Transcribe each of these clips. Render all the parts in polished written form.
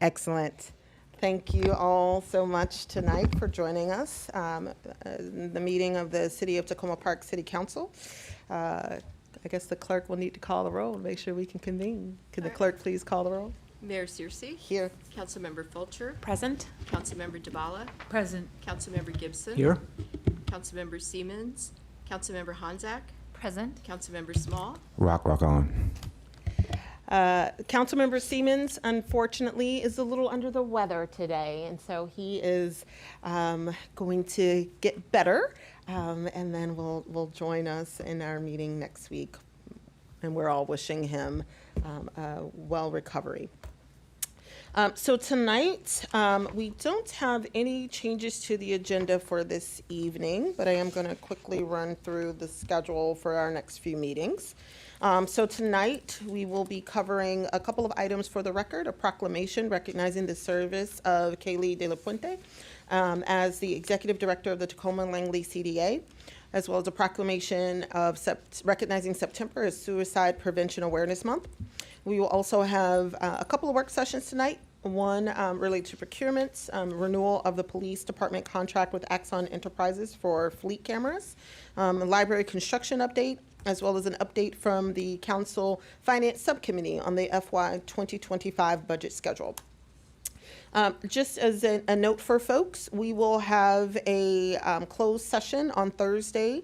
Excellent. Thank you all so much tonight for joining us in the meeting of the City of Tacoma Park City Council. I guess the clerk will need to call the roll and make sure we can convene. Can the clerk please call the roll? Mayor Searcy. Here. Councilmember Fulcher. Present. Councilmember Dabala. Present. Councilmember Gibson. Here. Councilmember Siemens. Councilmember Honzak. Present. Councilmember Small. Rock on. Councilmember Siemens, unfortunately, is a little under the weather today, and so he is going to get better, and then will join us in our meeting next week. And we're all wishing him a well recovery. So tonight, we don't have any changes to the agenda for this evening, but I am going to quickly run through the schedule for our next few meetings. So tonight, we will be covering a couple of items for the record: a proclamation recognizing the service of Kaylee De La Puente as the Executive Director of the Tacoma Langley CDA, as well as a proclamation of recognizing September as Suicide Prevention Awareness Month. We will also have a couple of work sessions tonight. One related to procurements, renewal of the police department contract with Axon Enterprises for fleet cameras, a library construction update, as well as an update from the Council Finance Subcommittee on the FY 2025 budget schedule. Just as a note for folks, we will have a closed session on Thursday,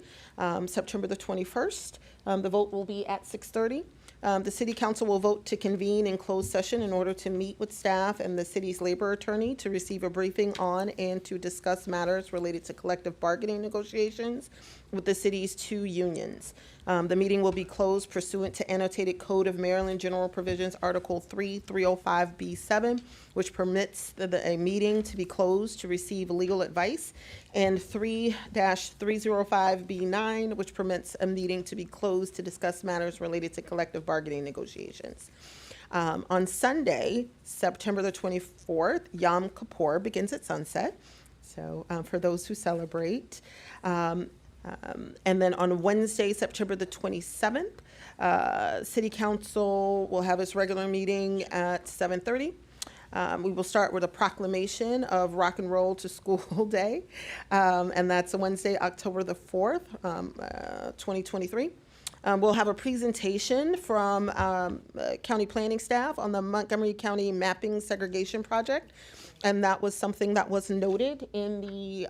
September the 21st. The vote will be at 6:30. The City Council will vote to convene in closed session in order to meet with staff and the city's labor attorney to receive a briefing on and to discuss matters related to collective bargaining negotiations with the city's two unions. The meeting will be closed pursuant to Annotated Code of Maryland General Provisions, Article 305B7, which permits a meeting to be closed to receive legal advice, and 3-305B9, which permits a meeting to be closed to discuss matters related to collective bargaining negotiations. On Sunday, September the 24th, Yom Kippur begins at sunset. So for those who celebrate. And then on Wednesday, September the 27th, City Council will have its regular meeting at 7:30. We will start with a proclamation of Rock and Roll to School Day, and that's Wednesday, October the 4th, 2023. We'll have a presentation from county planning staff on the Montgomery County Mapping Segregation Project. And that was something that was noted in the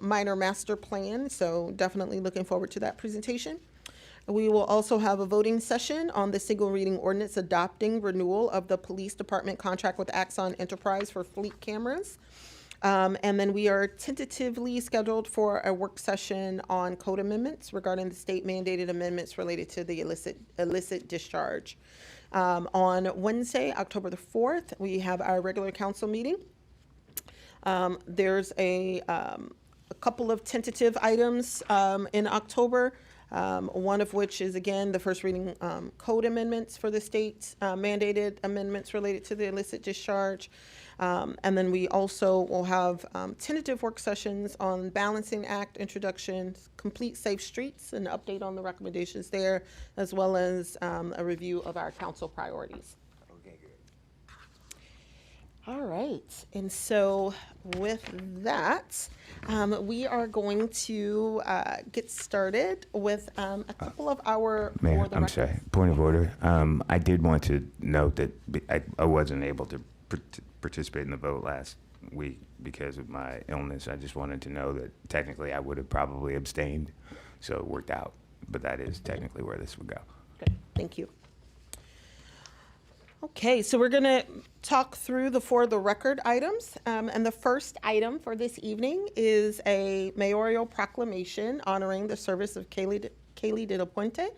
minor master plan, so definitely looking forward to that presentation. We will also have a voting session on the single reading ordinance adopting renewal of the police department contract with Axon Enterprise for fleet cameras. And then we are tentatively scheduled for a work session on code amendments regarding the state mandated amendments related to the illicit discharge. On Wednesday, October the 4th, we have our regular council meeting. There's a couple of tentative items in October, one of which is, again, the first reading code amendments for the state mandated amendments related to the illicit discharge. And then we also will have tentative work sessions on Balancing Act introduction, Complete Safe Streets, an update on the recommendations there, as well as a review of our council priorities. All right, and so with that, we are going to get started with a couple of our... Mayor, I'm sorry, point of order. I did want to note that I wasn't able to participate in the vote last week because of my illness. I just wanted to know that technically I would have probably abstained, so it worked out. But that is technically where this would go. Good, thank you. Okay, so we're going to talk through the for the record items. And the first item for this evening is a mayoral proclamation honoring the service of Kaylee De La Puente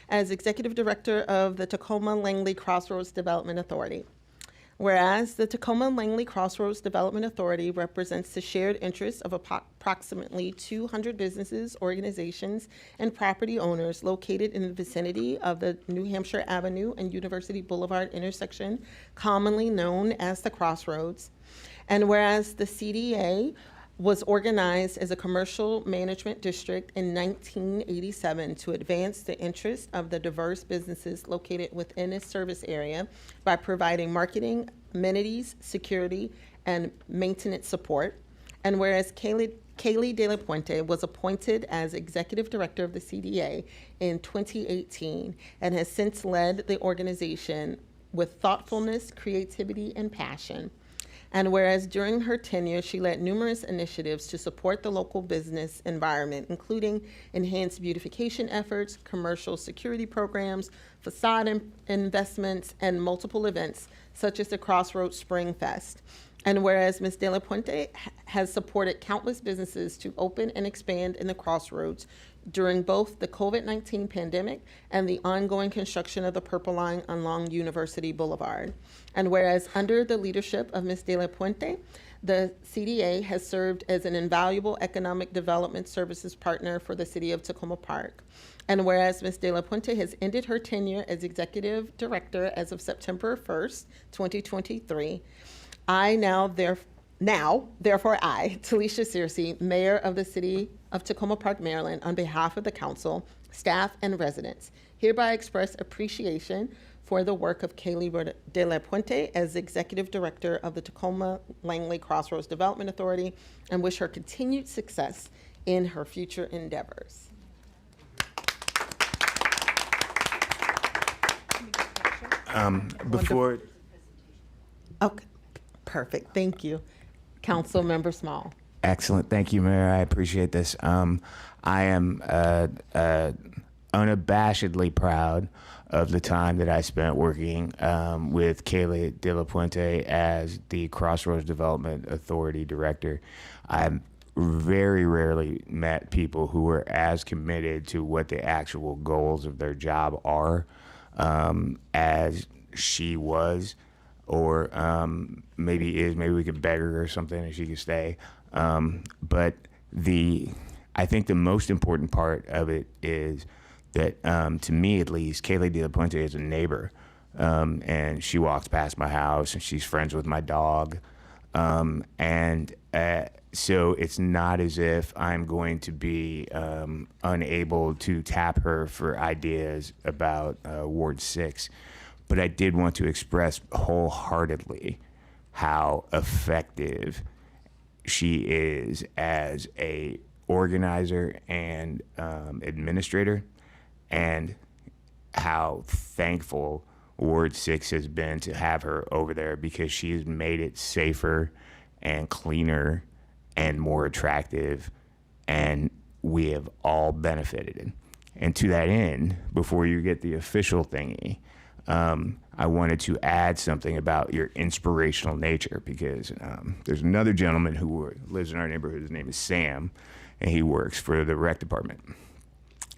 as Executive Director of the Tacoma Langley Crossroads Development Authority. Whereas the Tacoma Langley Crossroads Development Authority represents the shared interests of approximately 200 businesses, organizations, and property owners located in the vicinity of the New Hampshire Avenue and University Boulevard intersection, commonly known as the Crossroads. And whereas the CDA was organized as a commercial management district in 1987 to advance the interests of the diverse businesses located within its service area by providing marketing, amenities, security, and maintenance support. And whereas Kaylee De La Puente was appointed as executive director of the CDA in 2018 and has since led the organization with thoughtfulness, creativity, and passion. And whereas during her tenure, she led numerous initiatives to support the local business environment, including enhanced beautification efforts, commercial security programs, facade investments, and multiple events, such as the Crossroads Spring Fest. And whereas Ms. De La Puente has supported countless businesses to open and expand in the Crossroads during both the COVID-19 pandemic and the ongoing construction of the Purple Line along University Boulevard. And whereas under the leadership of Ms. De La Puente, the CDA has served as an invaluable economic development services partner for the city of Tacoma Park. And whereas Ms. De La Puente has ended her tenure as executive director as of September 1st, 2023, therefore I, Talisha Searcy, Mayor of the City of Tacoma Park, Maryland, on behalf of the council, staff, and residents, hereby express appreciation for the work of Kaylee De La Puente as Executive Director of the Tacoma Langley Crossroads Development Authority and wish her continued success in her future endeavors. Before, Okay, perfect, thank you. Council Member Small. excellent, thank you, Mayor. I appreciate this. I am unabashedly proud of the time that I spent working with Kaylee De La Puente as the Crossroads Development Authority Director. I've very rarely met people who are as committed to what the actual goals of their job are as she was, or maybe is. Maybe we could beg her or something and she could stay. But I think the most important part of it is that, to me at least, Kaylee De La Puente is a neighbor, and she walks past my house and she's friends with my dog, and so it's not as if I'm going to be unable to tap her for ideas about Ward 6. But I did want to express wholeheartedly how effective she is as a organizer and administrator, and how thankful Ward 6 has been to have her over there, because she has made it safer and cleaner and more attractive, and we have all benefited. And to that end, before you get the official thingy, I wanted to add something about your inspirational nature, because there's another gentleman who lives in our neighborhood. His name is Sam, and he works for the rec department.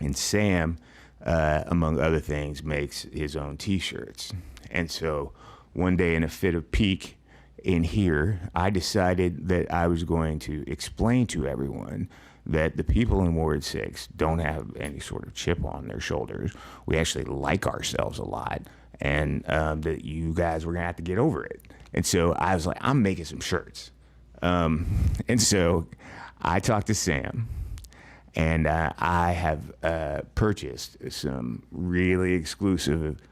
And Sam, among other things, makes his own T-shirts. And so one day, in a fit of pique in here, I decided that I was going to explain to everyone that the people in Ward 6 don't have any sort of chip on their shoulders. We actually like ourselves a lot, and that you guys were gonna have to get over it. And so I was like, I'm making some shirts. And so I talked to Sam, and I have purchased some really exclusive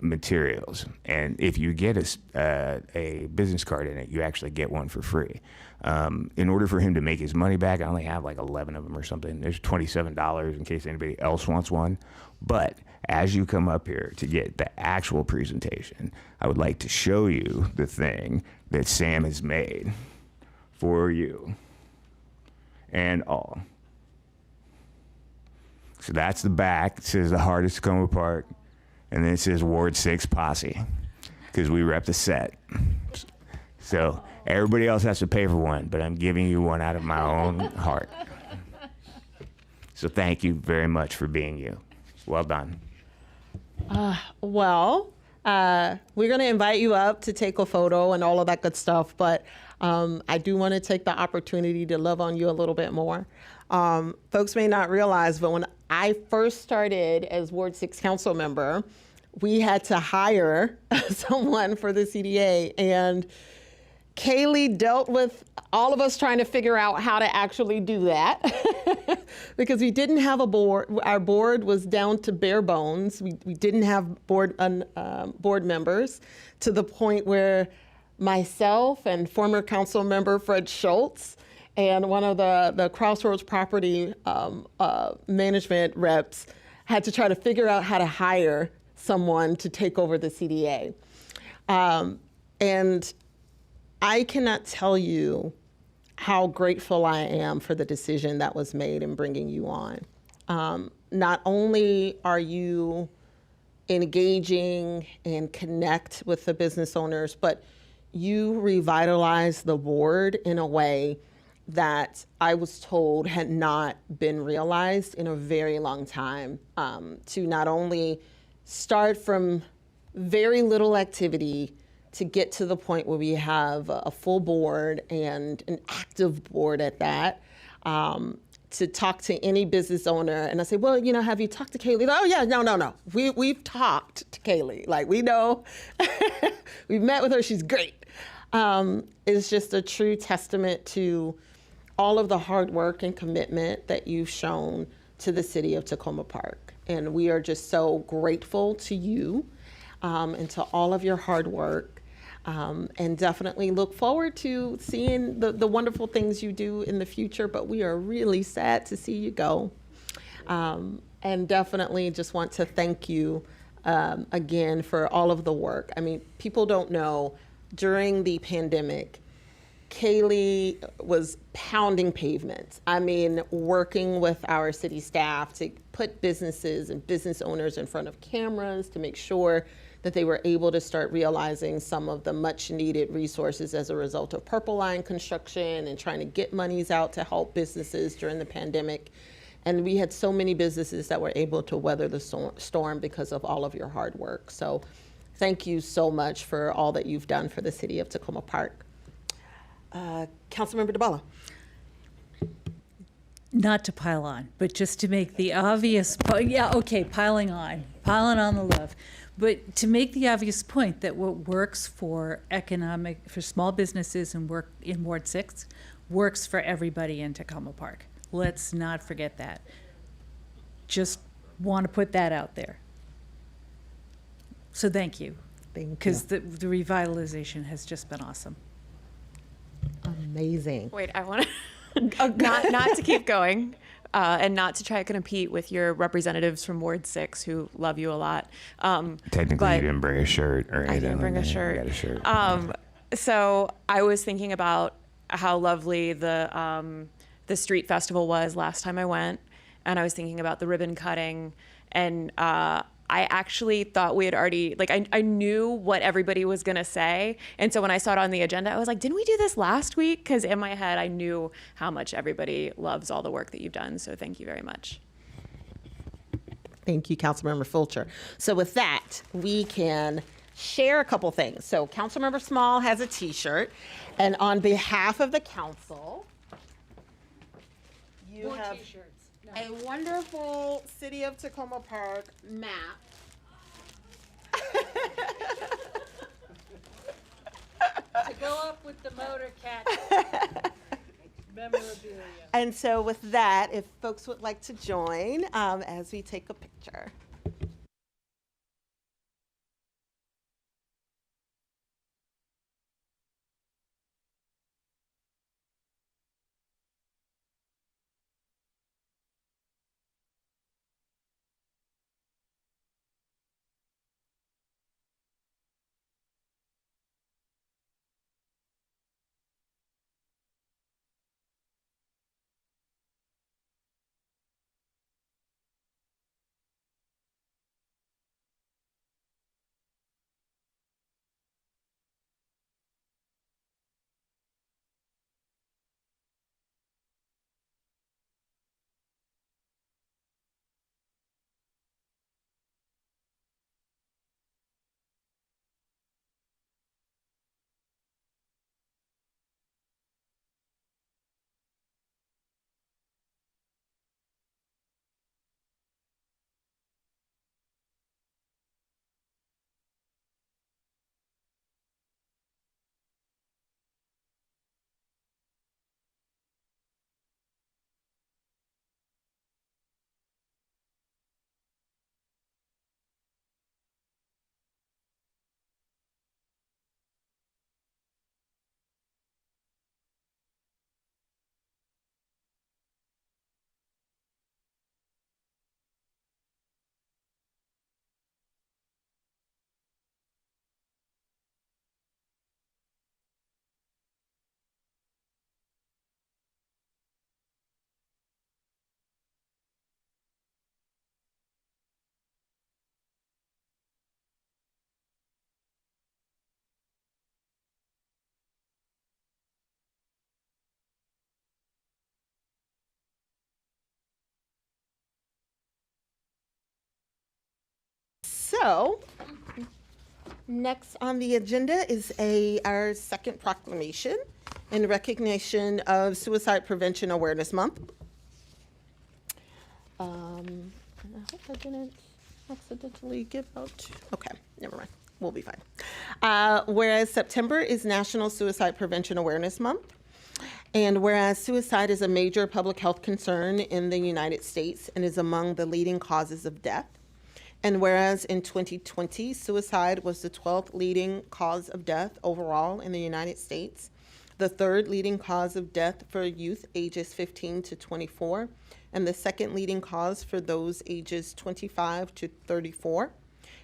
materials. And if you get a business card in it, you actually get one for free. In order for him to make his money back, I only have like 11 of them or something. There's $27 in case anybody else wants one. But as you come up here to get the actual presentation, I would like to show you the thing that Sam has made for you and all. So that's the back. It says the Heart of Tacoma Park. And then it says Ward 6 Posse, because we rep the set. So everybody else has to pay for one, but I'm giving you one out of my own heart. So thank you very much for being you. Well done. Well, we're going to invite you up to take a photo and all of that good stuff, but I do want to take the opportunity to love on you a little bit more. Folks may not realize, but when I first started as Ward 6 council member, we had to hire someone for the CDA, and Kaylee dealt with all of us trying to figure out how to actually do that because we didn't have a board. Our board was down to bare bones. We didn't have board members, to the point where myself and former council member Fred Schultz and one of the Crossroads property management reps had to try to figure out how to hire someone to take over the CDA. And I cannot tell you how grateful I am for the decision that was made in bringing you on. Not only are you engaging and connect with the business owners, but you revitalize the board in a way that I was told had not been realized in a very long time. To not only start from very little activity to get to the point where we have a full board and an active board at that, to talk to any business owner. And I say, well, have you talked to Kaylee? Oh yeah, no. We've talked to Kaylee. Like, we know, we've met with her, she's great. It's just a true testament to all of the hard work and commitment that you've shown to the city of Takoma Park. And we are just so grateful to you and to all of your hard work. And definitely look forward to seeing the wonderful things you do in the future, but we are really sad to see you go. And definitely just want to thank you again for all of the work. I mean, people don't know, during the pandemic, Kaylee was pounding pavements. I mean, working with our city staff to put businesses and business owners in front of cameras to make sure that they were able to start realizing some of the much needed resources as a result of Purple Line construction and trying to get monies out to help businesses during the pandemic. And we had so many businesses that were able to weather the storm because of all of your hard work. So thank you so much for all that you've done for the city of Takoma Park. Councilmember DeBala. Not to pile on, but just to make the obvious point. Yeah, okay, piling on the love. But to make the obvious point that what works for small businesses and work in Ward 6 works for everybody in Takoma Park. Let's not forget that. Just want to put that out there. So thank you. Thank you. Because the revitalization has just been awesome. Amazing. Wait, I want to not to keep going and not to try to compete with your representatives from Ward 6 who love you a lot. Technically, but you didn't bring a shirt or anything. I didn't bring a like that. shirt. You got a shirt. So I was thinking about how lovely the street festival was last time I went, and I was thinking about the ribbon cutting, and I actually thought we had already, I knew what everybody was going to say. And so when I saw it on the agenda, I was like, didn't we do this last week? Because in my head, I knew how much everybody loves all the work that you've done. So thank you very much. Thank you, Councilmember Fulcher. So with that, we can share a couple things. So Councilmember Small has a t-shirt, and on behalf of the council, you have a wonderful City of Takoma Park map. To go up with the motor cat memorabilia. And so with that, if folks would like to join as we take a picture. So, next on the agenda is our second proclamation in recognition of Suicide Prevention Awareness Month. And I hope I didn't accidentally give out. Okay, never mind. We'll be fine. Whereas September is National Suicide Prevention Awareness Month, and whereas suicide is a major public health concern in the United States and is among the leading causes of death, and whereas in 2020, suicide was the 12th leading cause of death overall in the United States, the third leading cause of death for youth ages 15 to 24, and the second leading cause for those ages 25 to 34.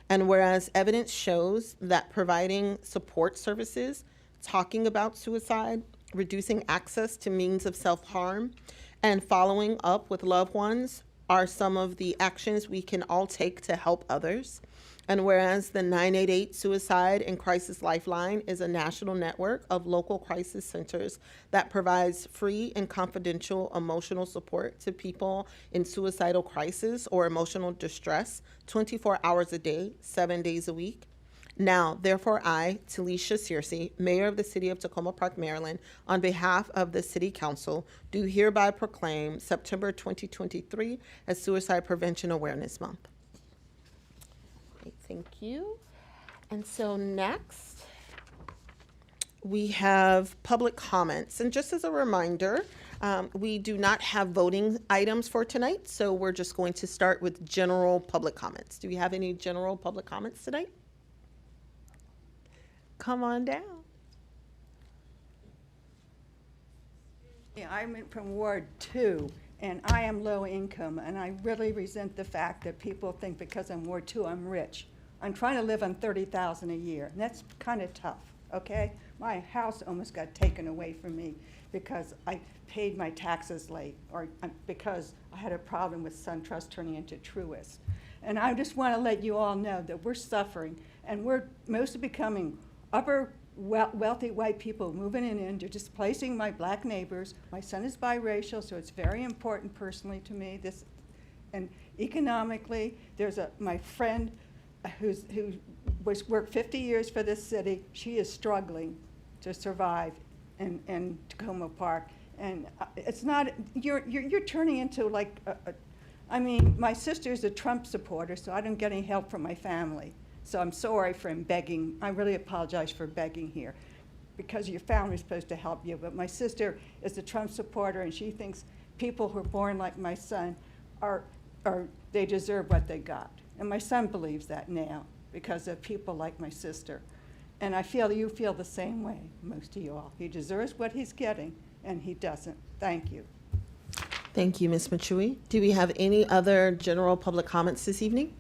And whereas evidence shows that providing support services, talking about suicide, reducing access to means of self-harm, and following up with loved ones are some of the actions we can all take to help others. And whereas the 988 Suicide and Crisis Lifeline is a national network of local crisis centers that provides free and confidential emotional support to people in suicidal crisis or emotional distress 24 hours a day, 7 days a week. Now, therefore, I, Talisha Searcy, Mayor of the City of Tacoma Park, Maryland, on behalf of the City Council, do hereby proclaim September 2023 as Suicide Prevention Awareness Month. Okay, thank you. And so next, we have public comments. And just as a reminder, we do not have voting items for tonight, so we're just going to start with general public comments. Do we have any general public comments tonight? Come on down. Yeah, I'm from Ward 2, and I am low income, and I really resent the fact that people think because I'm Ward 2, I'm rich. I'm trying to live on $30,000 a year, and that's kind of tough, okay? My house almost got taken away from me because I paid my taxes late, or because I had a problem with SunTrust turning into Truist. And I just want to let you all know that we're suffering, and we're mostly becoming upper wealthy white people moving in, they're displacing my black neighbors. My son is biracial, so it's very important personally to me. And economically, there's my friend who worked 50 years for this city. She is struggling to survive in Tacoma Park, and it's not. You're turning into like I mean, my sister's a Trump supporter, so I don't get any help from my family. So I'm sorry for him begging. I really apologize for begging here because your family's supposed to help you. But my sister is a Trump supporter, and she thinks people who are born like my son they deserve what they got. And my son believes that now because of people like my sister. And I feel you feel the same way, most of you all. He deserves what he's getting, and he doesn't. Thank you. Thank you, Ms. Machui. Do we have any other general public comments this evening?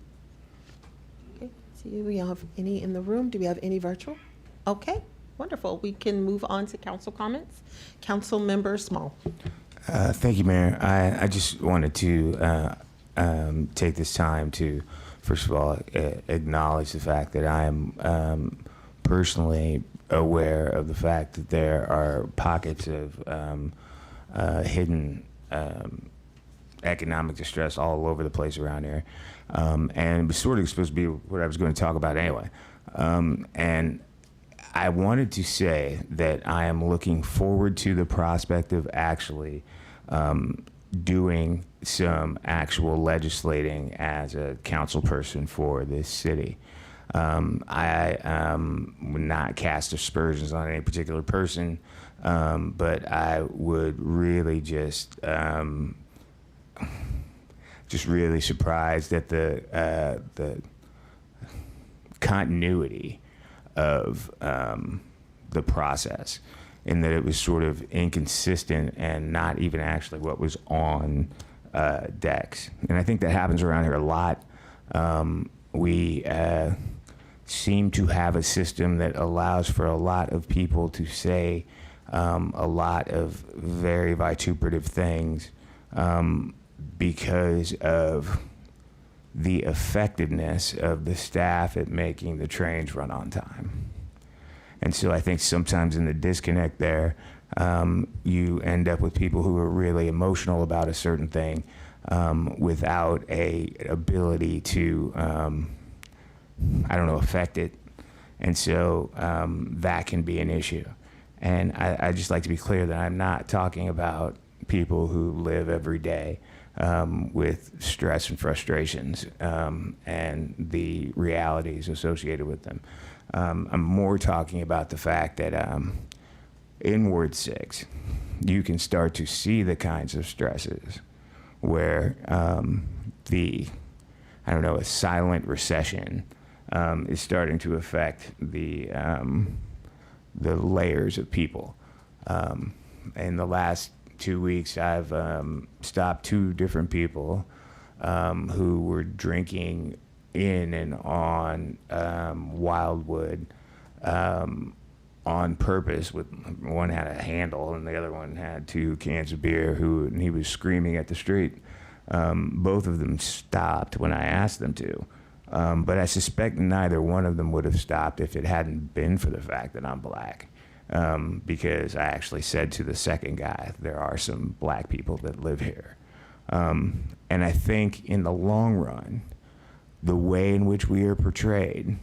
Do we have any in the room? Do we have any virtual? Okay, wonderful. We can move on to council comments. Council Member Small. Thank you, Mayor. I just wanted to take this time to, first of all, acknowledge the fact that I am personally aware of the fact that there are pockets of hidden economic distress all over the place around here. And it was sort of supposed to be what I was going to talk about anyway. And I wanted to say that I am looking forward to the prospect of actually doing some actual legislating as a council person for this city. I would not cast aspersions on any particular person, but I would really just really surprised at the continuity of the process, in that it was sort of inconsistent and not even actually what was on decks. And I think that happens around here a lot. We seem to have a system that allows for a lot of people to say a lot of very vituperative things because of the effectiveness of the staff at making the trains run on time. And so I think sometimes in the disconnect there, you end up with people who are really emotional about a certain thing without a ability to affect it. And so that can be an issue. And I just like to be clear that I'm not talking about people who live every day with stress and frustrations and the realities associated with them. I'm more talking about the fact that in Ward 6, you can start to see the kinds of stresses where a silent recession is starting to affect the layers of people. In the last 2 weeks, I've stopped 2 different people who were drinking in and on Wildwood on purpose. With one had a handle and the other one had 2 cans of beer. And he was screaming at the street. Both of them stopped when I asked them to. But I suspect neither one of them would have stopped if it hadn't been for the fact that I'm black. Because I actually said to the second guy, there are some black people that live here. And I think in the long run, the way in which we are portrayed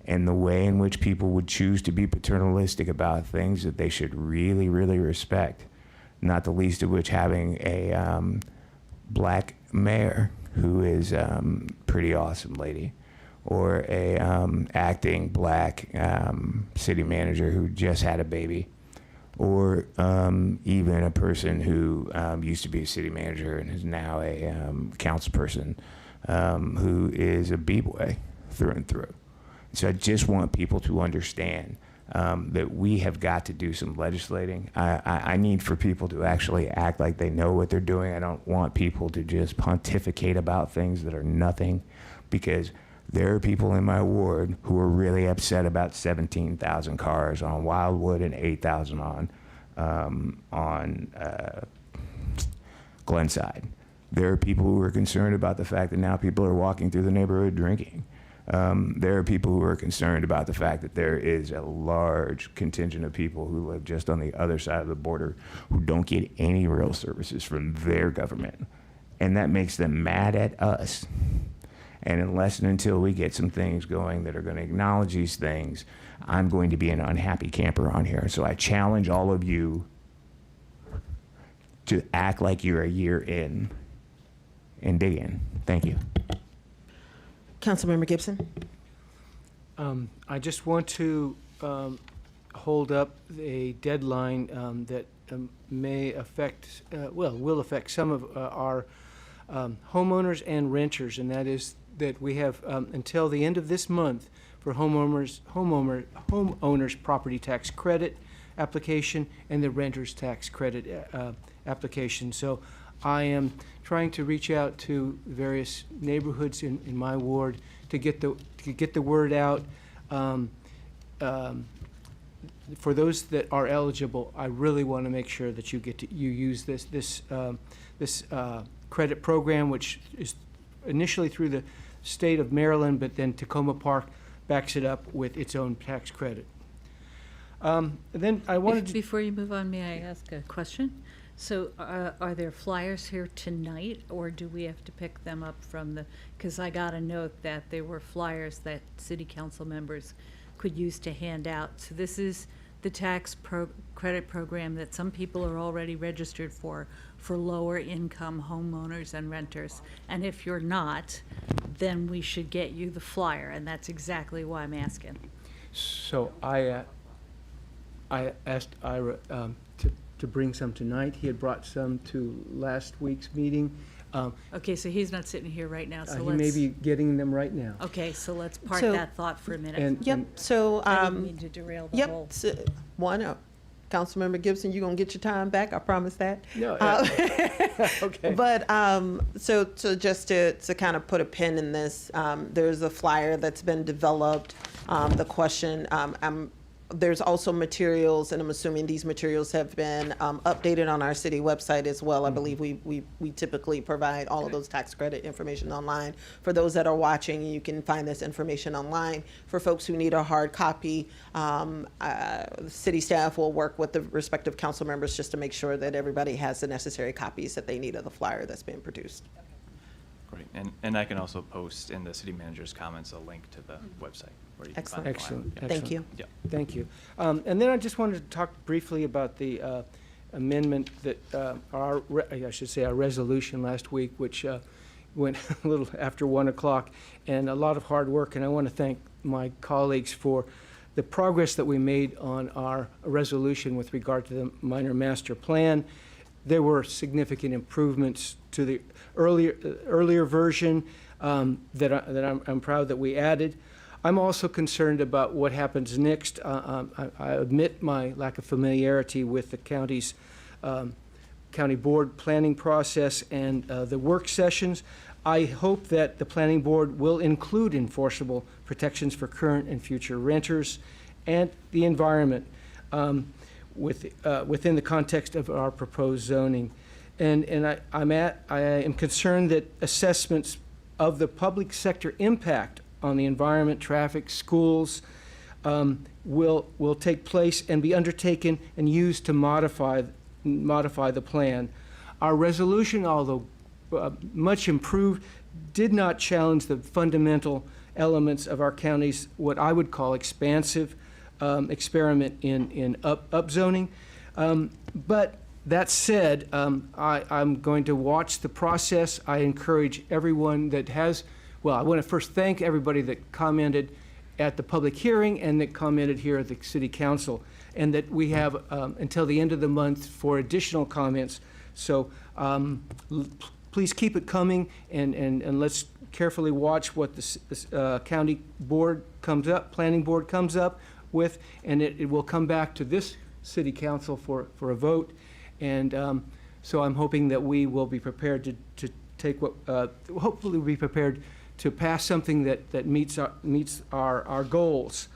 and the way in which people would choose to be paternalistic about things that they should really, really respect, not the least of which having a black mayor who is pretty awesome lady, or a acting black city manager who just had a baby, or even a person who used to be a city manager and is now a councilperson who is a B-boy through and through. So I just want people to understand that we have got to do some legislating. I need for people to actually act like they know what they're doing. I don't want people to just pontificate about things that are nothing, because there are people in my ward who are really upset about 17,000 cars on Wildwood and 8,000 on Glenside. There are people who are concerned about the fact that now people are walking through the neighborhood drinking. There are people who are concerned about the fact that there is a large contingent of people who live just on the other side of the border who don't get any real services from their government. And that makes them mad at us. And unless and until we get some things going that are going to acknowledge these things, I'm going to be an unhappy camper on here. So I challenge all of you to act like you're a year in and dig in. Thank you. Councilmember Gibson? I just want to hold up a deadline that may affect, will affect some of our homeowners and renters, and that is that we have until the end of this month for homeowners property tax credit application and the renters tax credit application. So I am trying to reach out to various neighborhoods in my ward to get the word out. For those that are eligible, I really want to make sure that you use this credit program, which is initially through the state of Maryland, but then Tacoma Park backs it up with its own tax credit. Then I wanted to, Before you move on, may I ask a question? So are there flyers here tonight, or do we have to pick them up from the, because I got a note that there were flyers that city council members could use to hand out. So this is the tax credit program that some people are already registered for lower income homeowners and renters. And if you're not, then we should get you the flyer, and that's exactly why I'm asking. so I asked Ira to bring some tonight. He had brought some to last week's meeting. Okay, so he's not sitting here right now, so He may let's, be getting them right now. okay, so let's park So- that thought for a minute. And- Yep, so, I didn't mean to derail the whole. yep, so, Councilmember Gibson, you gonna get your time back, I promise that. No, okay. But, so just to kind of put a pin in this, there's a flyer that's been developed. The question, there's also materials, and I'm assuming these materials have been updated on our city website as well. I believe we typically provide all of those tax credit information online. For those that are watching, you can find this information online. For folks who need a hard copy, city staff will work with the respective council members just to make sure that everybody has the necessary copies that they need of the flyer that's being produced. Great, and I can also post in the city manager's comments a link to the website where you can find the Excellent. flyer. Yeah. Thank you. Yeah. Thank you. And then I just wanted to talk briefly about the amendment that, our resolution last week, which went a little after 1 o'clock, and a lot of hard work. And I want to thank my colleagues for the progress that we made on our resolution with regard to the minor master plan. There were significant improvements to the earlier version that I'm proud that we added. I'm also concerned about what happens next. I admit my lack of familiarity with the county's county board planning process and the work sessions. I hope that the planning board will include enforceable protections for current and future renters and the environment within the context of our proposed zoning. And I am concerned that assessments of the public sector impact on the environment, traffic, schools, will take place and be undertaken and used to modify the plan. Our resolution, although much improved, did not challenge the fundamental elements of our county's, what I would call, expansive experiment in upzoning. But that said, I'm going to watch the process. I encourage everyone that has, well, I want to first thank everybody that commented at the public hearing and that commented here at the City Council, and that we have until the end of the month for additional comments. So please keep it coming, and let's carefully watch what the county board comes up, planning board comes up with, and it will come back to this City Council for a vote. And so I'm hoping that we will be prepared to take what, hopefully we'll be prepared to pass something that meets our goals.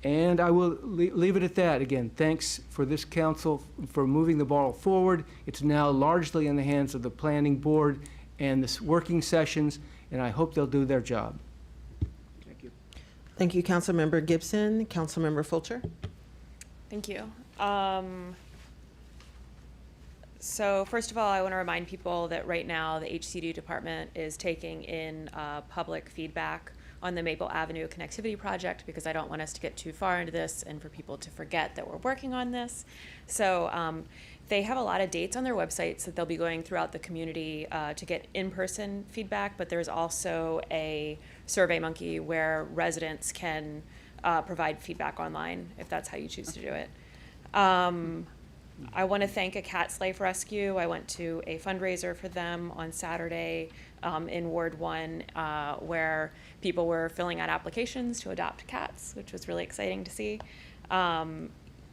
And I will leave it at that. Again, thanks for this council for moving the ball forward. It's now largely in the hands of the planning board and the working sessions, and I hope they'll do their job. Thank you. Thank you, Councilmember Gibson. Councilmember Fulcher? Thank you. So first of all, I want to remind people that right now the HCD department is taking in public feedback on the Maple Avenue connectivity project, because I don't want us to get too far into this and for people to forget that we're working on this. So they have a lot of dates on their websites that they'll be going throughout the community to get in-person feedback, but there's also a SurveyMonkey where residents can provide feedback online if that's how you choose to do it. I want to thank A Cat's Life Rescue. I went to a fundraiser for them on Saturday in Ward 1 where people were filling out applications to adopt cats, which was really exciting to see.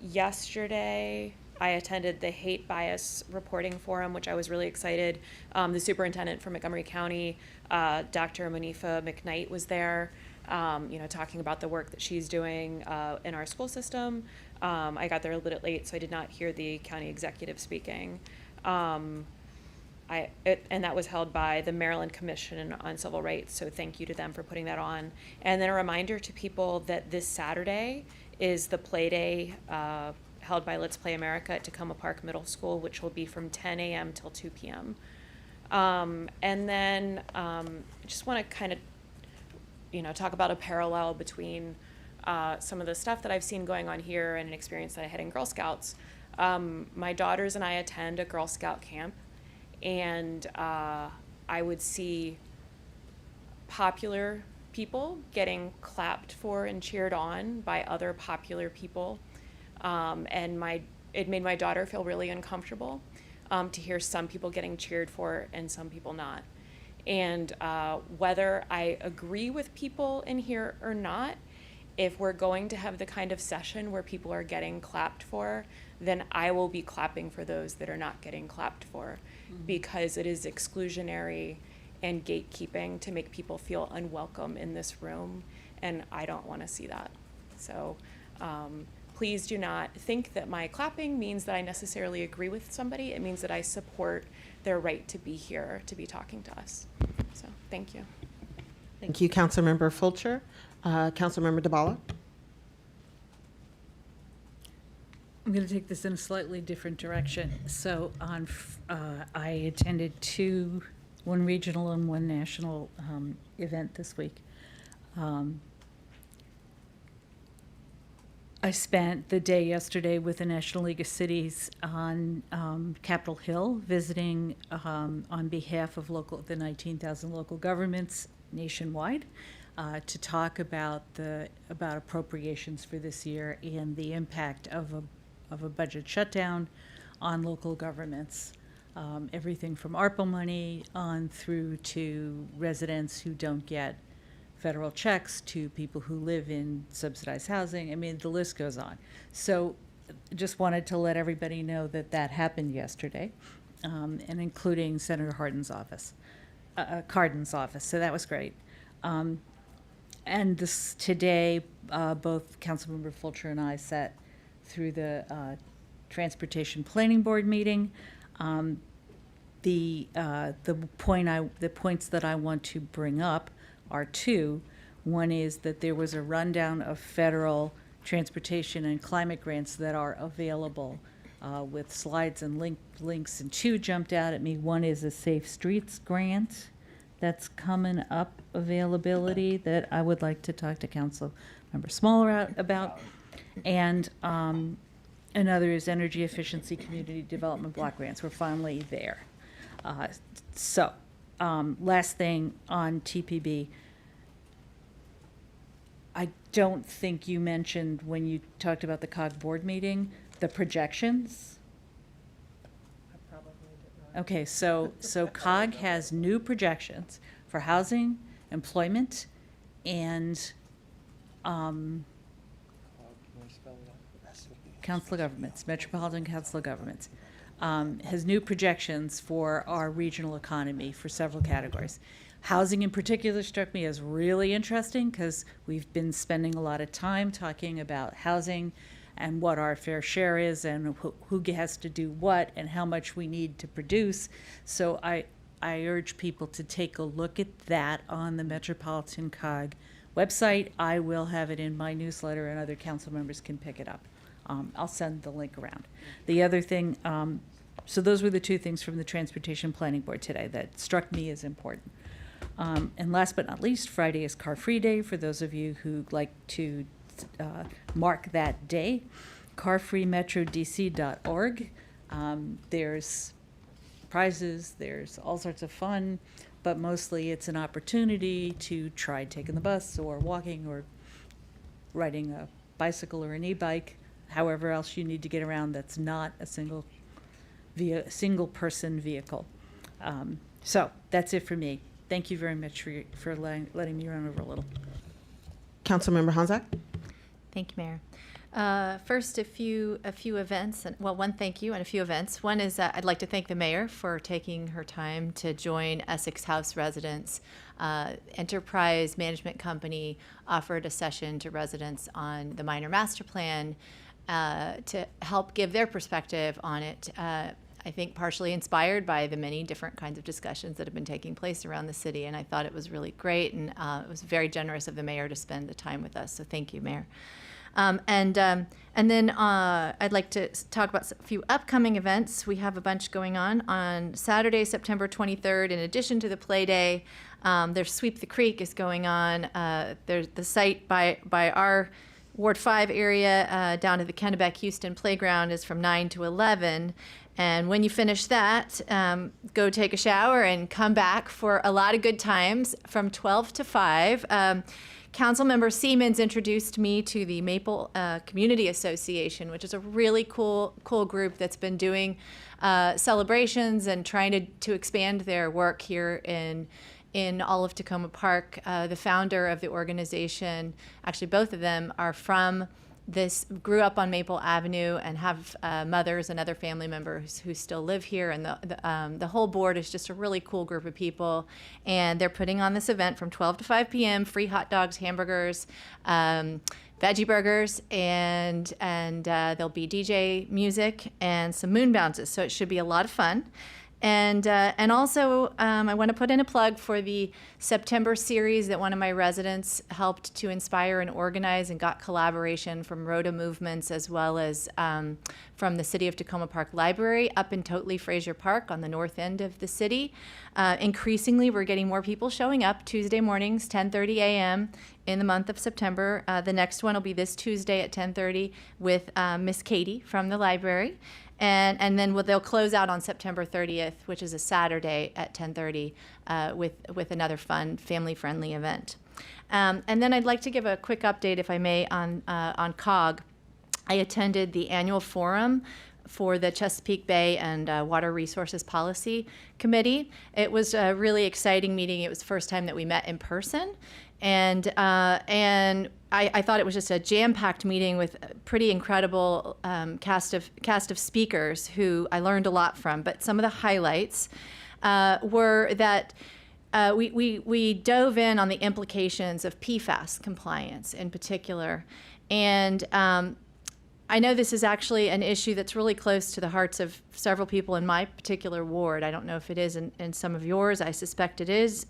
Yesterday, I attended the Hate Bias Reporting Forum, which I was really excited. The superintendent for Montgomery County, Dr. Monifa McKnight, was there, talking about the work that she's doing in our school system. I got there a little bit late, so I did not hear the county executive speaking. And that was held by the Maryland Commission on Civil Rights, so thank you to them for putting that on. And then a reminder to people that this Saturday is the play day held by Let's Play America at Tacoma Park Middle School, which will be from 10 a.m. till 2 p.m. And then I just want to kind of, talk about a parallel between some of the stuff that I've seen going on here and an experience that I had in Girl Scouts. My daughters and I attend a Girl Scout camp, and I would see popular people getting clapped for and cheered on by other popular people. And it made my daughter feel really uncomfortable to hear some people getting cheered for and some people not. And whether I agree with people in here or not, if we're going to have the kind of session where people are getting clapped for, then I will be clapping for those that are not getting clapped for, because it is exclusionary and gatekeeping to make people feel unwelcome in this room, and I don't want to see that. So please do not think that my clapping means that I necessarily agree with somebody. It means that I support their right to be here, to be talking to us. So thank you. Thank you, Councilmember Fulcher. Councilmember DeBala? I'm going to take this in a slightly different direction. So I attended two one regional and one national event this week. I spent the day yesterday with the National League of Cities on Capitol Hill, visiting on behalf of the 19,000 local governments nationwide, to talk about appropriations for this year and the impact of a budget shutdown on local governments. Everything from ARPA money on through to residents who don't get federal checks, to people who live in subsidized housing. I mean, the list goes on. So just wanted to let everybody know that happened yesterday, and including Senator Cardin's office. So that was great. And today, both Councilmember Fulcher and I sat through the Transportation Planning Board meeting. The points that I want to bring up are two. One is that there was a rundown of federal transportation and climate grants that are available, with slides and links, and two jumped out at me. One is a Safe Streets grant that's coming up, availability, that I would like to talk to Councilmember Smaller about. And another is energy efficiency community development block grants. We're finally there. Last thing on TPB. I don't think you mentioned, when you talked about the COG board meeting, the projections. I probably did not. Okay, so COG has new projections for housing, employment, and council of governments, Metropolitan Council of Governments, has new projections for our regional economy for several categories. Housing in particular struck me as really interesting, because we've been spending a lot of time talking about housing and what our fair share is, and who has to do what, and how much we need to produce. So I urge people to take a look at that on the Metropolitan COG website. I will have it in my newsletter, and other council members can pick it up. I'll send the link around. The other thing, so those were the two things from the Transportation Planning Board today that struck me as important. And last but not least, Friday is Car Free Day for those of you who like to mark that day. carfreemetrodc.org. There's prizes, there's all sorts of fun, but mostly it's an opportunity to try taking the bus or walking or riding a bicycle or an e-bike, however else you need to get around that's not a single person vehicle. So that's it for me. Thank you very much for letting me run over a little. Councilmember Honzak? Thank you, Mayor. First, a few events, one thank you and a few events. One is I'd like to thank the mayor for taking her time to join Essex House residents. Enterprise Management Company offered a session to residents on the minor master plan to help give their perspective on it. I think partially inspired by the many different kinds of discussions that have been taking place around the city, and I thought it was really great, and it was very generous of the mayor to spend the time with us. So thank you, Mayor. And then I'd like to talk about a few upcoming events. We have a bunch going on Saturday, September 23rd. In addition to the Play Day, there's Sweep the Creek is going on. There's the site by our Ward 5 area down to the Kennebec Houston Playground is from 9 to 11. And when you finish that, go take a shower and come back for a lot of good times from 12 to 5. Councilmember Siemens introduced me to the Maple Community Association, which is a really cool group that's been doing celebrations and trying to expand their work here in all of Tacoma Park. The founder of the organization, actually both of them are grew up on Maple Avenue and have mothers and other family members who still live here. And the whole board is just a really cool group of people. And they're putting on this event from 12 to 5 p.m., free hot dogs, hamburgers, veggie burgers, and there'll be DJ music and some moon bounces. So it should be a lot of fun. And also, I want to put in a plug for the September series that one of my residents helped to inspire and organize, and got collaboration from Rhoda Movements as well as from the City of Tacoma Park Library up in Totley Fraser Park on the north end of the city. Increasingly, we're getting more people showing up Tuesday mornings, 10:30 a.m. in the month of September. The next one will be this Tuesday at 10:30 with Miss Katie from the library. And then they'll close out on September 30th, which is a Saturday at 10:30 with another fun, family-friendly event. And then I'd like to give a quick update, if I may, on COG. I attended the annual forum for the Chesapeake Bay and Water Resources Policy Committee. It was a really exciting meeting. It was the first time that we met in person. And I thought it was just a jam-packed meeting with a pretty incredible cast of speakers who I learned a lot from. But some of the highlights were that we dove in on the implications of PFAS compliance in particular. And I know this is actually an issue that's really close to the hearts of several people in my particular ward. I don't know if it is in some of yours. I suspect it is.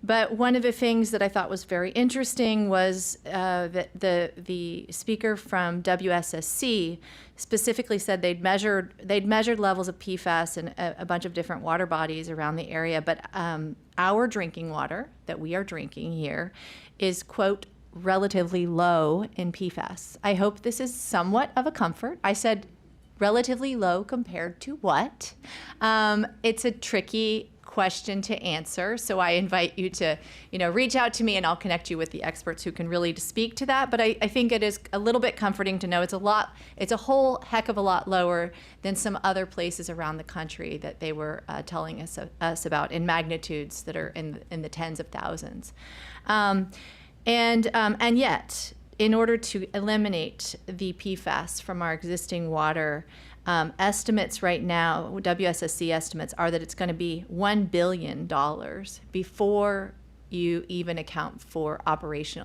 But one of the things that I thought was very interesting was that the speaker from WSSC specifically said they'd measured levels of PFAS in a bunch of different water bodies around the area, but our drinking water that we are drinking here is, quote, relatively low in PFAS. I hope this is somewhat of a comfort. I said relatively low compared to what? It's a tricky question to answer, so I invite you to, reach out to me and I'll connect you with the experts who can really speak to that. But I think it is a little bit comforting to know it's a whole heck of a lot lower than some other places around the country that they were telling us about in magnitudes that are in the tens of thousands. And yet, in order to eliminate the PFAS from our existing water, estimates right now, WSSC estimates, are that it's going to be $1 billion before you even account for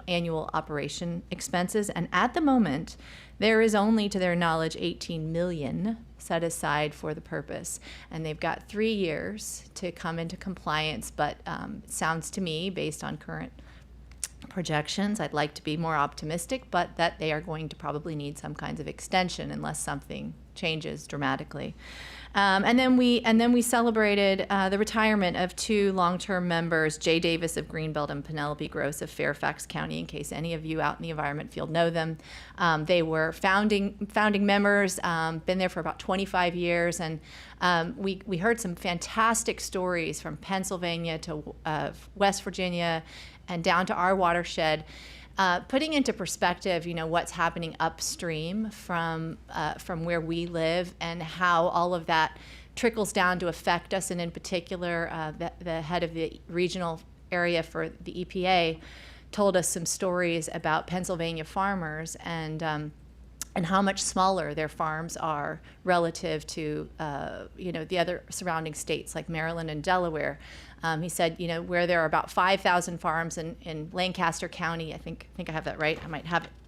annual operation expenses. And at the moment, there is only, to their knowledge, $18 million set aside for the purpose. And they've got 3 years to come into compliance, but it sounds to me, based on current projections, I'd like to be more optimistic, but that they are going to probably need some kinds of extension unless something changes dramatically. And then we celebrated the retirement of 2 long-term members, Jay Davis of Greenbelt and Penelope Gross of Fairfax County, in case any of you out in the environment field know them. They were founding members, been there for about 25 years, and we heard some fantastic stories from Pennsylvania to West Virginia and down to our watershed, putting into perspective, what's happening upstream from where we live and how all of that trickles down to affect us. And in particular, the head of the regional area for the EPA told us some stories about Pennsylvania farmers and how much smaller their farms are relative to the other surrounding states like Maryland and Delaware. He said, where there are about 5,000 farms in Lancaster County, I think I have that right.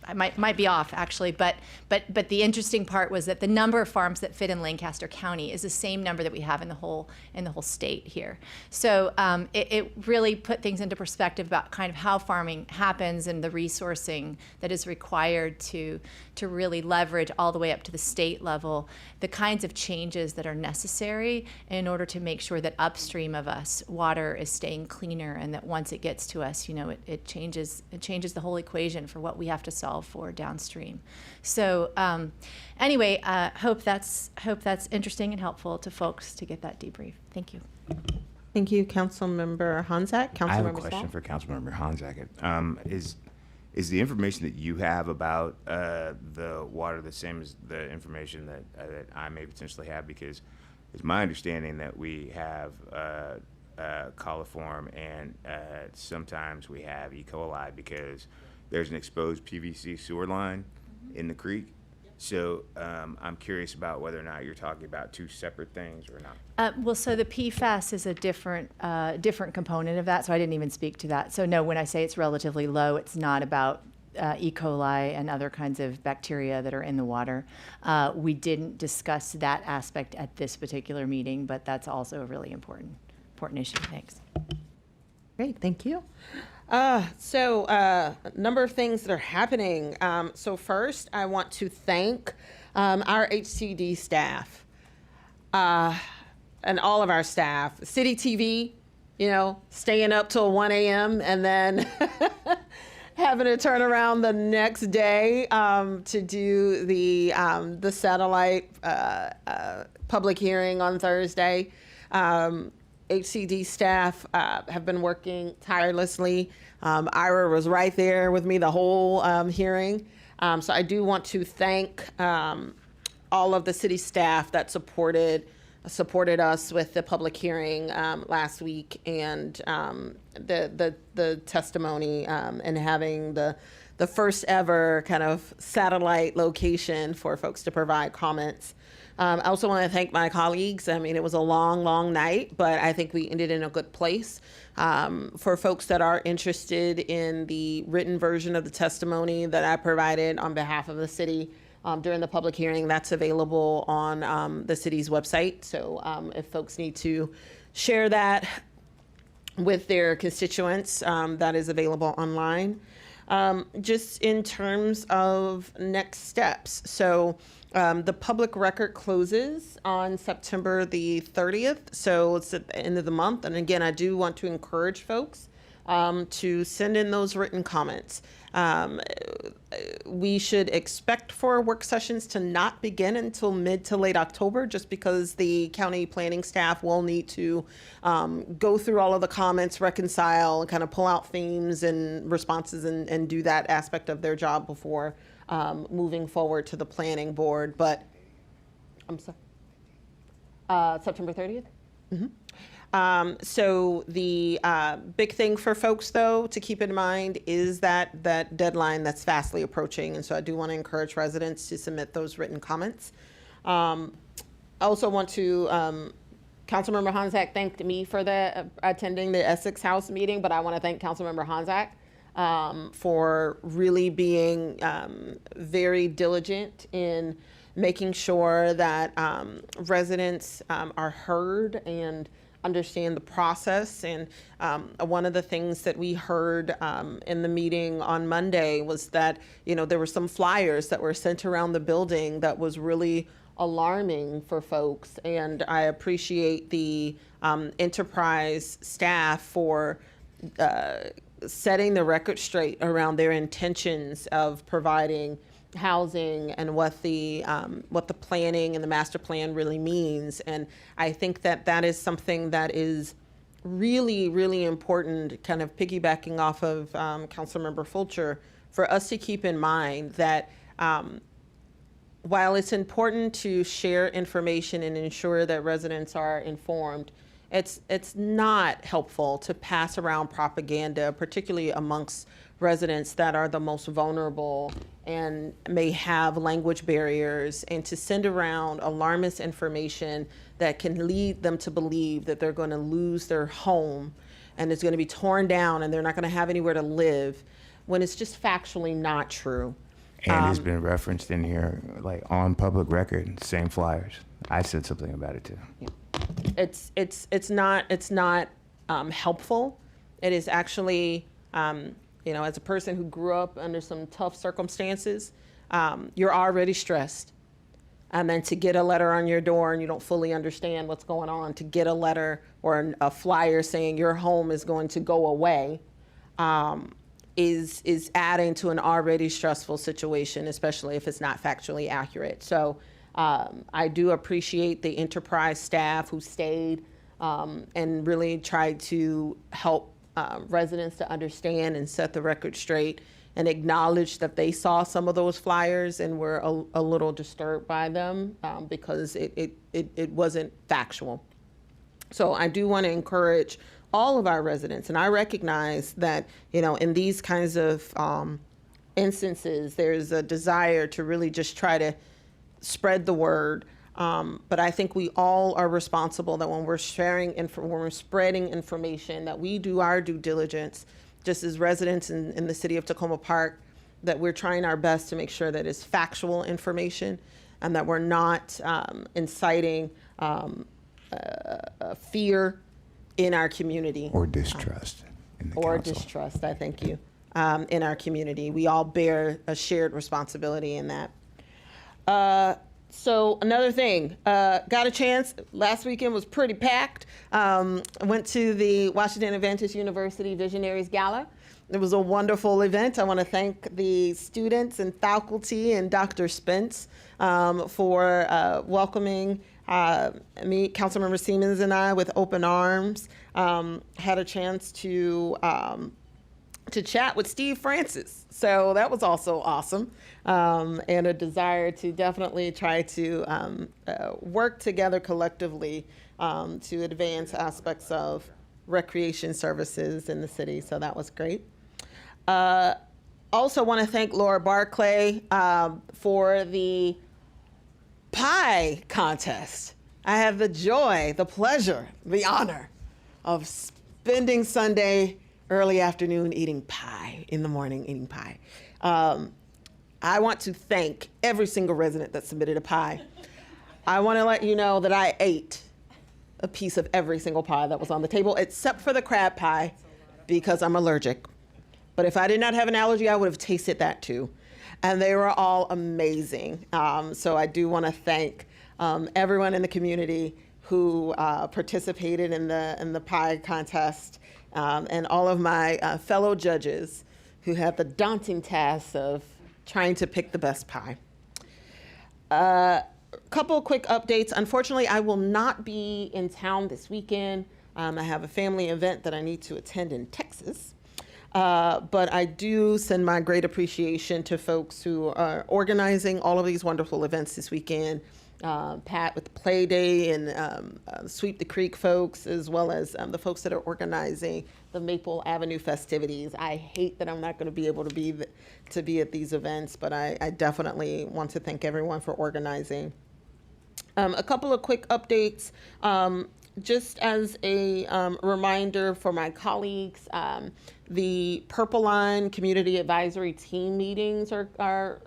I might be off actually, but the interesting part was that the number of farms that fit in Lancaster County is the same number that we have in the whole state here. So it really put things into perspective about kind of how farming happens and the resourcing that is required to really leverage all the way up to the state level the kinds of changes that are necessary in order to make sure that upstream of us water is staying cleaner, and that once it gets to us, it changes the whole equation for what we have to solve for downstream. So anyway, hope that's interesting and helpful to folks to get that debrief. Thank you. Thank you, Councilmember Honzak. I have a Councilmember question Small. for Councilmember Honzak. Is the information that you have about the water the same as the information that I may potentially have? Because it's my understanding that we have coliform and sometimes we have E. coli because there's an exposed PVC sewer line in the creek. So I'm curious about whether or not you're talking about 2 separate things or not. Well, so the PFAS is a different component of that, so I didn't even speak to that. So no, when I say it's relatively low, it's not about E. coli and other kinds of bacteria that are in the water. We didn't discuss that aspect at this particular meeting, but that's also a really important issue. Thanks. Great, thank you. A number of things that are happening. So first, I want to thank our HCD staff and all of our staff. City TV, staying up till 1 a.m. and then having to turn around the next day to do the satellite public hearing on Thursday. HCD staff have been working tirelessly. Ira was right there with me the whole hearing. So I do want to thank all of the city staff that supported us with the public hearing last week and the testimony and having the first ever kind of satellite location for folks to provide comments. I also want to thank my colleagues. I mean, it was a long, long night, but I think we ended in a good place. For folks that are interested in the written version of the testimony that I provided on behalf of the city during the public hearing, that's available on the city's website. So if folks need to share that with their constituents, that is available online. Just in terms of next steps. So the public record closes on September the 30th. So it's at the end of the month. And again, I do want to encourage folks to send in those written comments. We should expect for work sessions to not begin until mid to late October, just because the county planning staff will need to go through all of the comments, reconcile, and kind of pull out themes and responses and do that aspect of their job before moving forward to the planning board. But I'm sorry, September 30th? Mm-hmm. So the big thing for folks, though, to keep in mind is that deadline that's fastly approaching. And so I do want to encourage residents to submit those written comments. I also want to, Councilmember Honzak thanked me for attending the Essex House meeting, but I want to thank Councilmember Honzak for really being very diligent in making sure that residents are heard and understand the process. And one of the things that we heard in the meeting on Monday was that, there were some flyers that were sent around the building that was really alarming for folks. And I appreciate the enterprise staff for setting the record straight around their intentions of providing housing and what the planning and the master plan really means. And I think that is something that is really, really important, kind of piggybacking off of Councilmember Fulcher, for us to keep in mind that while it's important to share information and ensure that residents are informed, it's not helpful to pass around propaganda, particularly amongst residents that are the most vulnerable and may have language barriers, and to send around alarmist information that can lead them to believe that they're going to lose their home and it's going to be torn down and they're not going to have anywhere to live, when it's just factually not true. And it's been referenced in here, like on public record, same flyers. I said something about it too. It's not helpful. It is actually, as a person who grew up under some tough circumstances, you're already stressed. And then to get a letter on your door and you don't fully understand what's going on, to get a letter or a flyer saying your home is going to go away, is adding to an already stressful situation, especially if it's not factually accurate. So I do appreciate the enterprise staff who stayed and really tried to help residents to understand and set the record straight, and acknowledge that they saw some of those flyers and were a little disturbed by them because it wasn't factual. So I do want to encourage all of our residents, and I recognize that, in these kinds of instances, there's a desire to really just try to spread the word. But I think we all are responsible that when we're when we're spreading information, that we do our due diligence, just as residents in the city of Tacoma Park that we're trying our best to make sure that it's factual information and that we're not inciting fear in our community. Or distrust in the Or council. distrust, I thank you, in our community. We all bear a shared responsibility in that. So another thing, got a chance, last weekend was pretty packed. I went to the Washington Adventist University Visionaries Gala. It was a wonderful event. I want to thank the students and faculty and Dr. Spence for welcoming me, Councilmember Siemens and I with open arms. Had a chance to chat with Steve Francis. So that was also awesome. And a desire to definitely try to work together collectively to advance aspects of recreation services in the city. So that was great. Also want to thank Laura Barclay for the pie contest. I have the joy, the pleasure, the honor of spending Sunday early afternoon eating pie, in the morning eating pie. I want to thank every single resident that submitted a pie. I want to let you know that I ate a piece of every single pie that was on the table, except for the crab pie, because I'm allergic. But if I did not have an allergy, I would have tasted that too. And they were all amazing. So I do want to thank everyone in the community who participated in the pie contest, and all of my fellow judges who had the daunting task of trying to pick the best pie. Couple quick updates. Unfortunately, I will not be in town this weekend. I have a family event that I need to attend in Texas. But I do send my great appreciation to folks who are organizing all of these wonderful events this weekend. Pat with the Play Day and Sweep the Creek folks, as well as the folks that are organizing the Maple Avenue festivities. I hate that I'm not going to be able to be at these events, but I definitely want to thank everyone for organizing. A couple of quick updates. Just as a reminder for my colleagues, the Purple Line Community Advisory Team meetings are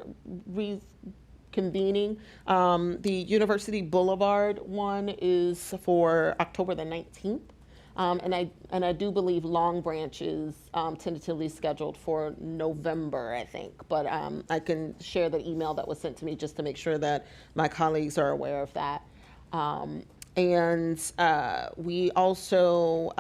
reconvening. The University Boulevard one is for October the 19th. And I do believe Long Branch is tentatively scheduled for November, I think. But I can share the email that was sent to me just to make sure that my colleagues are aware of that. And we also,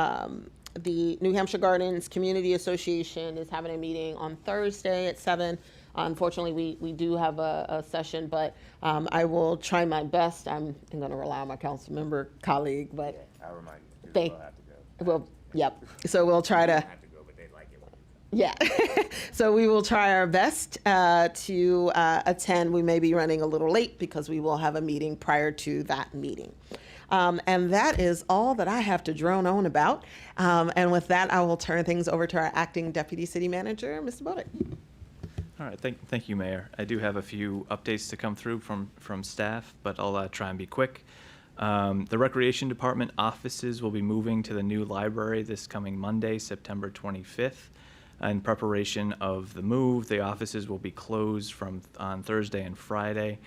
the New Hampshire Gardens Community Association is having a meeting on Thursday at 7. Unfortunately, we do have a session, but I will try my best. I'm going to rely on my council member colleague, but I'll remind you, they we'll have to go. will, yep. So we'll try to. Have to go, but they like it when you Yeah, so we will try our best to attend. We may be running a little late because we will have a meeting prior to that meeting. And that is all that I have to drone on about. And with that, I will turn things over to our acting deputy city manager, Mr. Bodick. All right, thank you, Mayor. I do have a few updates to come through from staff, but I'll try and be quick. The Recreation Department offices will be moving to the new library this coming Monday, September 25th. In preparation of the move, the offices will be closed on Thursday and Friday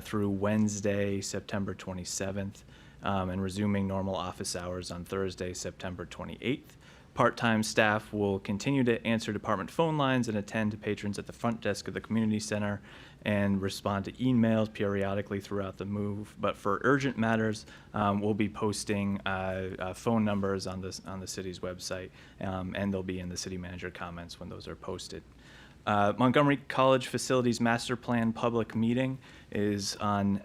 through Wednesday, September 27th, and resuming normal office hours on Thursday, September 28th. Part-time staff will continue to answer department phone lines and attend to patrons at the front desk of the community center and respond to emails periodically throughout the move. But for urgent matters, we'll be posting phone numbers on the city's website, and they'll be in the city manager comments when those are posted. Montgomery College Facilities Master Plan public meeting is on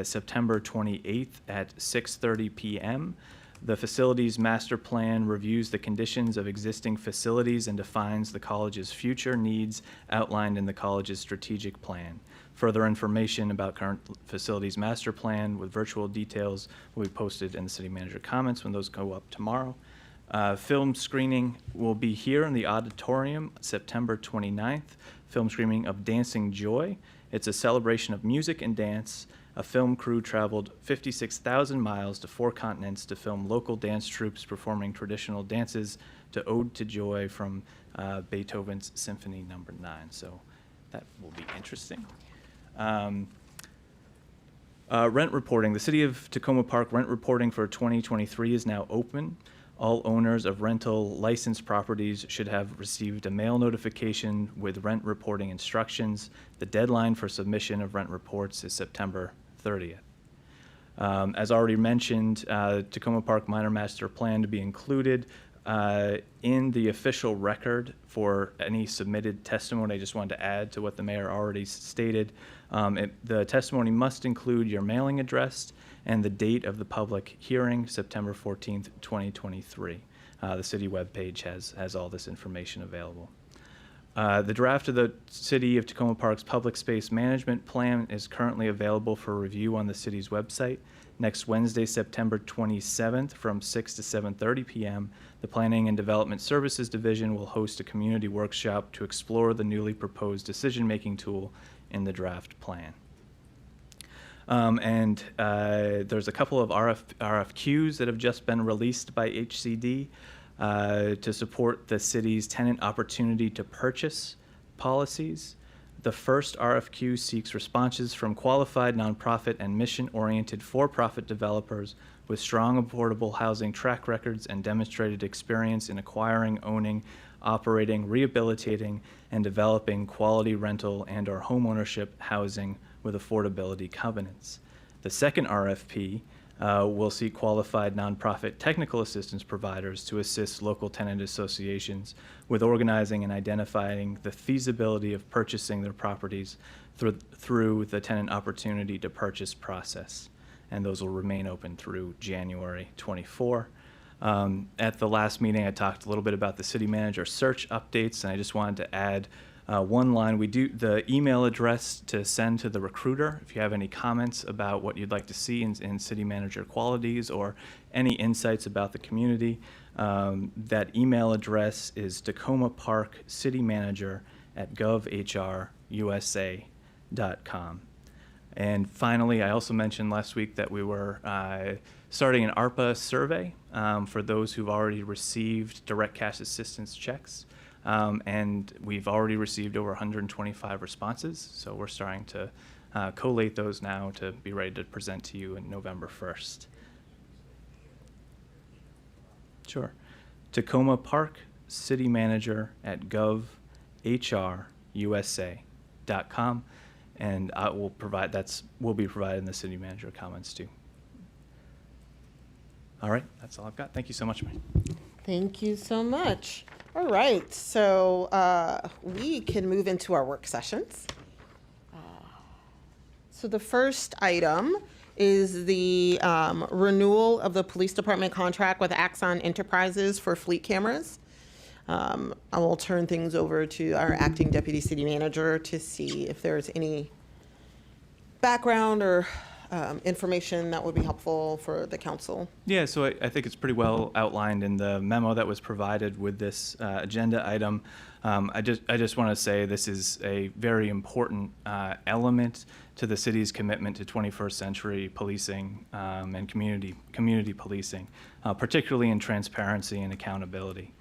September 28th at 6:30 p.m. The Facilities Master Plan reviews the conditions of existing facilities and defines the college's future needs outlined in the college's strategic plan. Further information about current Facilities Master Plan with virtual details will be posted in the city manager comments when those go up tomorrow. Film screening will be here in the auditorium September 29th. Film screening of Dancing Joy. It's a celebration of music and dance. A film crew traveled 56,000 miles to 4 continents to film local dance troupes performing traditional dances to Ode to Joy from Beethoven's Symphony No. 9. So That will be interesting. Rent reporting. The City of Tacoma Park rent reporting for 2023 is now open. All owners of rental licensed properties should have received a mail notification with rent reporting instructions. The deadline for submission of rent reports is September 30th. As already mentioned, Tacoma Park Minor Master Plan to be included in the official record for any submitted testimony. I just wanted to add to what the mayor already stated. The testimony must include your mailing address and the date of the public hearing, September 14th, 2023. The city webpage has all this information available. The draft of the City of Tacoma Park's Public Space Management Plan is currently available for review on the city's website. Next Wednesday, September 27th, from 6 to 7:30 p.m., the Planning and Development Services Division will host a community workshop to explore the newly proposed decision-making tool in the draft plan. There's a couple of RFQs that have just been released by HCD to support the city's tenant opportunity to purchase policies. The first RFQ seeks responses from qualified nonprofit and mission-oriented for-profit developers with strong affordable housing track records and demonstrated experience in acquiring, owning, operating, rehabilitating, and developing quality rental and/or homeownership housing with affordability covenants. The second RFP will seek qualified nonprofit technical assistance providers to assist local tenant associations with organizing and identifying the feasibility of purchasing their properties through the tenant opportunity to purchase process. And those will remain open through January 24. At the last meeting, I talked a little bit about the city manager search updates, and I just wanted to add one line. The email address to send to the recruiter if you have any comments about what you'd like to see in city manager qualities or any insights about the community. That email address is tacomaparkcitymanager@govhrusa.com. And finally, I also mentioned last week that we were starting an ARPA survey for those who've already received direct cash assistance checks. And we've already received over 125 responses, so we're starting to collate those now to be ready to present to you in November 1st. Sure. Tacoma Park City Manager @govhrusa.com, and I will provide will be provided in the city manager comments too. All right, that's all I've got. Thank you so much, Mike. Thank you so much. All right, so we can move into our work sessions. So the first item is the renewal of the police department contract with Axon Enterprises for fleet cameras. I will turn things over to our acting deputy city manager to see if there's any background or information that would be helpful for the council. Yeah, so I think it's pretty well outlined in the memo that was provided with this agenda item. I just want to say this is a very important element to the city's commitment to 21st century policing and community policing, particularly in transparency and accountability.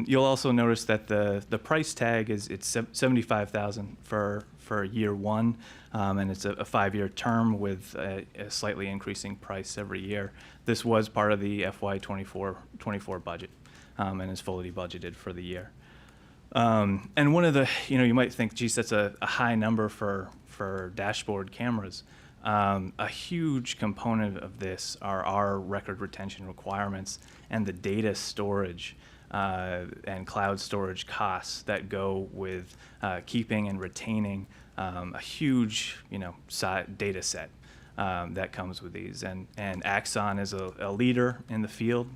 You'll also notice that the price tag it's $75,000 for year one, and it's a 5-year term with a slightly increasing price every year. This was part of the FY24 budget, and is fully budgeted for the year. And one of the, you might think, geez, that's a high number for dashboard cameras. A huge component of this are our record retention requirements and the data storage and cloud storage costs that go with keeping and retaining a huge, data set that comes with these. And Axon is a leader in the field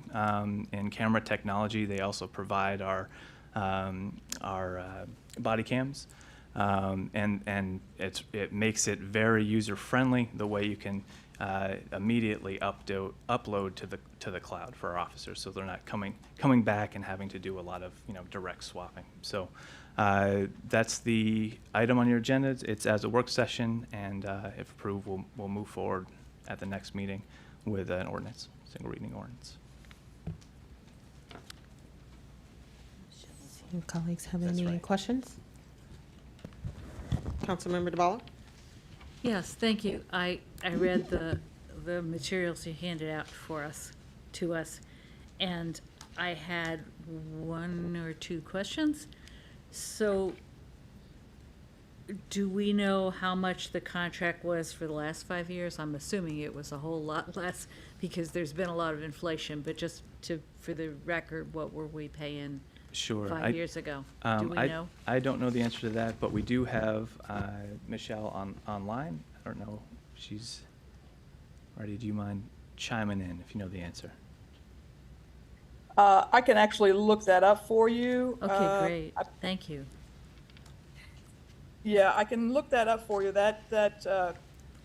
in camera technology. They also provide our body cams, and it makes it very user friendly. The way you can immediately upload to the cloud for our officers, so they're not coming back and having to do a lot of direct swapping. So that's the item on your agenda. It's as a work session, and if approved, we'll move forward at the next meeting with an ordinance, single reading ordinance. Colleagues have That's any right. questions? Councilmember DeBala? Yes, thank you. I read the materials you handed out to us, and I had one or two questions. So, do we know how much the contract was for the last 5 years? I'm assuming it was a whole lot less because there's been a lot of inflation, but just for the record, what were we paying Sure. 5 years ago? Do we know? I don't know the answer to that, but we do have Michelle online. I don't know if she's ready. Do you mind chiming in if you know the answer? I can actually look that up for you. Okay, great. Thank you. Yeah, I can look that up for you. That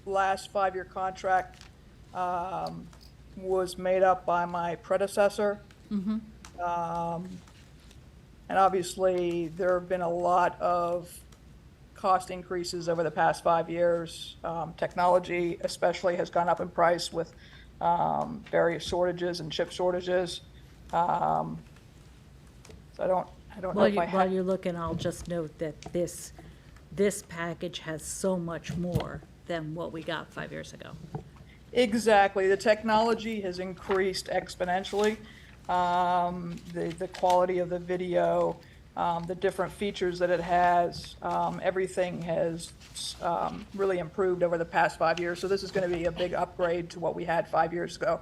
last 5-year contract was made up by my predecessor. Mm-hmm. And obviously, there have been a lot of cost increases over the past 5 years. Technology especially has gone up in price with various shortages and chip shortages. So I don't know While if I have. you're looking, I'll just note that this package has so much more than what we got 5 years ago. Exactly. The technology has increased exponentially. The quality of the video, the different features that it has, everything has really improved over the past 5 years. So this is going to be a big upgrade to what we had 5 years ago.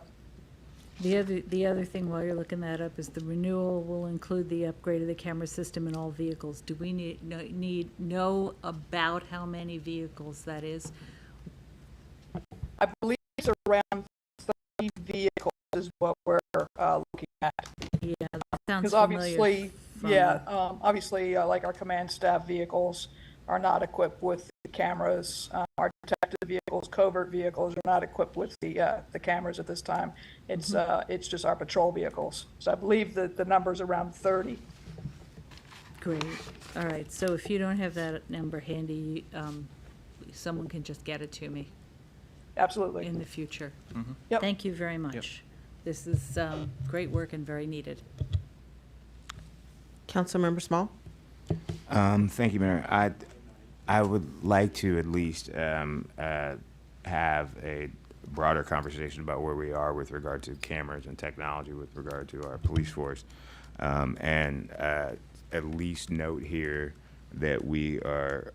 The other thing while you're looking that up is the renewal will include the upgrade of the camera system in all vehicles. Do we need know about how many vehicles that is? I believe it's around 30 vehicles is what we're looking at. Yeah, that sounds Because familiar. obviously, from- obviously, like our command staff vehicles are not equipped with the cameras. Our detective vehicles, covert vehicles are not equipped with the cameras at this time. It's just our patrol vehicles. So I believe that the number's around 30. Great. All right. So if you don't have that number handy, someone can just get it to me Absolutely. in the future. Yep. Thank you very much. This is great work and very needed. Councilmember Small? Thank you, Mayor. I would like to at least have a broader conversation about where we are with regard to cameras and technology with regard to our police force. And at least note here that we are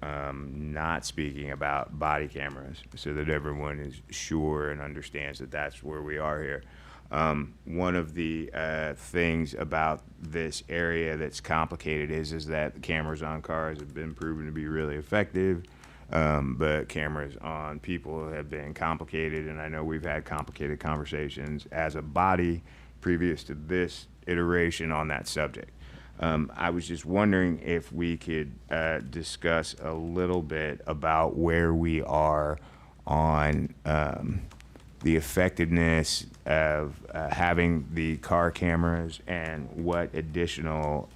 not speaking about body cameras so that everyone is sure and understands that that's where we are here. One of the things about this area that's complicated is that the cameras on cars have been proven to be really effective, but cameras on people have been complicated, and I know we've had complicated conversations as a body previous to this iteration on that subject. I was just wondering if we could discuss a little bit about where we are on the effectiveness of having the car cameras and what additional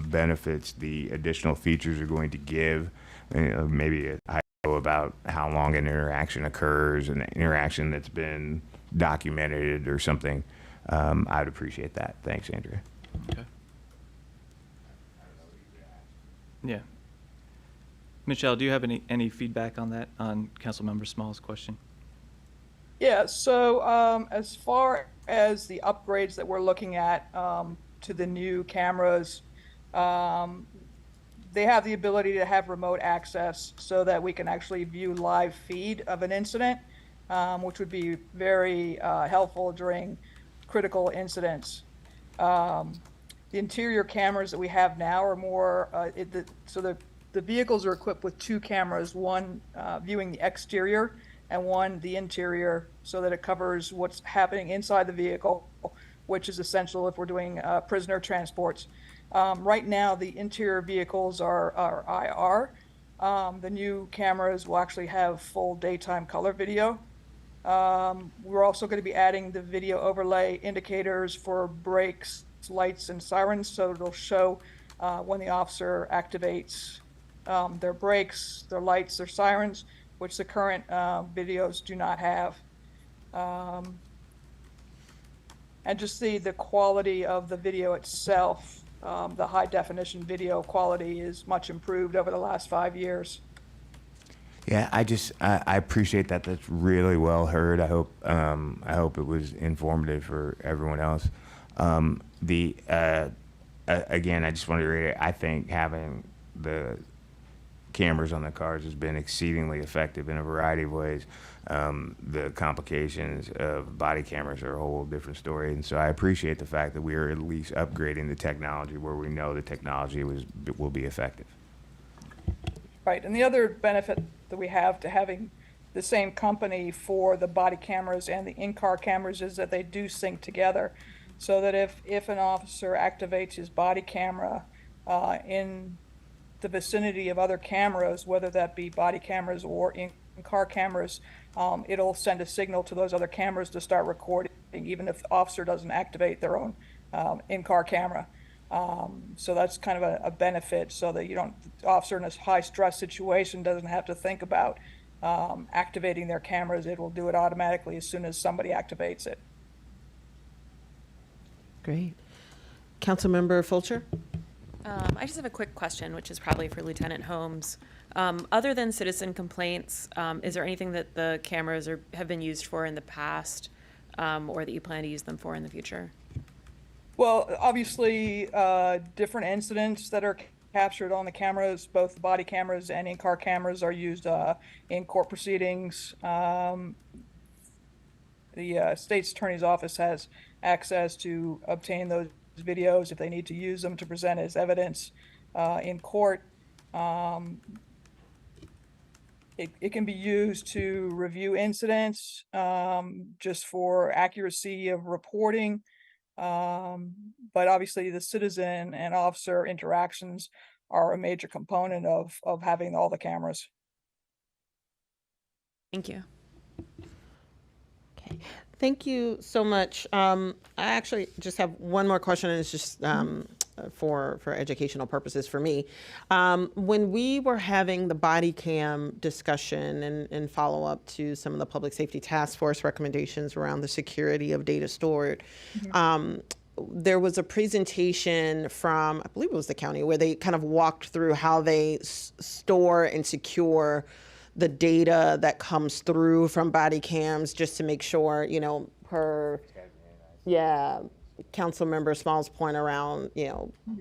benefits the additional features are going to give. Maybe a idea about how long an interaction occurs, an interaction that's been documented or something. I'd appreciate that. Thanks, Andrea. Okay. Yeah. Michelle, do you have any feedback on that, on Councilmember Small's question? Yeah, so as far as the upgrades that we're looking at to the new cameras, they have the ability to have remote access so that we can actually view live feed of an incident, which would be very helpful during critical incidents. The interior cameras that we have now are more, the vehicles are equipped with 2 cameras, one viewing the exterior and one the interior, so that it covers what's happening inside the vehicle, which is essential if we're doing prisoner transports. Right now, the interior vehicles are IR. The new cameras will actually have full daytime color video. We're also going to be adding the video overlay indicators for brakes, lights, and sirens, so it'll show when the officer activates their brakes, their lights, their sirens, which the current videos do not have. And just the quality of the video itself, the high definition video quality is much improved over the last 5 years. Yeah, I appreciate that. That's really well heard. I hope it was informative for everyone else. Again, I just want to reiterate, I think having the cameras on the cars has been exceedingly effective in a variety of ways. The complications of body cameras are a whole different story, and so I appreciate the fact that we are at least upgrading the technology where we know the technology will be effective. Right, and the other benefit that we have to having the same company for the body cameras and the in-car cameras is that they do sync together. So that if an officer activates his body camera in the vicinity of other cameras, whether that be body cameras or in-car cameras, it'll send a signal to those other cameras to start recording, even if the officer doesn't activate their own in-car camera. So that's kind of a benefit, so that the officer in a high stress situation doesn't have to think about activating their cameras. It will do it automatically as soon as somebody activates it. Great. Councilmember Fulcher? I just have a quick question, which is probably for Lieutenant Holmes. Other than citizen complaints, is there anything that the cameras have been used for in the past, or that you plan to use them for in the future? Well, obviously, different incidents that are captured on the cameras, both body cameras and in-car cameras, are used in court proceedings. The state's attorney's office has access to obtain those videos if they need to use them to present as evidence in court. It can be used to review incidents, just for accuracy of reporting. But obviously the citizen and officer interactions are a major component of having all the cameras. Thank you. Okay, thank you so much. I actually just have one more question, and it's just for educational purposes for me. When we were having the body cam discussion and follow up to some of the public safety task force recommendations around the security of data stored, there was a presentation from, I believe it was the county, where they kind of walked through how they store and secure the data that comes through from body cams, just to make sure, Councilmember Small's point around,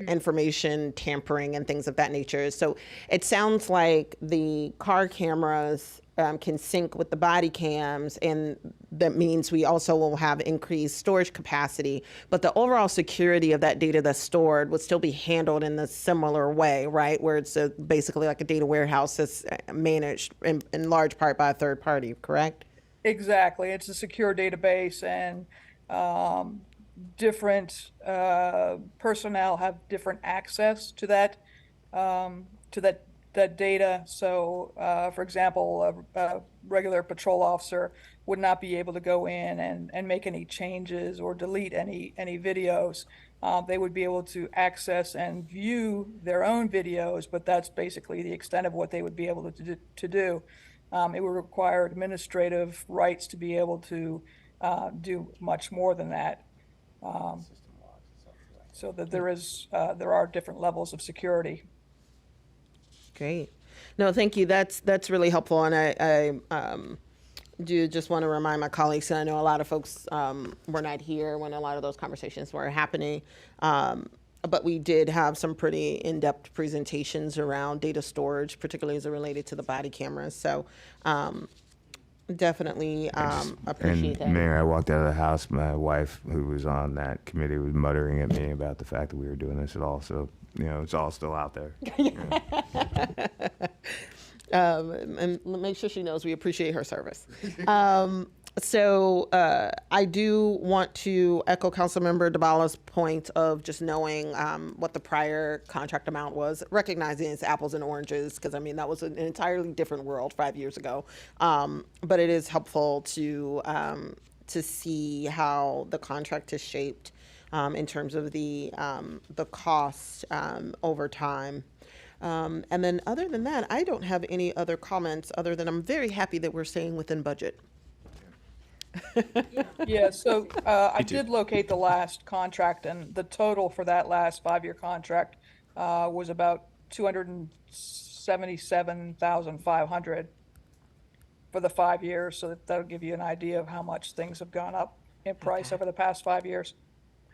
information tampering and things of that nature. So it sounds like the car cameras can sync with the body cams, and that means we also will have increased storage capacity, but the overall security of that data that's stored would still be handled in a similar way, right? Where it's basically like a data warehouse that's managed in large part by a third party, correct? Exactly. It's a secure database, and different personnel have different access to that data. So, for example, a regular patrol officer would not be able to go in and make any changes or delete any videos. They would be able to access and view their own videos, but that's basically the extent of what they would be able to do. It would require administrative rights to be able to do much more than that. So that there are different levels of security. Great. No, thank you. That's really helpful. And I do just want to remind my colleagues, and I know a lot of folks were not here when a lot of those conversations were happening, but we did have some pretty in-depth presentations around data storage, particularly as it related to the body cameras. So definitely appreciate that. And Mayor, I walked out of the house, my wife, who was on that committee, was muttering at me about the fact that we were doing this at all. So, it's all still out there. And make sure she knows we appreciate her service. So I do want to echo Councilmember DeBala's point of just knowing what the prior contract amount was, recognizing it's apples and oranges, because that was an entirely different world 5 years ago. But it is helpful to see how the contract is shaped in terms of the cost over time. And then other than that, I don't have any other comments other than I'm very happy that we're staying within budget. Yeah, so I did locate the last contract, and the total for that last 5-year contract was about $277,500. for the 5 years, so that'll give you an idea of how much things have gone up in price Okay. over the past 5 years.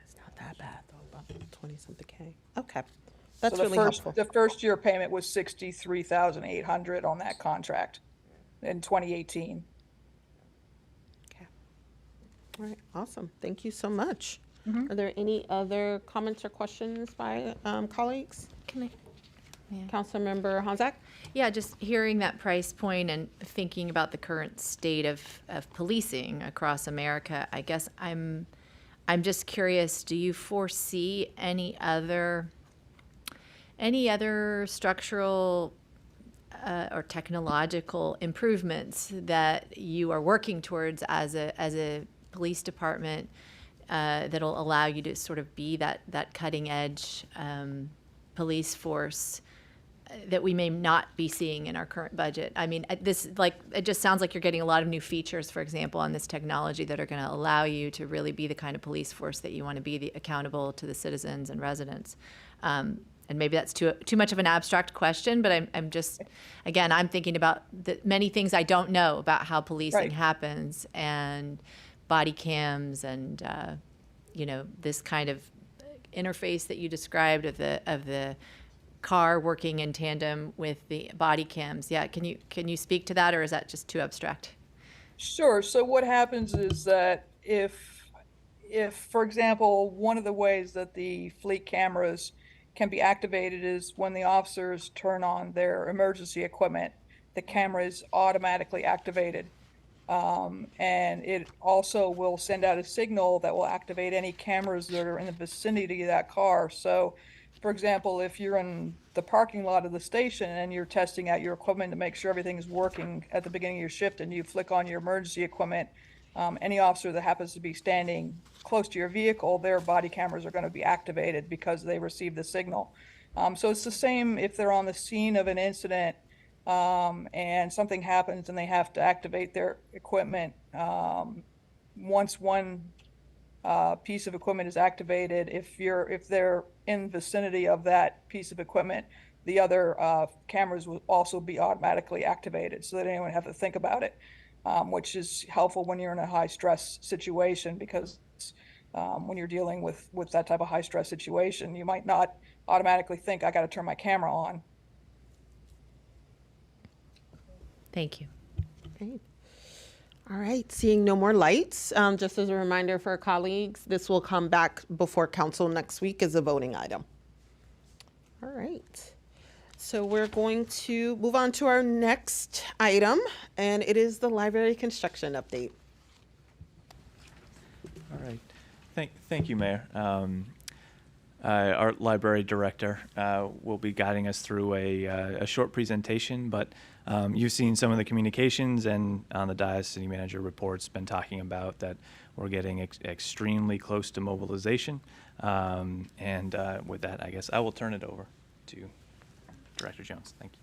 It's not that bad, though, about 20-something K. Okay, So that's the really first- helpful. The first year payment was 63,800 on that contract in 2018. Okay. All right, awesome. Thank you so much. Mm-hmm. Are there any other comments or questions by colleagues? Can I? Yeah. Councilmember Honzak? Yeah, just hearing that price point and thinking about the current state of policing across America, I guess I'm just curious, do you foresee any other structural or technological improvements that you are working towards as a police department that'll allow you to sort of be that cutting edge police force that we may not be seeing in our current budget? I mean, it just sounds like you're getting a lot of new features, for example, on this technology that are going to allow you to really be the kind of police force that you want to be, accountable to the citizens and residents. And maybe that's too much of an abstract question, but I'm just, again, I'm thinking about the many things I don't know about how policing Right. happens, and body cams, and this kind of interface that you described of the car working in tandem with the body cams. Yeah, can you speak to that, or is that just too abstract? Sure. So what happens is that if, for example, one of the ways that the fleet cameras can be activated is when the officers turn on their emergency equipment, the camera is automatically activated. And it also will send out a signal that will activate any cameras that are in the vicinity of that car. So, for example, if you're in the parking lot of the station and you're testing out your equipment to make sure everything is working at the beginning of your shift, and you flick on your emergency equipment, any officer that happens to be standing close to your vehicle, their body cameras are going to be activated because they received the signal. So it's the same if they're on the scene of an incident and something happens and they have to activate their equipment. Once one piece of equipment is activated, if they're in vicinity of that piece of equipment, the other cameras will also be automatically activated, so that anyone have to think about it, which is helpful when you're in a high stress situation, because when you're dealing with that type of high stress situation, you might not automatically think, I got to turn my camera on. Thank you. Great. All right, seeing no more lights, just as a reminder for our colleagues, this will come back before council next week as a voting item. All right, so we're going to move on to our next item, and it is the library construction update. All right. Thank you, Mayor. Our library director will be guiding us through a short presentation, but you've seen some of the communications, and on the dais, city manager reports been talking about that we're getting extremely close to mobilization. And with that, I guess I will turn it over to Director Jones. Thank you.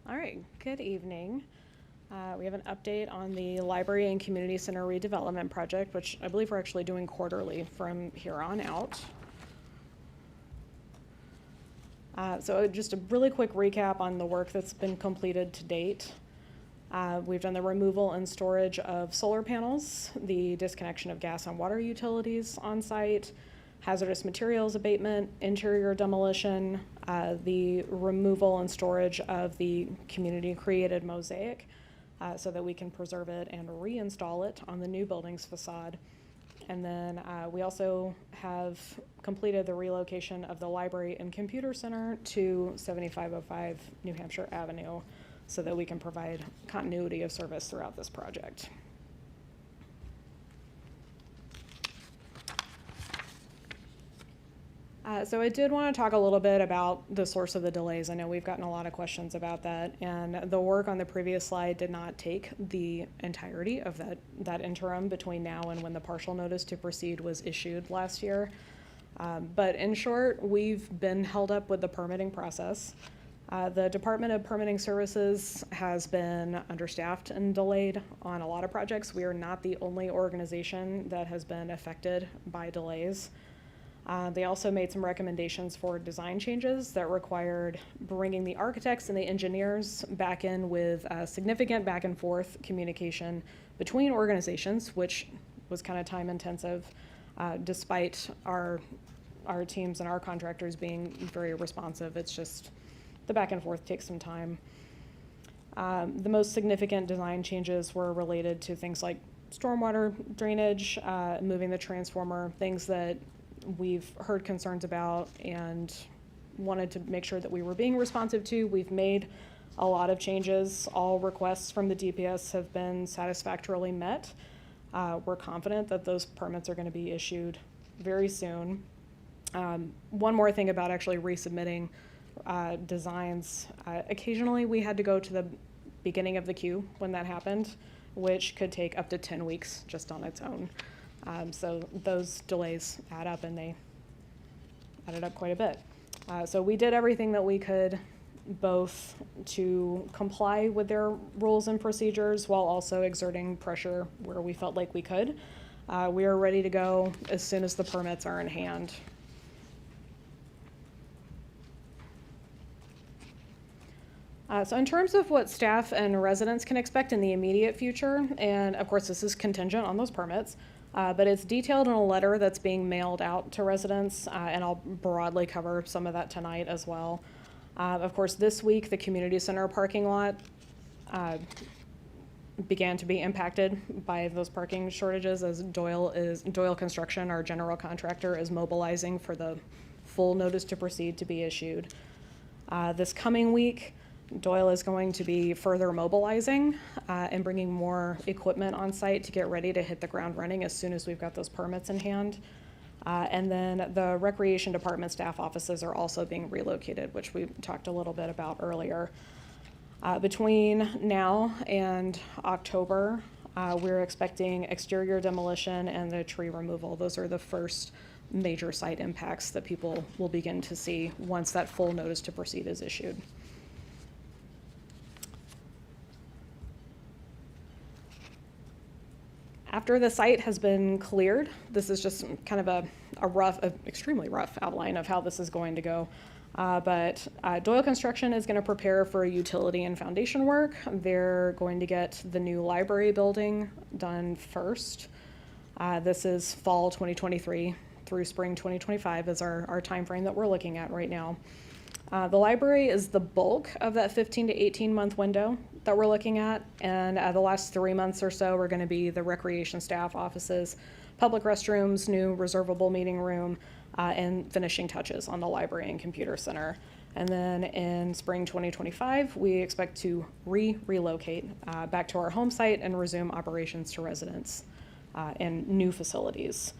All right, good evening. We have an update on the Library and Community Center redevelopment project, which I believe we're actually doing quarterly from here on out. So just a really quick recap on the work that's been completed to date. We've done the removal and storage of solar panels, the disconnection of gas and water utilities on site, hazardous materials abatement, interior demolition, the removal and storage of the community-created mosaic so that we can preserve it and reinstall it on the new building's facade, And then we also have completed the relocation of the library and computer center to 7505 New Hampshire Avenue so that we can provide continuity of service throughout this project. So I did want to talk a little bit about the source of the delays. I know we've gotten a lot of questions about that, and the work on the previous slide did not take the entirety of that interim between now and when the partial notice to proceed was issued last year. But in short, we've been held up with the permitting process. The Department of Permitting Services has been understaffed and delayed on a lot of projects. We are not the only organization that has been affected by delays. They also made some recommendations for design changes that required bringing the architects and the engineers back in with significant back and forth communication between organizations, which was kind of time intensive, despite our teams and our contractors being very responsive. It's just the back and forth takes some time. The most significant design changes were related to things like stormwater drainage, moving the transformer, things that we've heard concerns about and wanted to make sure that we were being responsive to. We've made a lot of changes. All requests from the DPS have been satisfactorily met. We're confident that those permits are going to be issued very soon. One more thing about actually resubmitting designs. Occasionally we had to go to the beginning of the queue when that happened, which could take up to 10 weeks just on its own. So those delays add up, and they added up quite a bit. So we did everything that we could, both to comply with their rules and procedures while also exerting pressure where we felt like we could. We are ready to go as soon as the permits are in hand. So in terms of what staff and residents can expect in the immediate future, and of course this is contingent on those permits, but it's detailed in a letter that's being mailed out to residents, and I'll broadly cover some of that tonight as well. Of course, this week, the community center parking lot began to be impacted by those parking shortages as Doyle Construction, our general contractor, is mobilizing for the full notice to proceed to be issued. This coming week, Doyle is going to be further mobilizing and bringing more equipment on site to get ready to hit the ground running as soon as we've got those permits in hand. And then the Recreation Department staff offices are also being relocated, which we talked a little bit about earlier. Between now and October, we're expecting exterior demolition and the tree removal. Those are the first major site impacts that people will begin to see once that full notice to proceed is issued. After the site has been cleared, this is just kind of a extremely rough outline of how this is going to go. But Doyle Construction is going to prepare for utility and foundation work. They're going to get the new library building done first. This is fall 2023 through spring 2025 is our time frame that we're looking at right now. The library is the bulk of that 15 to 18 month window that we're looking at, and the last 3 months or so are going to be the recreation staff offices, public restrooms, new reservable meeting room, and finishing touches on the library and computer center. And then in spring 2025, we expect to relocate back to our home site and resume operations to residents and new facilities.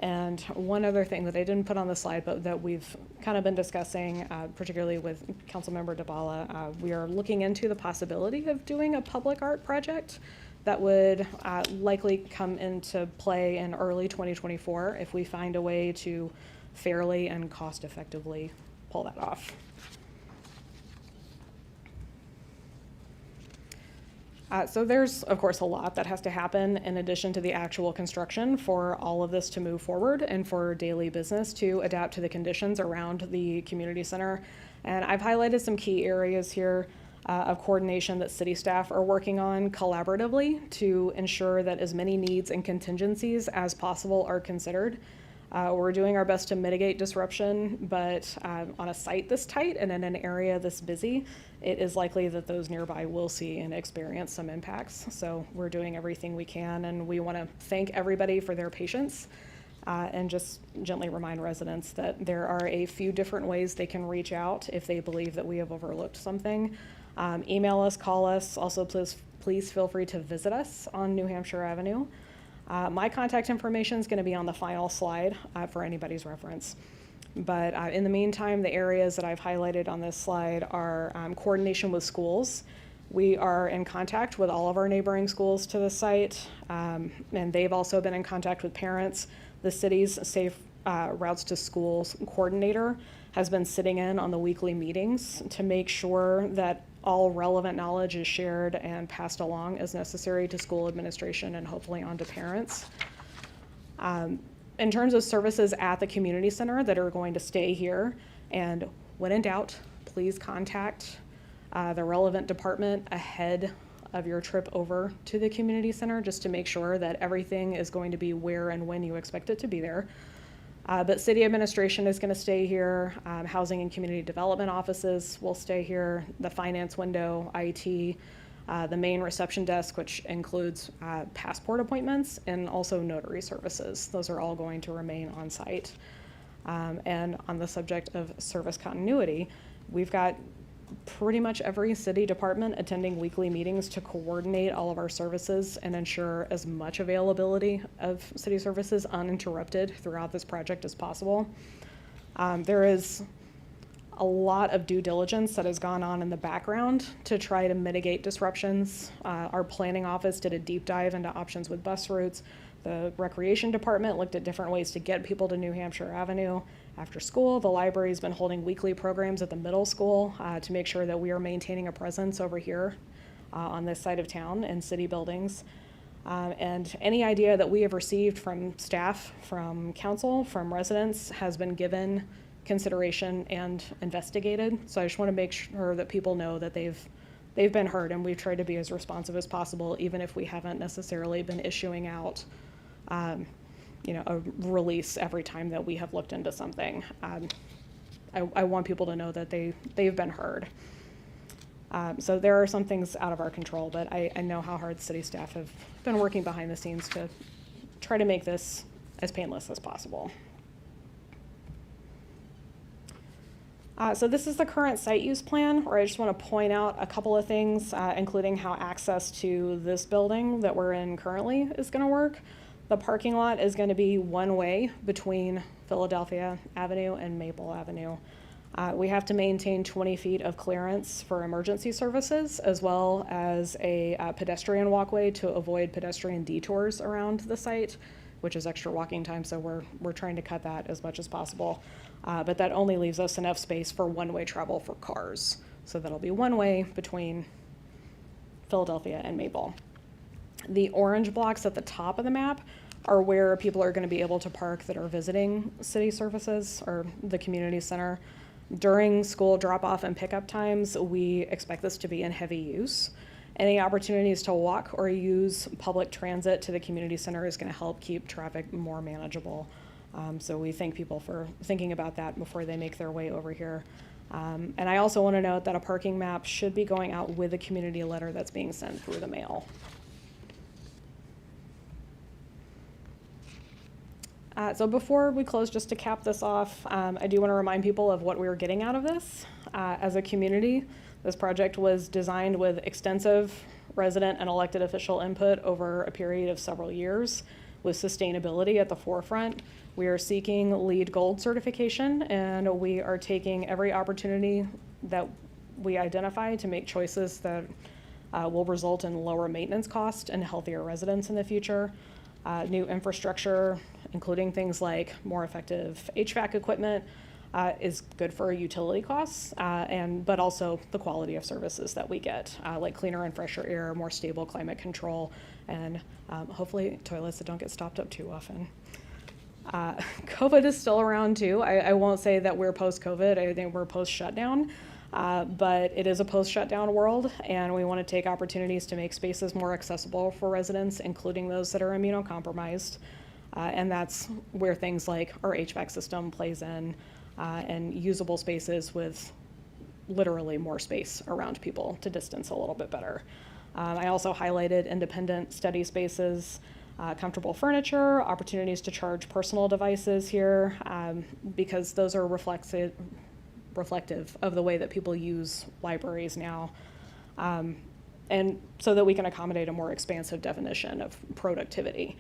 And one other thing that I didn't put on the slide, but that we've kind of been discussing, particularly with Councilmember Dabala, we are looking into the possibility of doing a public art project that would likely come into play in early 2024 if we find a way to fairly and cost effectively pull that off. So there's, of course, a lot that has to happen in addition to the actual construction for all of this to move forward and for daily business to adapt to the conditions around the community center. And I've highlighted some key areas here of coordination that city staff are working on collaboratively to ensure that as many needs and contingencies as possible are considered. We're doing our best to mitigate disruption, but on a site this tight and in an area this busy, it is likely that those nearby will see and experience some impacts. So we're doing everything we can, and we want to thank everybody for their patience and just gently remind residents that there are a few different ways they can reach out if they believe that we have overlooked something. Email us, call us. Also, please feel free to visit us on New Hampshire Avenue. My contact information is going to be on the final slide for anybody's reference. But in the meantime, the areas that I've highlighted on this slide are coordination with schools. We are in contact with all of our neighboring schools to the site, and they've also been in contact with parents. The city's Safe Routes to Schools coordinator has been sitting in on the weekly meetings to make sure that all relevant knowledge is shared and passed along as necessary to school administration and hopefully on to parents. In terms of services at the community center that are going to stay here, and when in doubt, please contact the relevant department ahead of your trip over to the community center just to make sure that everything is going to be where and when you expect it to be there. But city administration is going to stay here. Housing and community development offices will stay here. The finance window, IT, the main reception desk, which includes passport appointments and also notary services. Those are all going to remain on site. And on the subject of service continuity, we've got pretty much every city department attending weekly meetings to coordinate all of our services and ensure as much availability of city services uninterrupted throughout this project as possible. There is a lot of due diligence that has gone on in the background to try to mitigate disruptions. Our planning office did a deep dive into options with bus routes. The recreation department looked at different ways to get people to New Hampshire Avenue after school. The library's been holding weekly programs at the middle school to make sure that we are maintaining a presence over here on this side of town in city buildings. And any idea that we have received from staff, from council, from residents has been given consideration and investigated. So I just want to make sure that people know that they've been heard, and we've tried to be as responsive as possible, even if we haven't necessarily been issuing out a release every time that we have looked into something. I want people to know that they've been heard. So there are some things out of our control, but I know how hard city staff have been working behind the scenes to try to make this as painless as possible. So this is the current site use plan, where I just want to point out a couple of things, including how access to this building that we're in currently is going to work. The parking lot is going to be one way between Philadelphia Avenue and Maple Avenue. We have to maintain 20 feet of clearance for emergency services, as well as a pedestrian walkway to avoid pedestrian detours around the site, which is extra walking time, so we're trying to cut that as much as possible. But that only leaves us enough space for one-way travel for cars. So that'll be one way between Philadelphia and Maple. The orange blocks at the top of the map are where people are going to be able to park that are visiting city services or the community center. During school drop-off and pickup times, we expect this to be in heavy use. Any opportunities to walk or use public transit to the community center is going to help keep traffic more manageable. So we thank people for thinking about that before they make their way over here. And I also want to note that a parking map should be going out with a community letter that's being sent through the mail. So before we close, just to cap this off, I do want to remind people of what we were getting out of this. As a community, this project was designed with extensive resident and elected official input over a period of several years, with sustainability at the forefront. We are seeking LEED Gold certification, and we are taking every opportunity that we identify to make choices that will result in lower maintenance costs and healthier residents in the future. New infrastructure, including things like more effective HVAC equipment, is good for utility costs, but also the quality of services that we get, like cleaner and fresher air, more stable climate control, and hopefully toilets that don't get stopped up too often. COVID is still around too. I won't say that we're post-COVID, I think we're post-shutdown, but it is a post-shutdown world, and we want to take opportunities to make spaces more accessible for residents, including those that are immunocompromised. And that's where things like our HVAC system plays in, and usable spaces with literally more space around people to distance a little bit better. I also highlighted independent study spaces, comfortable furniture, opportunities to charge personal devices here, because those are reflective of the way that people use libraries now. And so that we can accommodate a more expansive definition of productivity.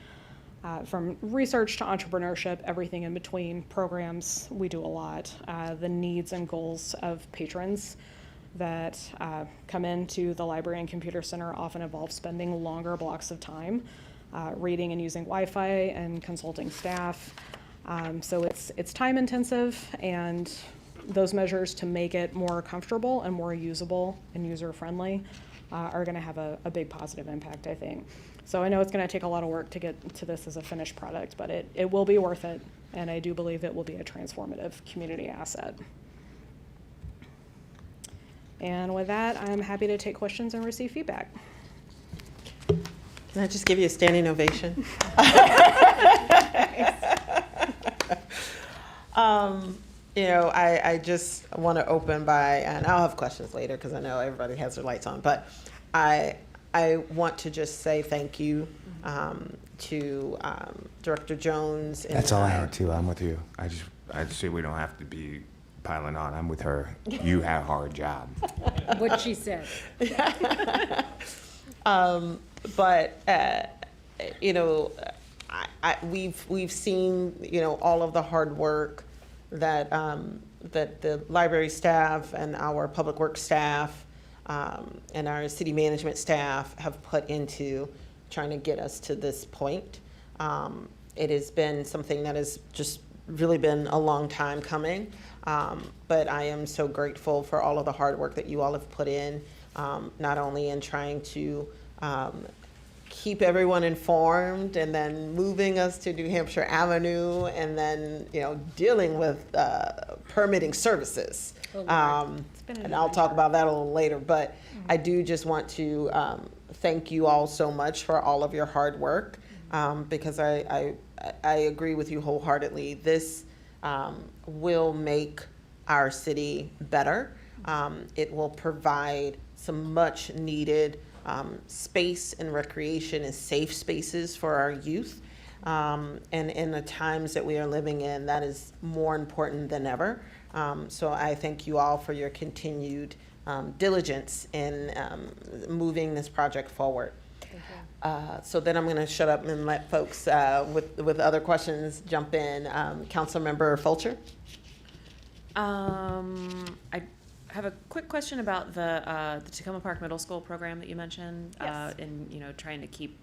From research to entrepreneurship, everything in between, programs, we do a lot. The needs and goals of patrons that come into the library and computer center often involve spending longer blocks of time reading and using Wi-Fi and consulting staff. So it's time intensive, and those measures to make it more comfortable and more usable and user friendly are going to have a big positive impact, I think. So I know it's going to take a lot of work to get to this as a finished product, but it will be worth it, and I do believe it will be a transformative community asset. And with that, I'm happy to take questions and receive feedback. Can I just give you a standing ovation? You know, I just want to open by, and I'll have questions later because I know everybody has their lights on, but I want to just say thank you to Director Jones. That's all I had too. I'm with you. I just say we don't have to be piling on. I'm with her. You have a hard job. What she said. But you know, we've seen, you know, all of the hard work that that the library staff and our public works staff and our city management staff have put into trying to get us to this point. It has been something that has just really been a long time coming, but I am so grateful for all of the hard work that you all have put in, not only in trying to keep everyone informed and then moving us to New Hampshire Avenue and then, you know, dealing with permitting services. And I'll talk about that a little later, but I do just want to thank you all so much for all of your hard work, because I agree with you wholeheartedly. This will make our city better. It will provide some much needed space and recreation and safe spaces for our youth. And in the times that we are living in, that is more important than ever. So I thank you all for your continued diligence in moving this project forward. So then I'm going to shut up and let folks with other questions jump in. Councilmember Fulcher. I have a quick question about the Tacoma Park Middle School program that you mentioned. Yes. And, you know, trying to keep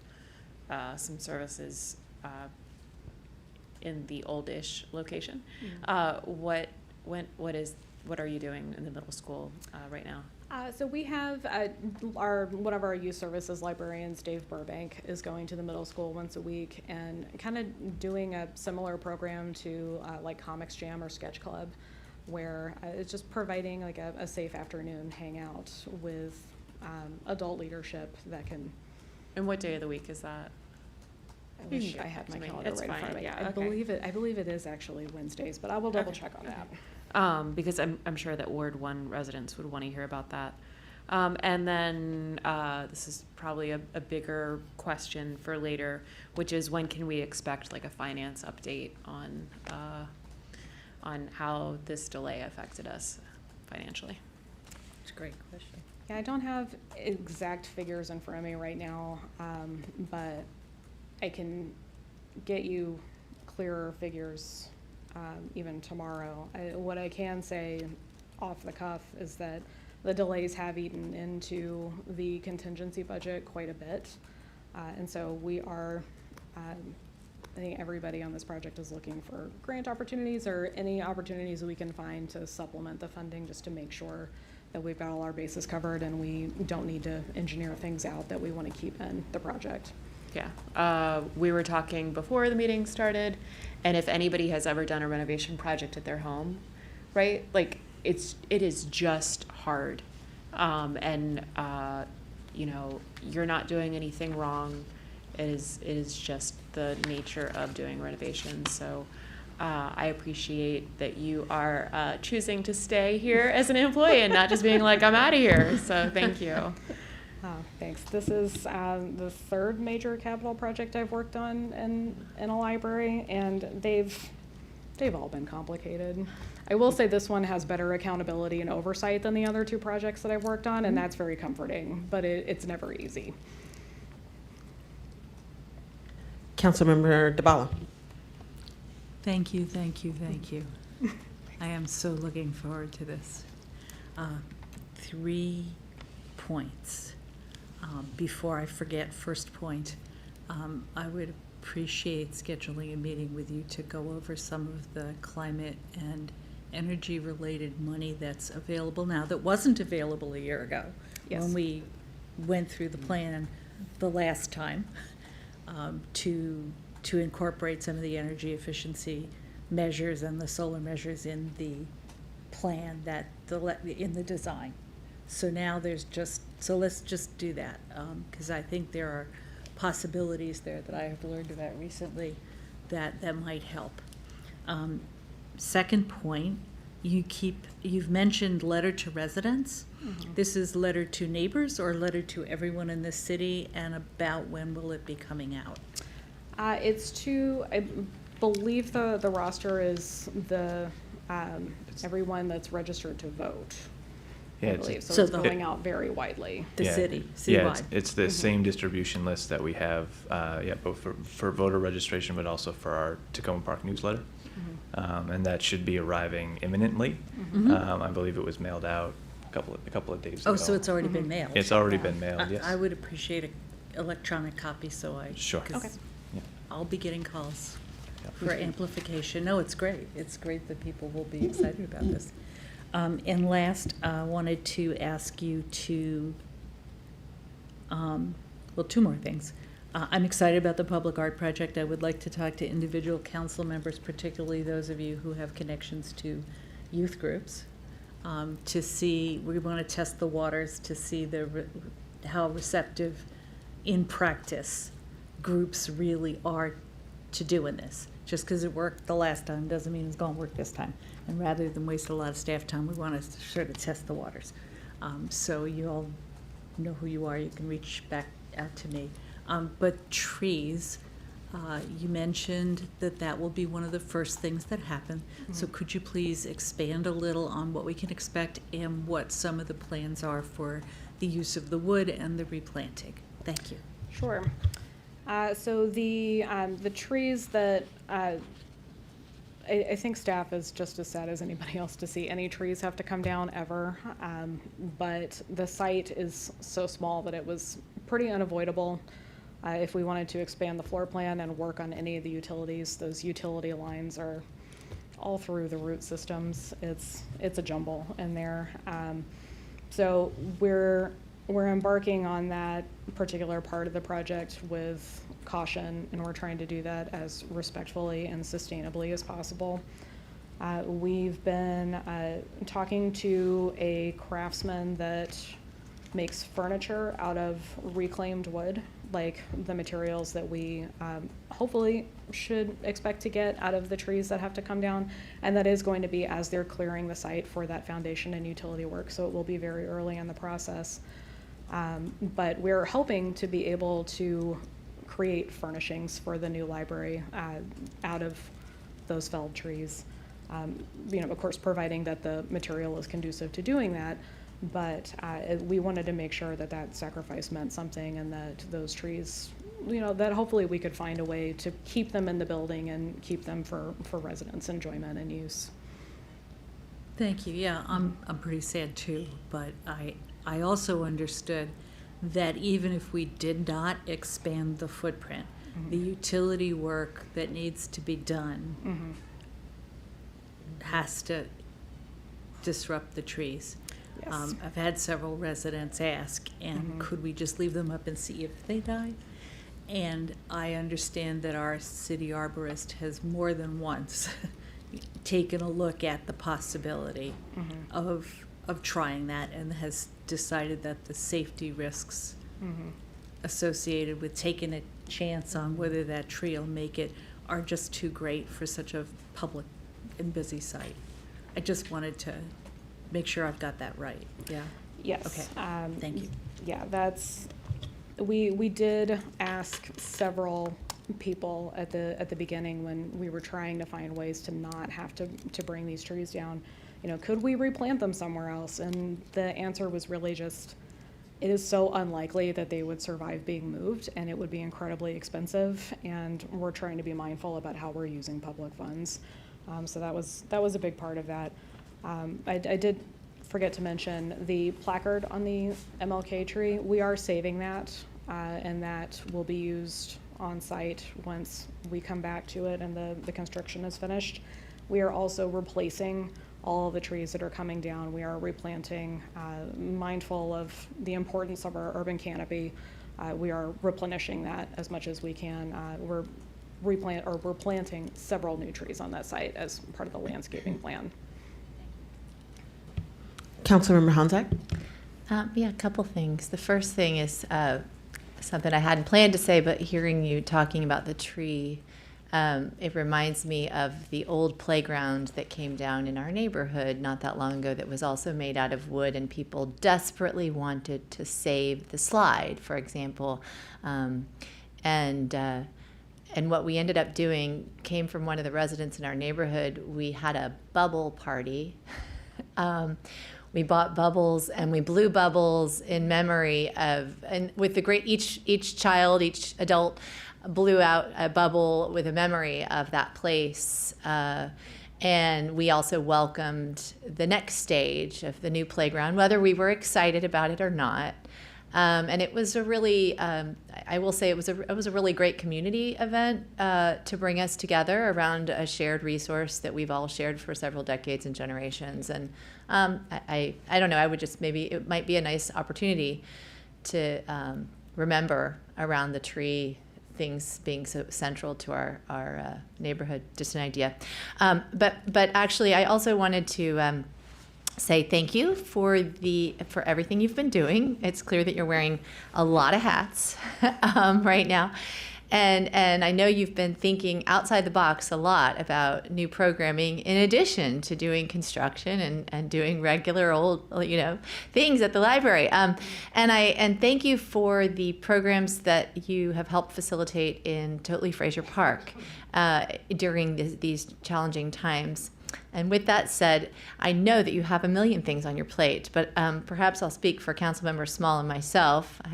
some services in the oldish location. What are you doing in the middle school right now? So we have one of our youth services librarians, Dave Burbank, is going to the middle school once a week and kind of doing a similar program to like Comics Jam or Sketch Club, where it's just providing like a safe afternoon hangout with adult leadership that can. And what day of the week is that? I wish I had my calendar right in front of me. Yeah, I believe it is actually Wednesdays, but I will double check on that. Because I'm sure that Ward 1 residents would want to hear about that. And then this is probably a bigger question for later, which is when can we expect like a finance update on how this delay affected us financially? It's a great question. Yeah, I don't have exact figures in front of me right now, but I can get you clearer figures even tomorrow. What I can say off the cuff is that the delays have eaten into the contingency budget quite a bit. And so we are, I think everybody on this project is looking for grant opportunities or any opportunities we can find to supplement the funding just to make sure that we've got all our bases covered and we don't need to engineer things out that we want to keep in the project. Yeah, we were talking before the meeting started, and if anybody has ever done a renovation project at their home, right? Like it is just hard, and you know, you're not doing anything wrong, It is just the nature of doing renovations. So I appreciate that you are choosing to stay here as an employee and not just being like, I'm out of here. So thank you. Thanks. This is the third major capital project I've worked on in a library, and they've all been complicated. I will say this one has better accountability and oversight than the other two projects that I've worked on, and that's very comforting, but it's never easy. Councilmember DeBala. Thank you, thank you, thank you. I am so looking forward to this. 3 points. Before I forget, first point, I would appreciate scheduling a meeting with you to go over some of the climate and energy-related money that's available now that wasn't available a year ago. Yes. When we went through the plan the last time, to incorporate some of the energy efficiency measures and the solar measures in the plan in the design. So now so let's just do that, because I think there are possibilities there that I have learned about recently that might help. Second point, you've mentioned letter to residents. Mm-hmm. This is letter to neighbors or letter to everyone in the city, and about when will it be coming out? I believe the roster is everyone that's registered to vote. Yeah, I it's- believe, so So it's the- going out very widely. The Yeah. city, Yeah, citywide. it's the same distribution list that we have, both for voter registration, but also for our Tacoma Park newsletter. And that should be arriving imminently. I believe it was mailed out a couple of days ago. Oh, so it's already been mailed? It's already been mailed, yes. I would appreciate an electronic copy, so Sure. 'cause Okay. Yeah. I'll be getting calls Yeah. for amplification. No, it's great. It's great that people will be excited about this. And last, I wanted to ask you to, well, 2 more things. I'm excited about the public art project. I would like to talk to individual council members, particularly those of you who have connections to youth groups, to see, we want to test the waters to see how receptive in practice groups really are to doing this. Just because it worked the last time doesn't mean it's going to work this time. And rather than waste a lot of staff time, we want to sort of test the waters. So you all know who you are. You can reach back out to me. But trees, you mentioned that will be one of the first things that happen. So could you please expand a little on what we can expect and what some of the plans are for the use of the wood and the replanting? Thank you. Sure. So the trees that I think staff is just as sad as anybody else to see any trees have to come down ever. But the site is so small that it was pretty unavoidable. If we wanted to expand the floor plan and work on any of the utilities, those utility lines are all through the root systems. It's a jumble in there. So we're embarking on that particular part of the project with caution, and we're trying to do that as respectfully and sustainably as possible. We've been talking to a craftsman that makes furniture out of reclaimed wood, like the materials that we hopefully should expect to get out of the trees that have to come down. And that is going to be as they're clearing the site for that foundation and utility work, so it will be very early in the process. But we're hoping to be able to create furnishings for the new library out of those felled trees. Of course, providing that the material is conducive to doing that, but we wanted to make sure that that sacrifice meant something, and that those trees, that hopefully we could find a way to keep them in the building and keep them for residents' enjoyment and use. Thank you. Yeah, I'm pretty sad too, but I also understood that even if we did not expand the footprint, the utility work that needs to be done has to disrupt the trees. Yes. I've had several residents ask, and could we just leave them up and see if they die? And I understand that our city arborist has more than once taken a look at the possibility of trying that, and has decided that the safety risks associated with taking it chance on whether that tree will make it are just too great for such a public and busy site. I just wanted to make sure I've got that right, yeah? Yes. Okay, thank you. Yeah, we did ask several people at the beginning when we were trying to find ways to not have to bring these trees down. You know, could we replant them somewhere else? And the answer was really just, it is so unlikely that they would survive being moved, and it would be incredibly expensive, and we're trying to be mindful about how we're using public funds. So that was a big part of that. I did forget to mention the placard on the MLK tree. We are saving that, and that will be used on site once we come back to it and the construction is finished. We are also replacing all of the trees that are coming down. We are replanting, mindful of the importance of our urban canopy. We are replenishing that as much as we can. We're planting several new trees on that site as part of the landscaping plan. Councilmember Honzak? Yeah, a couple things. The first thing is something I hadn't planned to say, but hearing you talking about the tree, it reminds me of the old playground that came down in our neighborhood not that long ago that was also made out of wood, and people desperately wanted to save the slide, for example. And what we ended up doing came from one of the residents in our neighborhood. We had a bubble party. We bought bubbles and we blew bubbles in memory of, and with the great, each child, each adult blew out a bubble with a memory of that place. And we also welcomed the next stage of the new playground, whether we were excited about it or not. And it was a really, I will say it was a really great community event to bring us together around a shared resource that we've all shared for several decades and generations. And I don't know, I would just, maybe it might be a nice opportunity to remember around the tree things being so central to our neighborhood, just an idea. But actually, I also wanted to say thank you for everything you've been doing. It's clear that you're wearing a lot of hats right now. And I know you've been thinking outside the box a lot about new programming in addition to doing construction and doing regular old, things at the library. And thank you for the programs that you have helped facilitate in Totley Fraser Park during these challenging times. And with that said, I know that you have a million things on your plate, but perhaps I'll speak for Councilmember Small and myself. I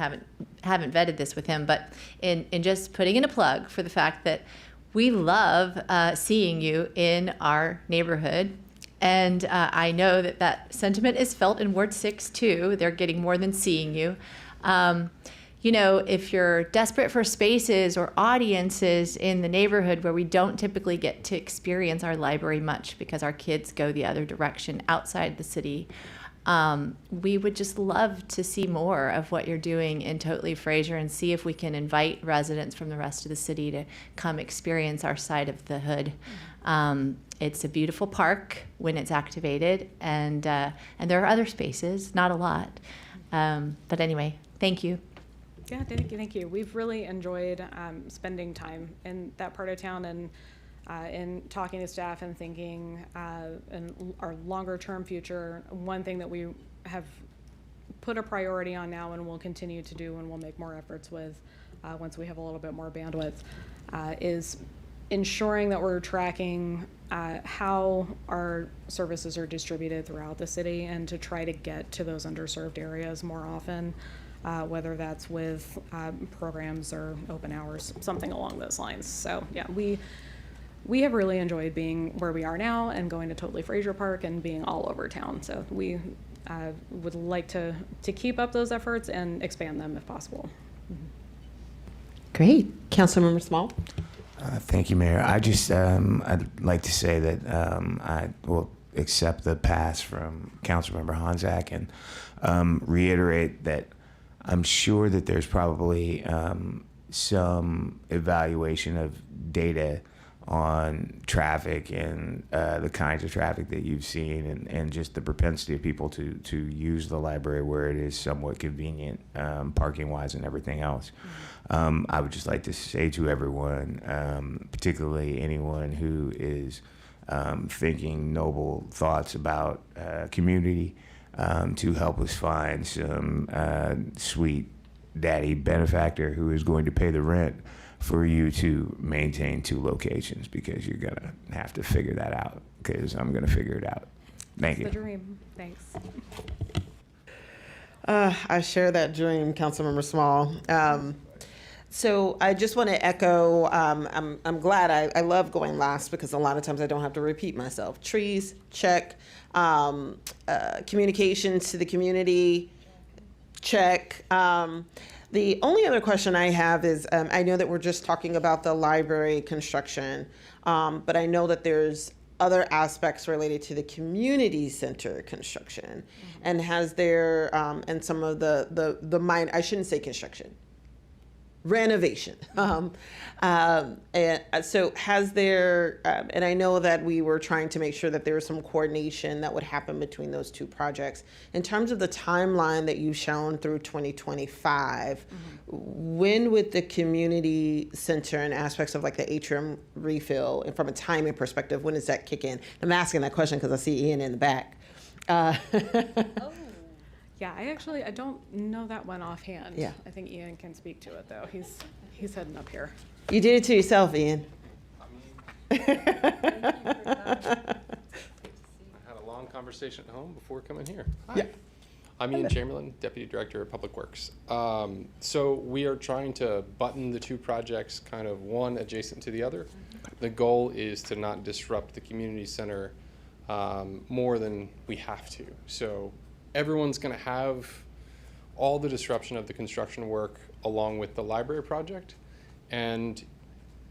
haven't vetted this with him, but in just putting in a plug for the fact that we love seeing you in our neighborhood. And I know that sentiment is felt in Ward 6 too. They're getting more than seeing you. If you're desperate for spaces or audiences in the neighborhood where we don't typically get to experience our library much because our kids go the other direction outside the city, we would just love to see more of what you're doing in Totley Fraser and see if we can invite residents from the rest of the city to come experience our side of the hood. It's a beautiful park when it's activated, and there are other spaces, not a lot. But anyway, thank you. Yeah, thank you. We've really enjoyed spending time in that part of town and in talking to staff and thinking in our longer term future. One thing that we have put a priority on now and will continue to do and we'll make more efforts with once we have a little bit more bandwidth is ensuring that we're tracking how our services are distributed throughout the city and to try to get to those underserved areas more often. Whether that's with programs or open hours, something along those lines. So yeah, we have really enjoyed being where we are now and going to Totley Fraser Park and being all over town. So we would like to keep up those efforts and expand them if possible. Great. Councilmember Small? Thank you, Mayor. I'd like to say that I will accept the pass from Councilmember Honzak and reiterate that I'm sure that there's probably some evaluation of data on traffic and the kinds of traffic that you've seen, and just the propensity of people to use the library where it is somewhat convenient, parking wise and everything else. I would just like to say to everyone, particularly anyone who is thinking noble thoughts about community, to help us find some sweet daddy benefactor who is going to pay the rent for you to maintain 2 locations, because you're gonna have to figure that out, because I'm gonna figure it out. Thank The you. dream. Thanks. I share that dream, Councilmember Small. So I just want to echo, I'm glad, I love going last because a lot of times I don't have to repeat myself. Trees, check. Communications to the community, check. The only other question I have is, I know that we're just talking about the library construction, but I know that there's other aspects related to the community center construction. And has there, and some of the minor, I shouldn't say construction, renovation. And so has there, and I know that we were trying to make sure that there was some coordination that would happen between those 2 projects. In terms of the timeline that you've shown through 2025, when would the community center and aspects of like the atrium refill, and from a timing perspective, when does that kick in? I'm asking that question because I see Ian in the back. Yeah, I don't know that one offhand. Yeah. I think Ian can speak to it though. He's heading up here. You did it to yourself, Ian. I had a long conversation at home before coming here. Hi. Yeah. I'm Ian Chamberlain, Deputy Director of Public Works. So we are trying to button the 2 projects, kind of one adjacent to the other. The goal is to not disrupt the community center more than we have to. So everyone's going to have all the disruption of the construction work along with the library project. And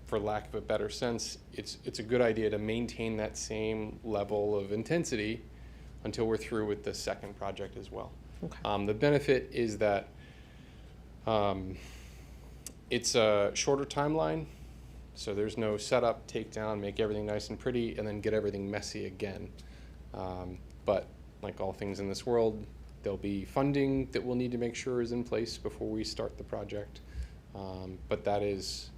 for lack of a better sense, it's a good idea to maintain that same level of intensity until we're through with the second project as well. Okay. The benefit is that it's a shorter timeline, so there's no setup, takedown, make everything nice and pretty, and then get everything messy again. But like all things in this world, there'll be funding that we'll need to make sure is in place before we start the project. But that is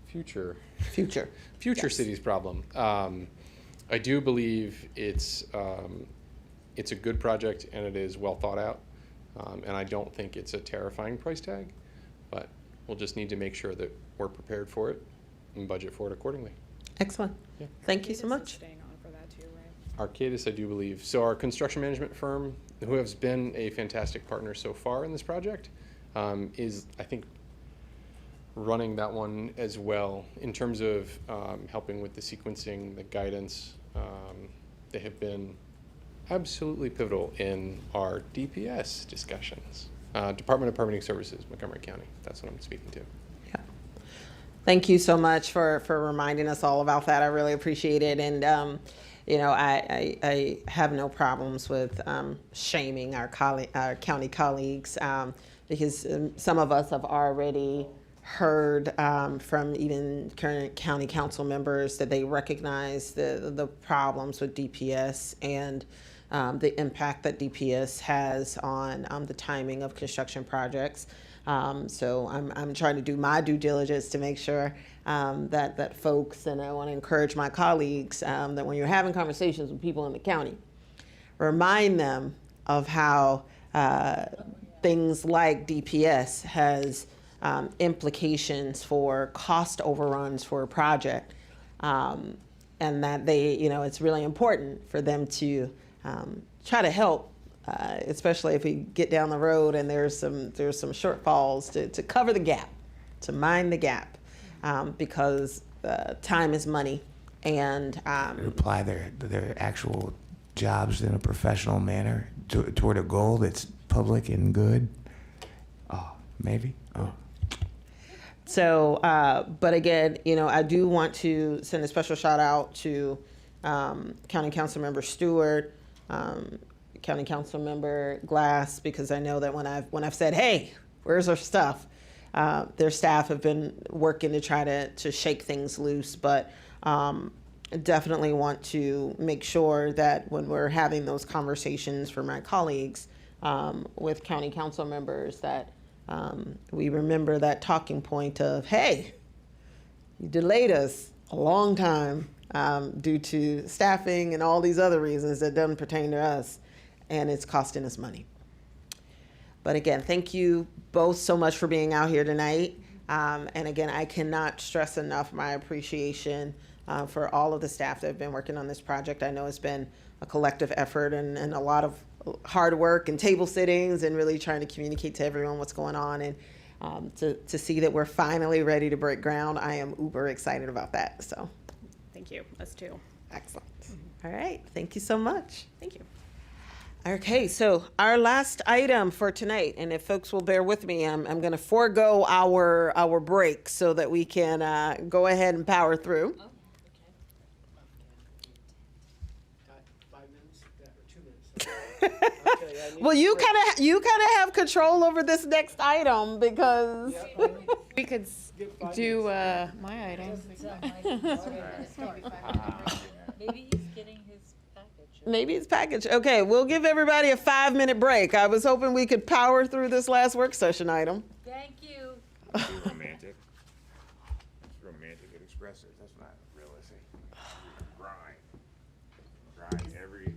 future Yes. city's problem. I do believe it's a good project and it is well thought out. And I don't think it's a terrifying price tag, but we'll just need to make sure that we're prepared for it and budget for it accordingly. Excellent. Yeah. Thank you so Arcadis is much. staying on for that too, right? Arcadis, I do believe. So our construction management firm, who has been a fantastic partner so far in this project, is, I think, running that one as well in terms of helping with the sequencing, the guidance. They have been absolutely pivotal in our DPS discussions. Department of Permitting Services, Montgomery County. That's what I'm speaking to. Yeah. Thank you so much for reminding us all about that. I really appreciate it. And, you know, I have no problems with shaming our county colleagues because some of us have already heard from even current county council members that they recognize the problems with DPS and the impact that DPS has on the timing of construction projects. So I'm trying to do my due diligence to make sure that folks, and I want to encourage my colleagues, that when you're having conversations with people in the county, remind them of how things like DPS has implications for cost overruns for a project, and that they, you know, it's really important for them to try to help, especially if we get down the road and there's some shortfalls to cover the gap, to mind the gap, because time is money, and Apply their actual jobs in a professional manner toward a goal that's public and good. Oh, maybe. Oh. so, but again, you know, I do want to send a special shout out to County Council Member Stewart, County Council Member Glass, because I know that when I've said, hey, where's our stuff? their staff have been working to try to shake things loose, but definitely want to make sure that when we're having those conversations for my colleagues with county council members, that we remember that talking point of, hey, you delayed us a long time due to staffing and all these other reasons that doesn't pertain to us, and it's costing us money. But again, thank you both so much for being out here tonight. And again, I cannot stress enough my appreciation for all of the staff that have been working on this project. I know it's been a collective effort and a lot of hard work and table sittings and really trying to communicate to everyone what's going on. And to see that we're finally ready to break ground, I am uber excited about that. So Thank you. Us too. excellent. All right. Thank you so much. Thank you. Okay, so our last item for tonight, and if folks will bear with me, I'm going to forego our break so that we can go ahead and power through. 5 minutes or 2 minutes? Well, you kind of have control over this next item because We could do my item. Maybe he's getting his package. maybe it's packaged. Okay, we'll give everybody a 5-minute break. I was hoping we could power through this last work session item. Thank you. Romantic. It's romantic and expressive. That's not realistic. Grind. Grind every.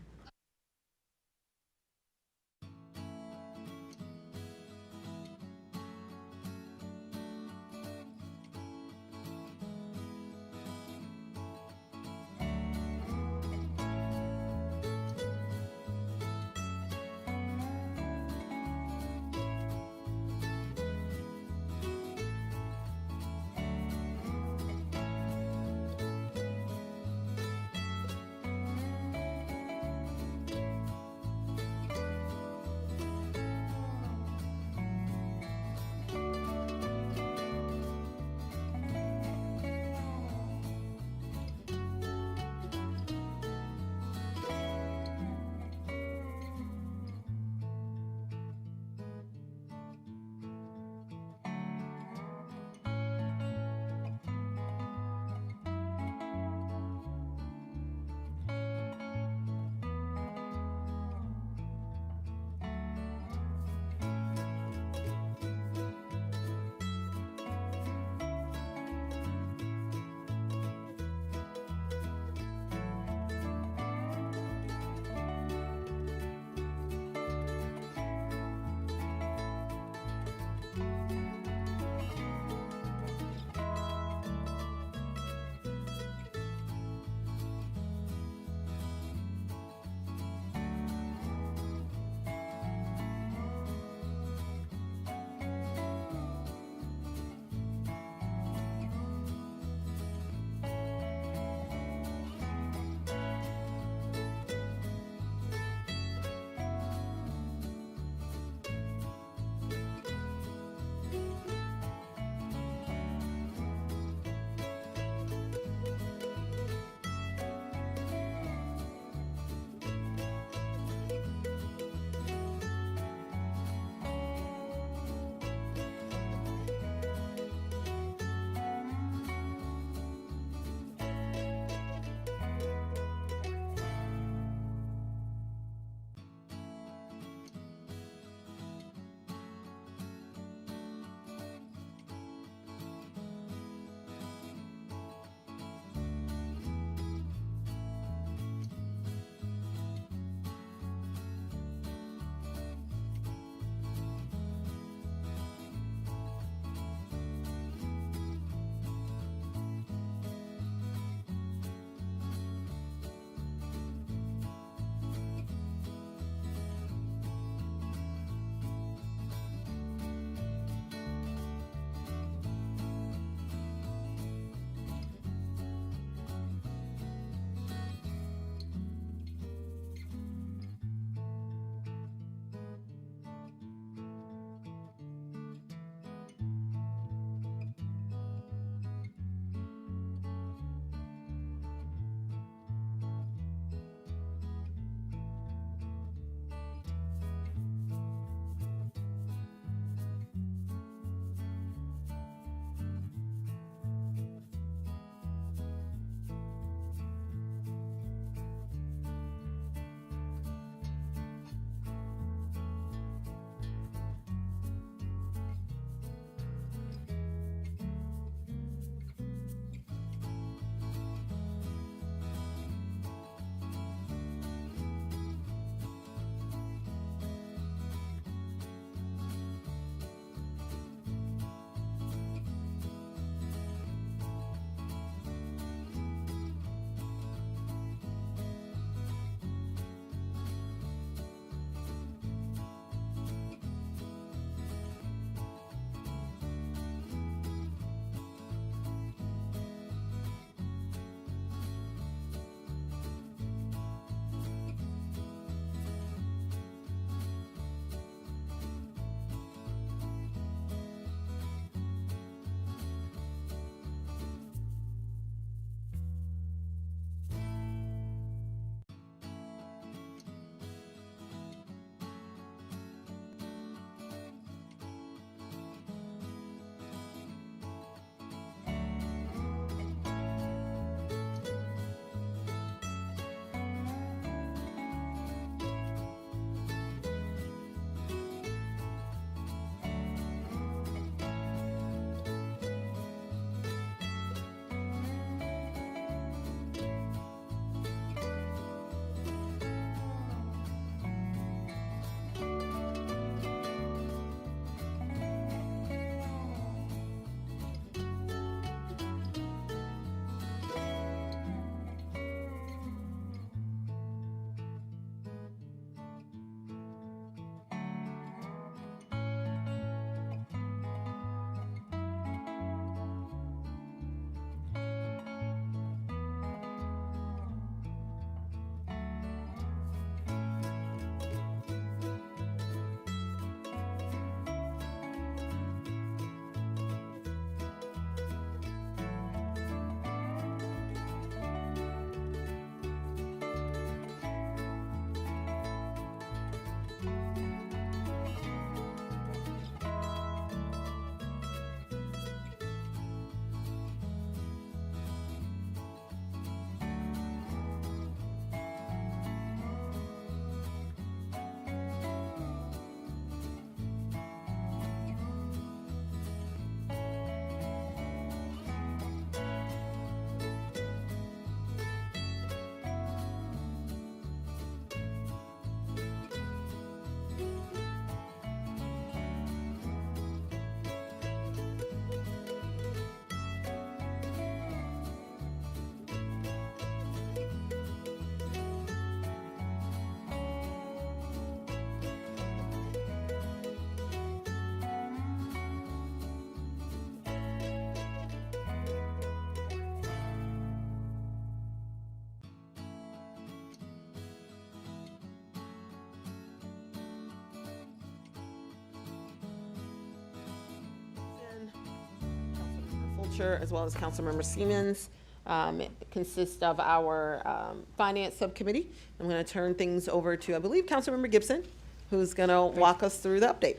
Belcher, as well as Councilmember Siemens. It consists of our Finance Subcommittee. I'm going to turn things over to, I believe, Councilmember Gibson, who's going to walk us through the update.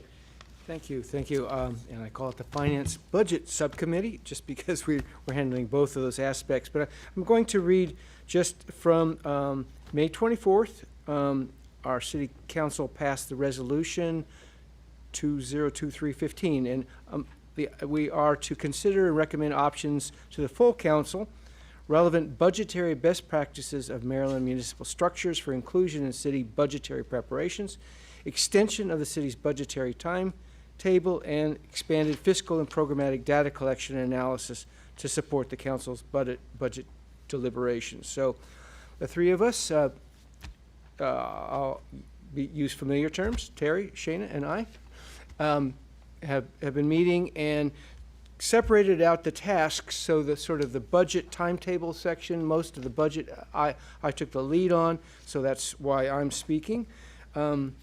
Thank you, thank you. And I call it the Finance Budget Subcommittee, just because we're handling both of those aspects. But I'm going to read just from May 24th. Our City Council passed the resolution 202315, and we are to consider and recommend options to the full council, relevant budgetary best practices of Maryland municipal structures for inclusion in city budgetary preparations, extension of the city's budgetary timetable, and expanded fiscal and programmatic data collection and analysis to support the council's budget deliberations. So the three of us, I'll use familiar terms, Terry, Shana, and I, have been meeting and separated out the tasks. So the sort of the budget timetable section, most of the budget I took the lead on, so that's why I'm speaking. And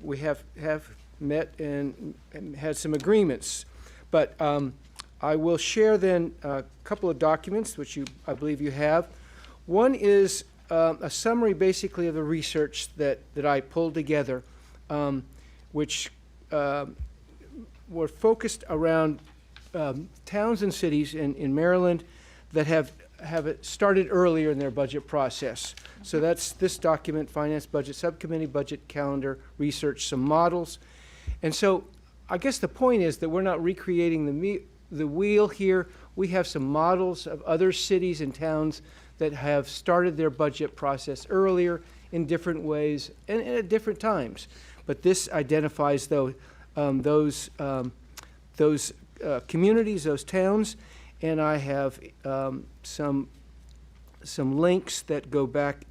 we have met and had some agreements. But I will share then a couple of documents, which I believe you have. One is a summary basically of the research that I pulled together, which were focused around towns and cities in Maryland that have it started earlier in their budget process. So that's this document, Finance Budget Subcommittee, Budget Calendar, Research, some models. And so I guess the point is that we're not recreating the wheel here. We have some models of other cities and towns that have started their budget process earlier in different ways and at different times. But this identifies those communities, those towns, and I have some links that go back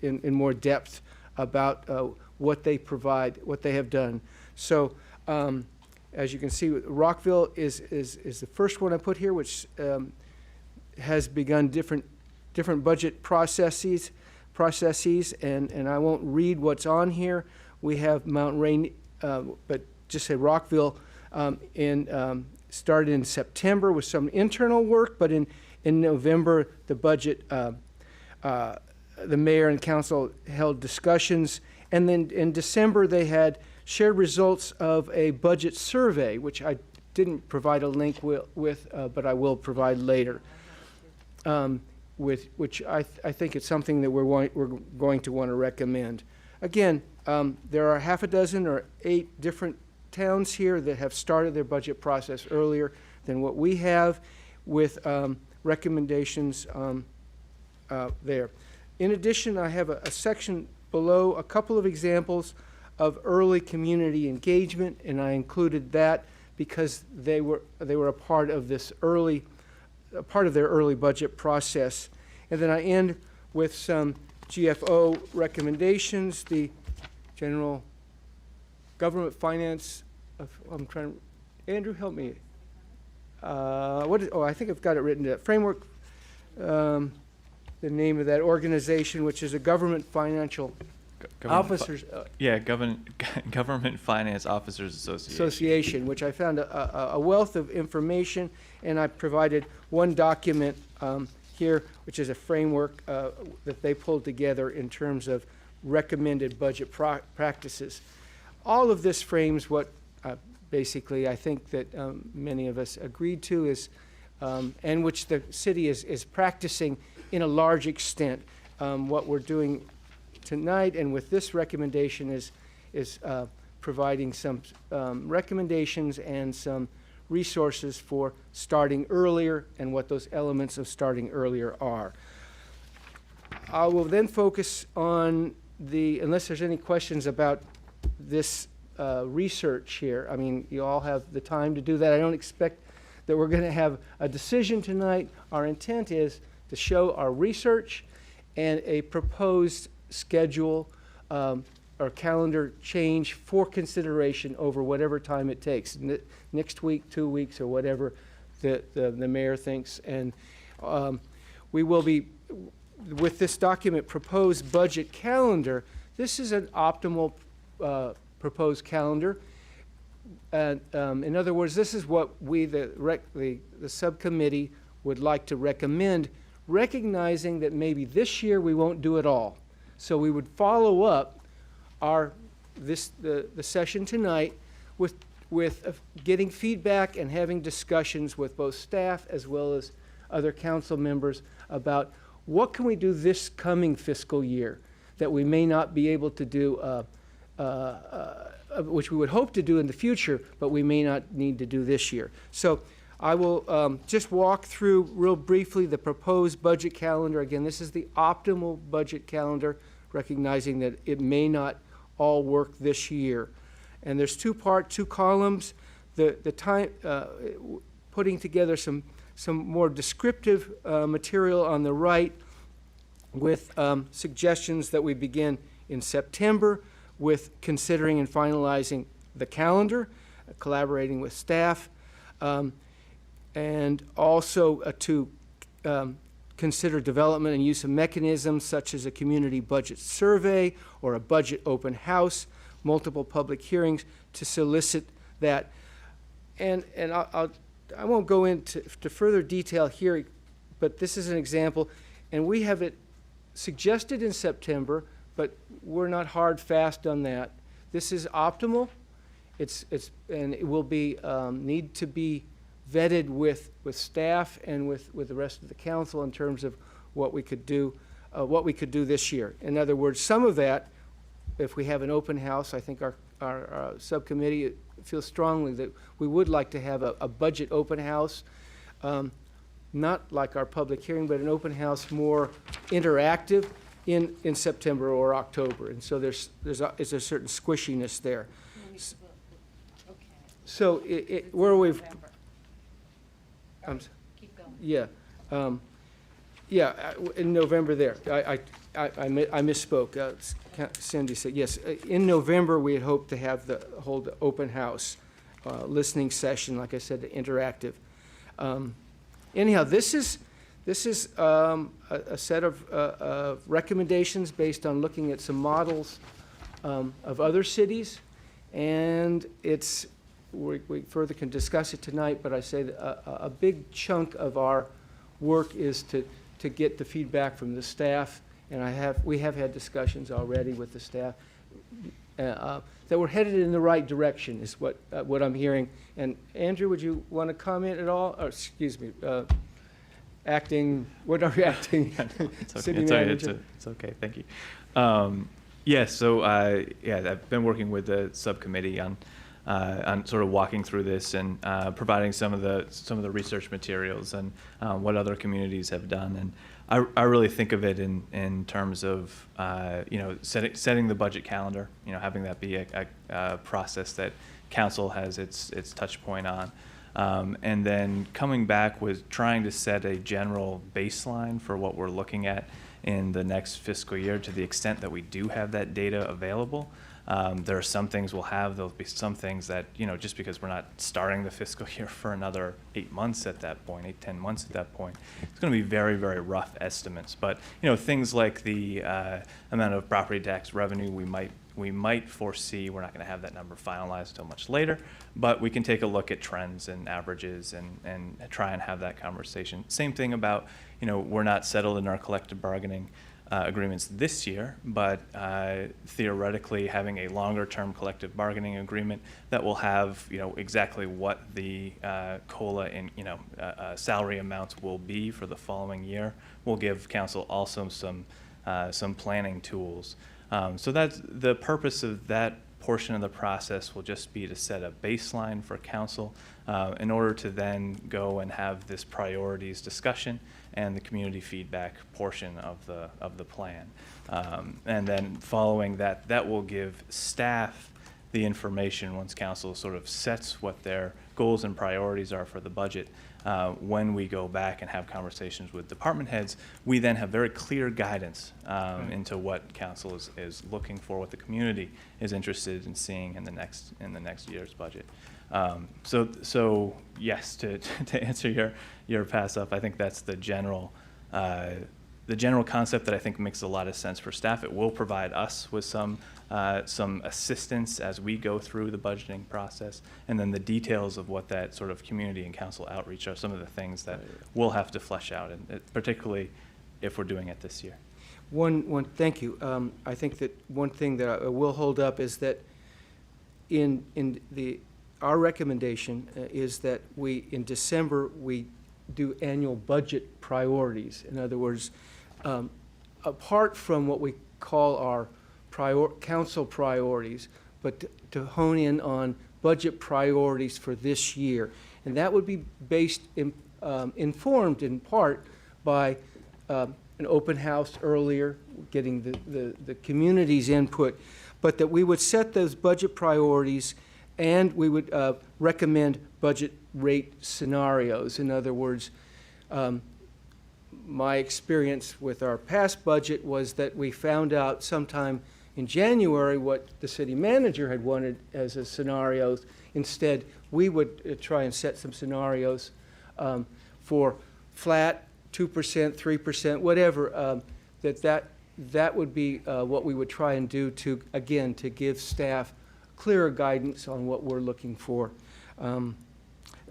in more depth about what they provide, what they have done. So as you can see, Rockville is the first one I put here, which has begun different budget processes, and I won't read what's on here. We have Mount Rainier, but just say Rockville started in September with some internal work, but in November, the budget, the mayor and council held discussions, and then in December, they had shared results of a budget survey, which I didn't provide a link with, but I will provide later. Which I think it's something that we're going to want to recommend. Again, there are half a dozen or 8 different towns here that have started their budget process earlier than what we have, with recommendations there. In addition, I have a section below, a couple of examples of early community engagement, and I included that because they were a part of this part of their early budget process. And then I end with some GFO recommendations. The General Government Finance, Andrew, help me. I think I've got it written down. Framework, the name of that organization, which is a government financial officers. Government Finance Officers Association, which I found a wealth of information, and I provided one document here, which is a framework that they pulled together in terms of recommended budget practices. All of this frames what basically I think that many of us agreed to is, and which the city is practicing in a large extent. What we're doing tonight and with this recommendation is providing some recommendations and some resources for starting earlier and what those elements of starting earlier are. I will then focus on unless there's any questions about this research here. I mean, you all have the time to do that. I don't expect that we're going to have a decision tonight. Our intent is to show our research and a proposed schedule or calendar change for consideration over whatever time it takes, next week, 2 weeks, or whatever the mayor thinks. And we will be, with this document, proposed budget calendar. This is an optimal proposed calendar. In other words, this is what we, the subcommittee, would like to recommend, recognizing that maybe this year we won't do it all. So we would follow up the session tonight with getting feedback and having discussions with both staff as well as other council members about what can we do this coming fiscal year that we may not be able to do, which we would hope to do in the future, but we may not need to do this year. So I will just walk through real briefly the proposed budget calendar. Again, this is the optimal budget calendar, recognizing that it may not all work this year. And there's two columns. The time putting together some more descriptive material on the right with suggestions that we begin in September with considering and finalizing the calendar, collaborating with staff, and also to consider development and use of mechanisms such as a community budget survey or a budget open house, multiple public hearings to solicit that. And I won't go into further detail here, but this is an example, and we have it suggested in September, but we're not hard fast on that. This is optimal. And it will be need to be vetted with staff and with the rest of the council in terms of what we could do this year. In other words, some of that, if we have an open house, I think our subcommittee feels strongly that we would like to have a budget open house, not like our public hearing, but an open house more interactive in September or October. And so there's a certain squishiness there. So where we've, Keep going. yeah, in November there. I misspoke. Cindy said, yes, in November we had hoped to hold the open house, listening session, like I said, interactive. Anyhow, this is a set of recommendations based on looking at some models of other cities, and we further can discuss it tonight, but I say that a big chunk of our work is to get the feedback from the staff, and we have had discussions already with the staff that we're headed in the right direction is what I'm hearing. And Andrew, would you want to comment at all? Or, excuse me, what are you acting? It's okay. City manager? It's okay. Thank you. So I've been working with the subcommittee on sort of walking through this and providing some of the research materials and what other communities have done. And I really think of it in terms of setting the budget calendar. Having that be a process that council has its touch point on. And then coming back with trying to set a general baseline for what we're looking at in the next fiscal year to the extent that we do have that data available. There are some things we'll have. There'll be some things that, just because we're not starting the fiscal year for another 8 months at that point, 10 months at that point, it's going to be very, very rough estimates. But, things like the amount of property tax revenue we might foresee, we're not going to have that number finalized until much later, but we can take a look at trends and averages and try and have that conversation. Same thing about, we're not settled in our collective bargaining agreements this year, but theoretically having a longer-term collective bargaining agreement that will have, exactly what the COLA and, salary amounts will be for the following year will give council also some planning tools. So that's the purpose of that portion of the process will just be to set a baseline for council in order to then go and have this priorities discussion and the community feedback portion of the plan. And then following that will give staff the information once council sort of sets what their goals and priorities are for the budget. When we go back and have conversations with department heads, we then have very clear guidance into what council is looking for, what the community is interested in seeing in the next year's budget. So yes, to answer your pass up, I think that's the general concept that I think makes a lot of sense for staff. It will provide us with some some assistance as we go through the budgeting process, and then the details of what that sort of community and council outreach are some of the things that we'll have to flesh out, and particularly if we're doing it this year. Thank you. I think that one thing that I will hold up is that our recommendation is that in December, we do annual budget priorities. In other words, apart from what we call our council priorities, but to hone in on budget priorities for this year. And that would be informed in part by an open house earlier, getting the community's input, but that we would set those budget priorities and we would recommend budget rate scenarios. In other words, my experience with our past budget was that we found out sometime in January what the city manager had wanted as a scenarios. Instead, we would try and set some scenarios for flat, 2%, 3%, whatever, that would be what we would try and do to give staff clearer guidance on what we're looking for.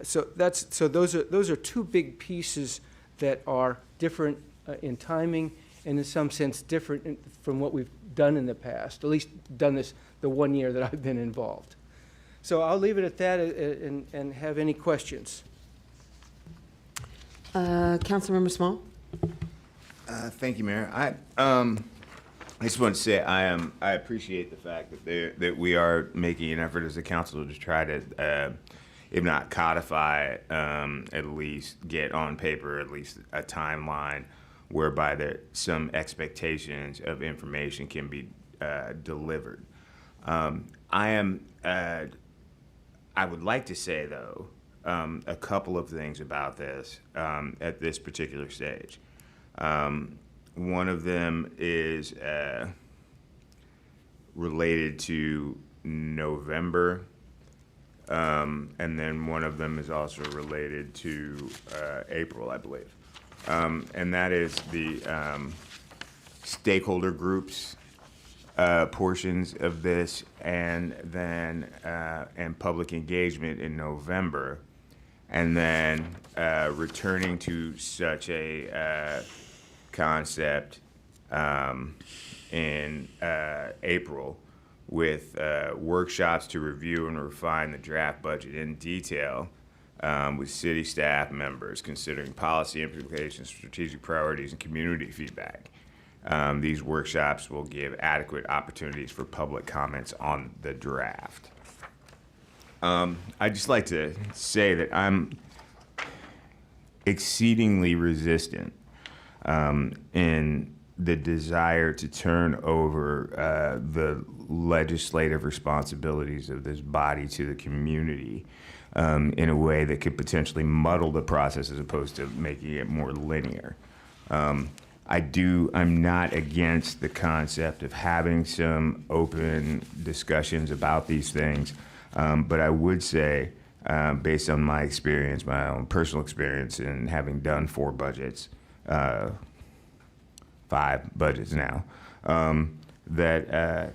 So those are two big pieces that are different in timing and in some sense different from what we've done in the past, at least done this the 1 year that I've been involved. So I'll leave it at that and have any questions. Councilmember Small? Thank you, Mayor. I just want to say I appreciate the fact that we are making an effort as a council to try to, if not codify, at least get on paper at least a timeline whereby some expectations of information can be delivered. I would like to say though a couple of things about this at this particular stage. One of them is related to November, and then one of them is also related to April, I believe. And that is the stakeholder groups portions of this, and then and public engagement in November, and then returning to such a concept in April with workshops to review and refine the draft budget in detail with city staff members considering policy implications, strategic priorities, and community feedback. These workshops will give adequate opportunities for public comments on the draft. I'd just like to say that I'm exceedingly resistant in the desire to turn over the legislative responsibilities of this body to the community in a way that could potentially muddle the process as opposed to making it more linear. I'm not against the concept of having some open discussions about these things, but I would say, based on my experience, my own personal experience in having done 4 budgets, 5 budgets now, that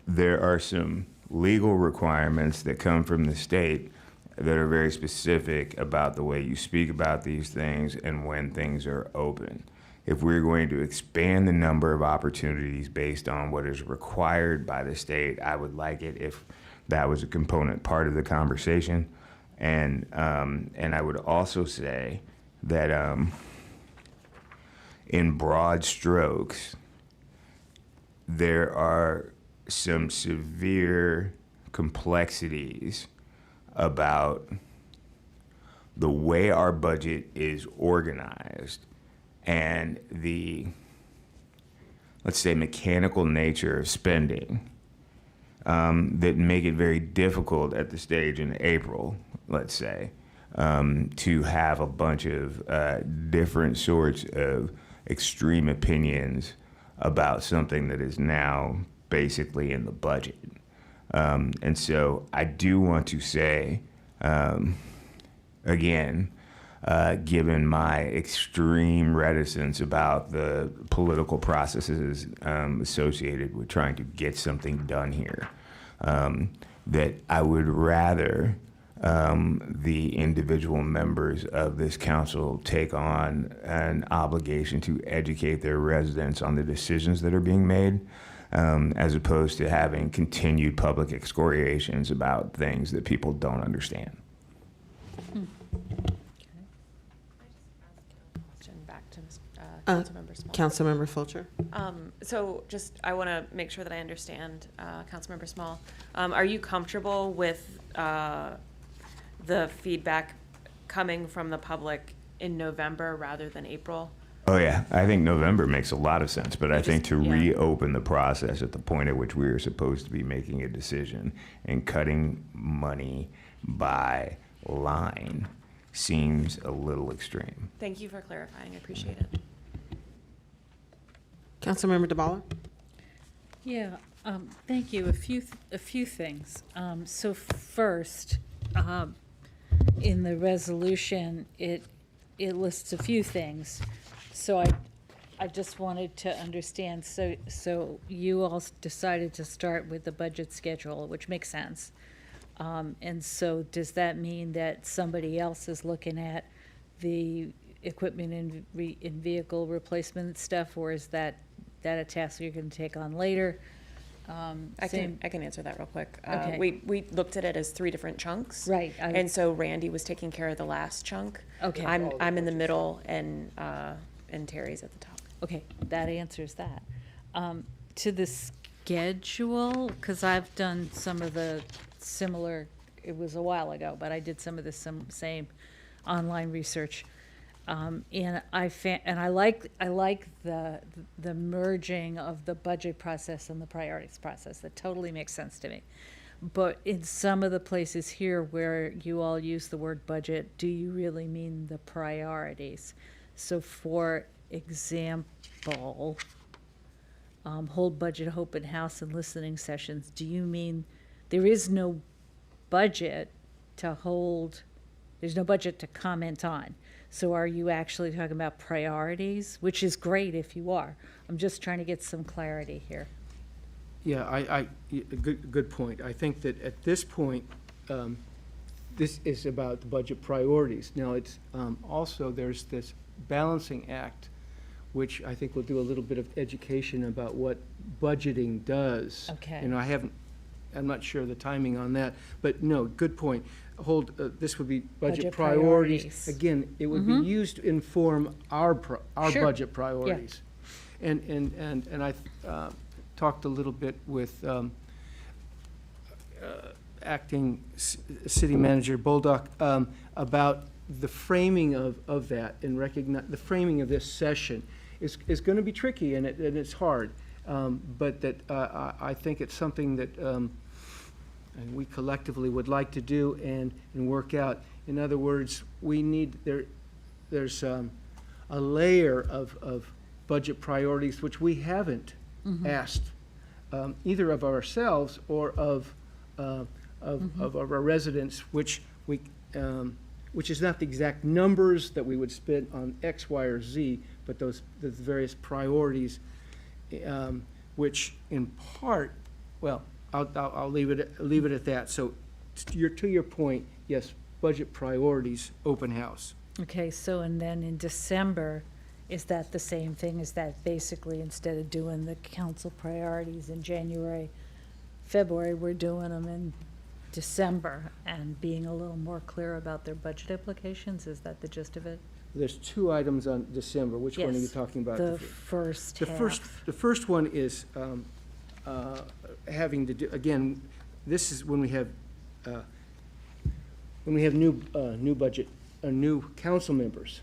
there are some legal requirements that come from the state that are very specific about the way you speak about these things and when things are open. If we're going to expand the number of opportunities based on what is required by the state, I would like it if that was a component part of the conversation. And I would also say that in broad strokes, there are some severe complexities about the way our budget is organized and the, let's say, mechanical nature of spending that make it very difficult at the stage in April, let's say, to have a bunch of different sorts of extreme opinions about something that is now basically in the budget. And so I do want to say, again, given my extreme reticence about the political processes associated with trying to get something done here, that I would rather the individual members of this council take on an obligation to educate their residents on the decisions that are being made, as opposed to having continued public excoriations about things that people don't understand. Question back to Uh, Councilmember Small. Councilmember Fulcher. So just, I want to make sure that I understand, Councilmember Small. Are you comfortable with the feedback coming from the public in November rather than April? Oh yeah, I think November makes a lot of sense, but I think to yeah. reopen the process at the point at which we are supposed to be making a decision and cutting money by line seems a little extreme. Thank you for clarifying. I appreciate it. Councilmember DeBala. Yeah, thank you. A few things. So first, in the resolution, it lists a few things. So I just wanted to understand. So you all decided to start with the budget schedule, which makes sense. And so does that mean that somebody else is looking at the equipment and vehicle replacement stuff, or is that a task you're going to take on later? I can answer that real quick. Okay. We looked at it as 3 different chunks. Right. And so Randy was taking care of the last chunk. Okay. I'm in the middle, and Terry's at the top. Okay, that answers that. To the schedule, because I've done some of the similar, it was a while ago, but I did some of the same online research. And I like the merging of the budget process and the priorities process. That totally makes sense to me. But in some of the places here where you all use the word budget, do you really mean the priorities? So for example, hold budget open house and listening sessions, do you mean there is no budget to hold, there's no budget to comment on? So are you actually talking about priorities, which is great if you are? I'm just trying to get some clarity here. Yeah, good point. I think that at this point, this is about the budget priorities. Now, it's also, there's this balancing act, which I think will do a little bit of education about what budgeting does. Okay. And I'm not sure the timing on that, but no, good point. This would be budget priorities. Again, it would be used to inform our Sure. budget priorities. And I talked a little bit with acting city manager Bolduc about the framing of that, and recognize the framing of this session is going to be tricky, and it's hard, but that I think it's something that and we collectively would like to do and work out. In other words, we need there's a layer of budget priorities which we haven't asked either of ourselves or of our residents, which is not the exact numbers that we would spend on X, Y, or Z, but the various priorities, which in part, well, I'll leave it at that. So, to your point, yes, budget priorities, open house. Okay, so and then in December, is that the same thing? Is that basically instead of doing the council priorities in January, February, we're doing them in December and being a little more clear about their budget implications? Is that the gist of it? There's 2 items on December. Which one are you Yes, talking about? the first The half. the first one is having to do, again, this is when we have new council members.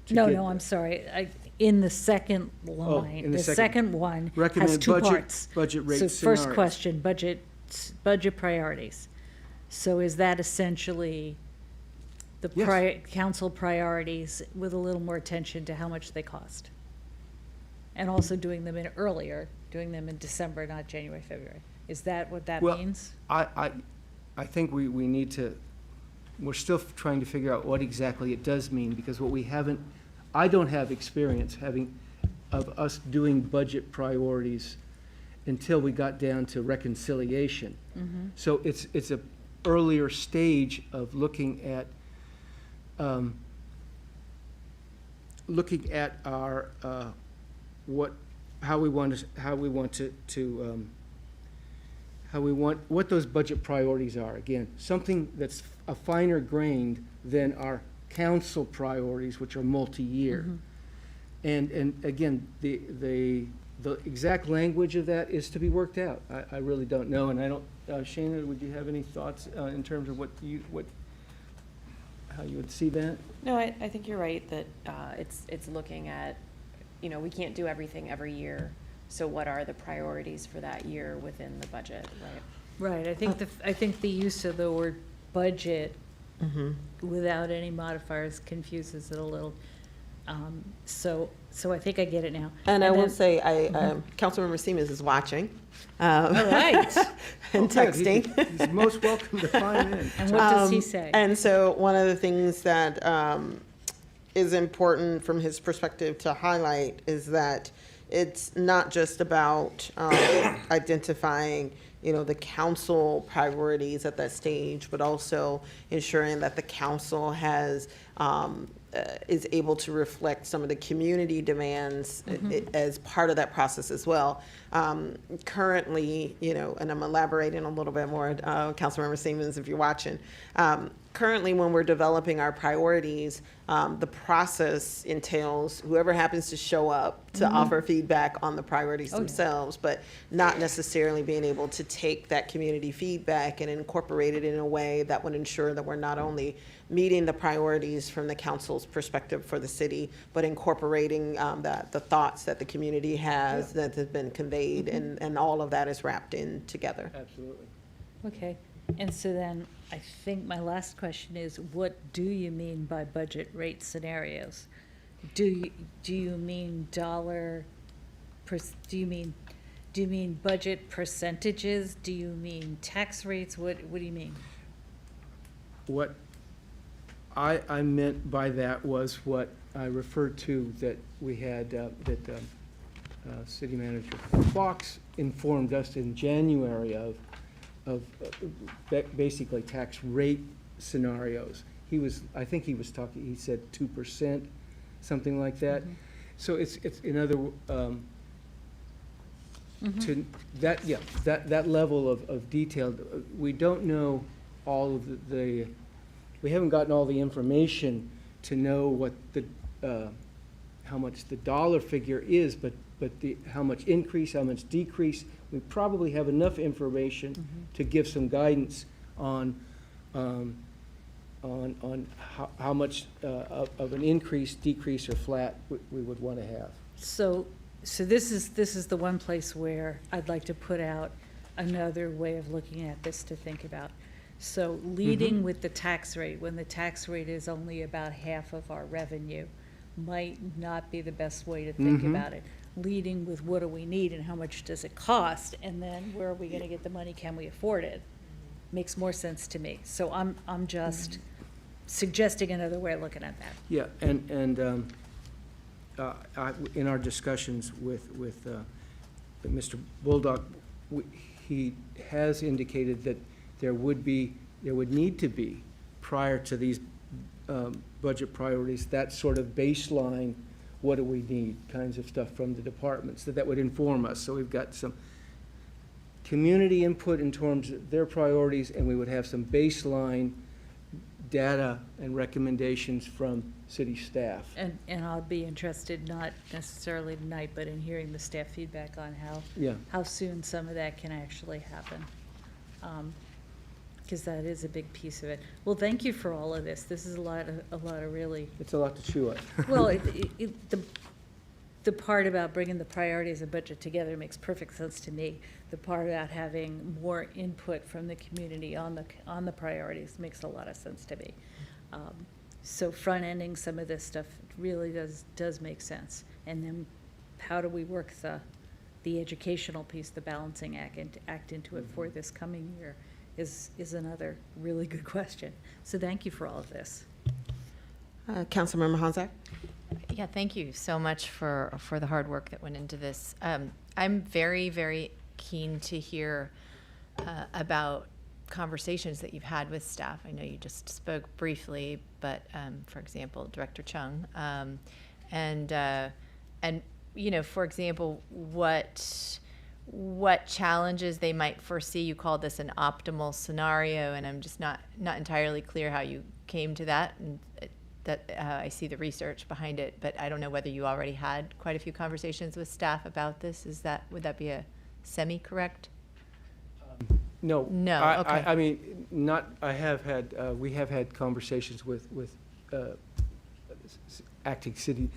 to No, get- I'm sorry. In the second line, in the the second- second one has Recommend 2 budget- parts. budget rate So first scenarios. question, budget priorities. So is that essentially the Yes. council priorities with a little more attention to how much they cost? And also doing them doing them in December, not January, February. Is that what that Well, means? I think we need to we're still trying to figure out what exactly it does mean, because what we haven't, I don't have experience of us doing budget priorities until we got down to reconciliation. So it's a earlier stage of looking at our what those budget priorities are. Again, something that's a finer grained than our council priorities, which are multi-year. And again, the exact language of that is to be worked out. I really don't know, and I don't, Shana, would you have any thoughts in terms of how you would see that? No, I think you're right that it's looking at, we can't do everything every year. So what are the priorities for that year within the budget, right? Right, I think the use of the word budget without any modifiers confuses it a little. So I think I get it now. And I will then- say, Councilmember Siemens is watching. All right. And texting. He's most welcome to chime in. And what does he say? And so one of the things that is important from his perspective to highlight is that it's not just about identifying, the council priorities at that stage, but also ensuring that the council has is able to reflect some of the community demands as part of that process as well. Currently, and I'm elaborating a little bit more, Councilmember Siemens, if you're watching. Currently, when we're developing our priorities, the process entails whoever happens to show up to offer feedback on the priorities themselves, but not necessarily being able to take that community feedback and incorporate it in a way that would ensure that we're not only meeting the priorities from the council's perspective for the city, but incorporating the thoughts that the community has that have been conveyed, and all of that is wrapped in together. Absolutely. Okay, and so then I think my last question is, what do you mean by budget rate scenarios? Do you mean do you mean budget percentages? Do you mean tax rates? What do you mean? What I meant by that was what I referred to that we had, City Manager Fox informed us in January of basically tax rate scenarios. I think he said 2%, something like that. So it's another, to that level of detail. We don't know all of we haven't gotten all the information to know what how much the dollar figure is, but how much increase, how much decrease. We probably have enough information to give some guidance on how much of an increase, decrease, or flat we would want to have. So this is the one place where I'd like to put out another way of looking at this to think about. So leading with the tax rate, when the tax rate is only about half of our revenue, might not be the best way to think about it. Leading with what do we need and how much does it cost, and then where are we going to get the money? Can we afford it? Makes more sense to me. So I'm just suggesting another way of looking at that. Yeah, and in our discussions with Mr. Bulldog, he has indicated that there would need to be, prior to these budget priorities, that sort of baseline, what do we need, kinds of stuff from the departments, that would inform us. So we've got some community input in terms of their priorities, and we would have some baseline data and recommendations from city staff. And I'll be interested, not necessarily tonight, but in hearing the staff feedback on how soon some of that can actually happen. Because that is a big piece of it. Well, thank you for all of this. This is a lot of really. It's a lot to chew on. Well, the part about bringing the priorities and budget together makes perfect sense to me. The part about having more input from the community on the priorities makes a lot of sense to me. So front-ending some of this stuff really does make sense. And then how do we work the educational piece, the balancing act into it for this coming year is another really good question. So thank you for all of this. Councilmember Honzak? Yeah, thank you so much for the hard work that went into this. I'm very, very keen to hear about conversations that you've had with staff. I know you just spoke briefly, but for example, Director Chung, and you know, for example, what challenges they might foresee. You called this an optimal scenario, and I'm just not entirely clear how you came to that. And that I see the research behind it, but I don't know whether you already had quite a few conversations with staff about this. Would that be a semi-correct? No. No, okay. I mean, I have had, we have had conversations with acting city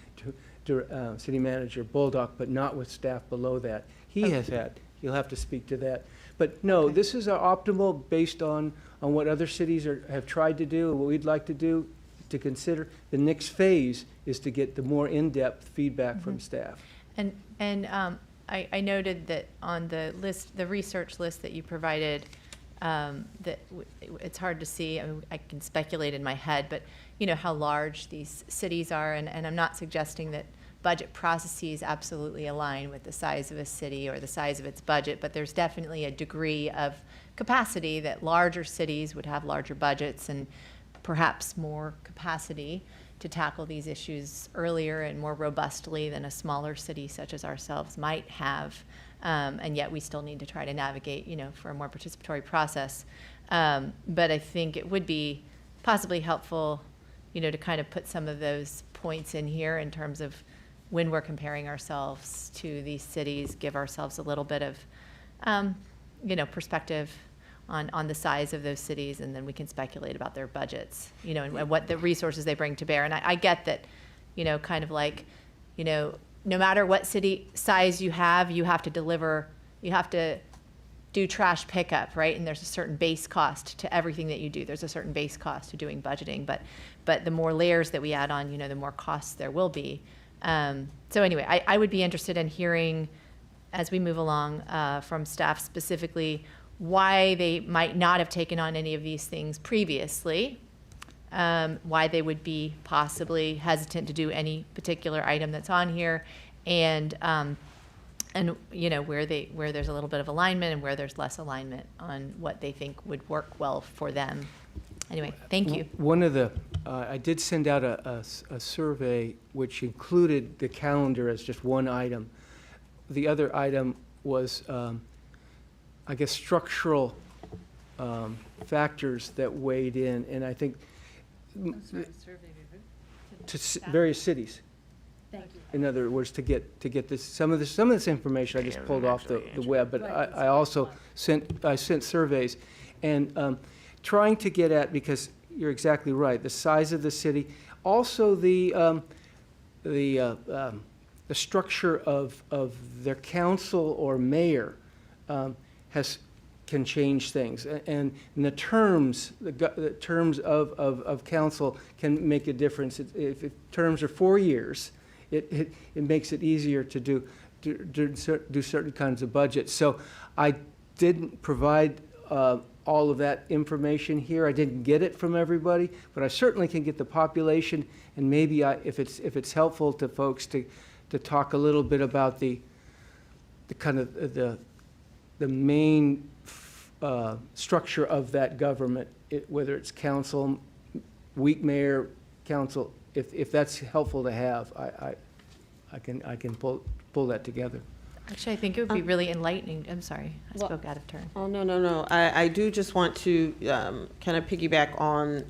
manager Bolduc, but not with staff below that. He has had, you'll have to speak to that. But no, Okay. this is our optimal based on what other cities have tried to do and what we'd like to do to consider. The next phase is to get the more in-depth feedback from staff. And I noted that on the list, the research list that you provided, it's hard to see. I mean, I can speculate in my head, but you know how large these cities are, and I'm not suggesting that budget processes absolutely align with the size of a city or the size of its budget, but there's definitely a degree of capacity that larger cities would have larger budgets and perhaps more capacity to tackle these issues earlier and more robustly than a smaller city such as ourselves might have. And yet we still need to try to navigate, you know, for a more participatory process. But I think it would be possibly helpful, you know, to kind of put some of those points in here in terms of when we're comparing ourselves to these cities, give ourselves a little bit of, you know, perspective on the size of those cities, and then we can speculate about their budgets, you know, and what the resources they bring to bear. And I get that, you know, kind of like, you know, no matter what city size you have to deliver, you have to do trash pickup, right? And there's a certain base cost to everything that you do. There's a certain base cost to doing budgeting, but the more layers that we add on, you know, the more costs there will be. So anyway, I would be interested in hearing, as we move along, from staff specifically, why they might not have taken on any of these things previously, why they would be possibly hesitant to do any particular item that's on here, and you know, where there's a little bit of alignment and where there's less alignment on what they think would work well for them. Anyway, thank you. One of the, I did send out a survey which included the calendar as just one item. The other item was, I guess, structural factors that weighed in, and I think to various cities. Thank you. In other words, to get this, some of this information I just pulled off the web, but I also sent surveys, and trying to get at, because you're exactly right, the size of the city, also the structure of their council or mayor can change things, and the terms of council can make a difference. If terms are 4 years, it makes it easier to do certain kinds of budgets. So I didn't provide all of that information here. I didn't get it from everybody, but I certainly can get the population, and maybe if it's helpful to folks to talk a little bit about the kind of the main structure of that government, whether it's council, weak mayor, council. If that's helpful to have, I can pull that together. Actually, I think it would be really enlightening. I'm sorry, I spoke out of turn. Oh, no. I do just want to kind of piggyback on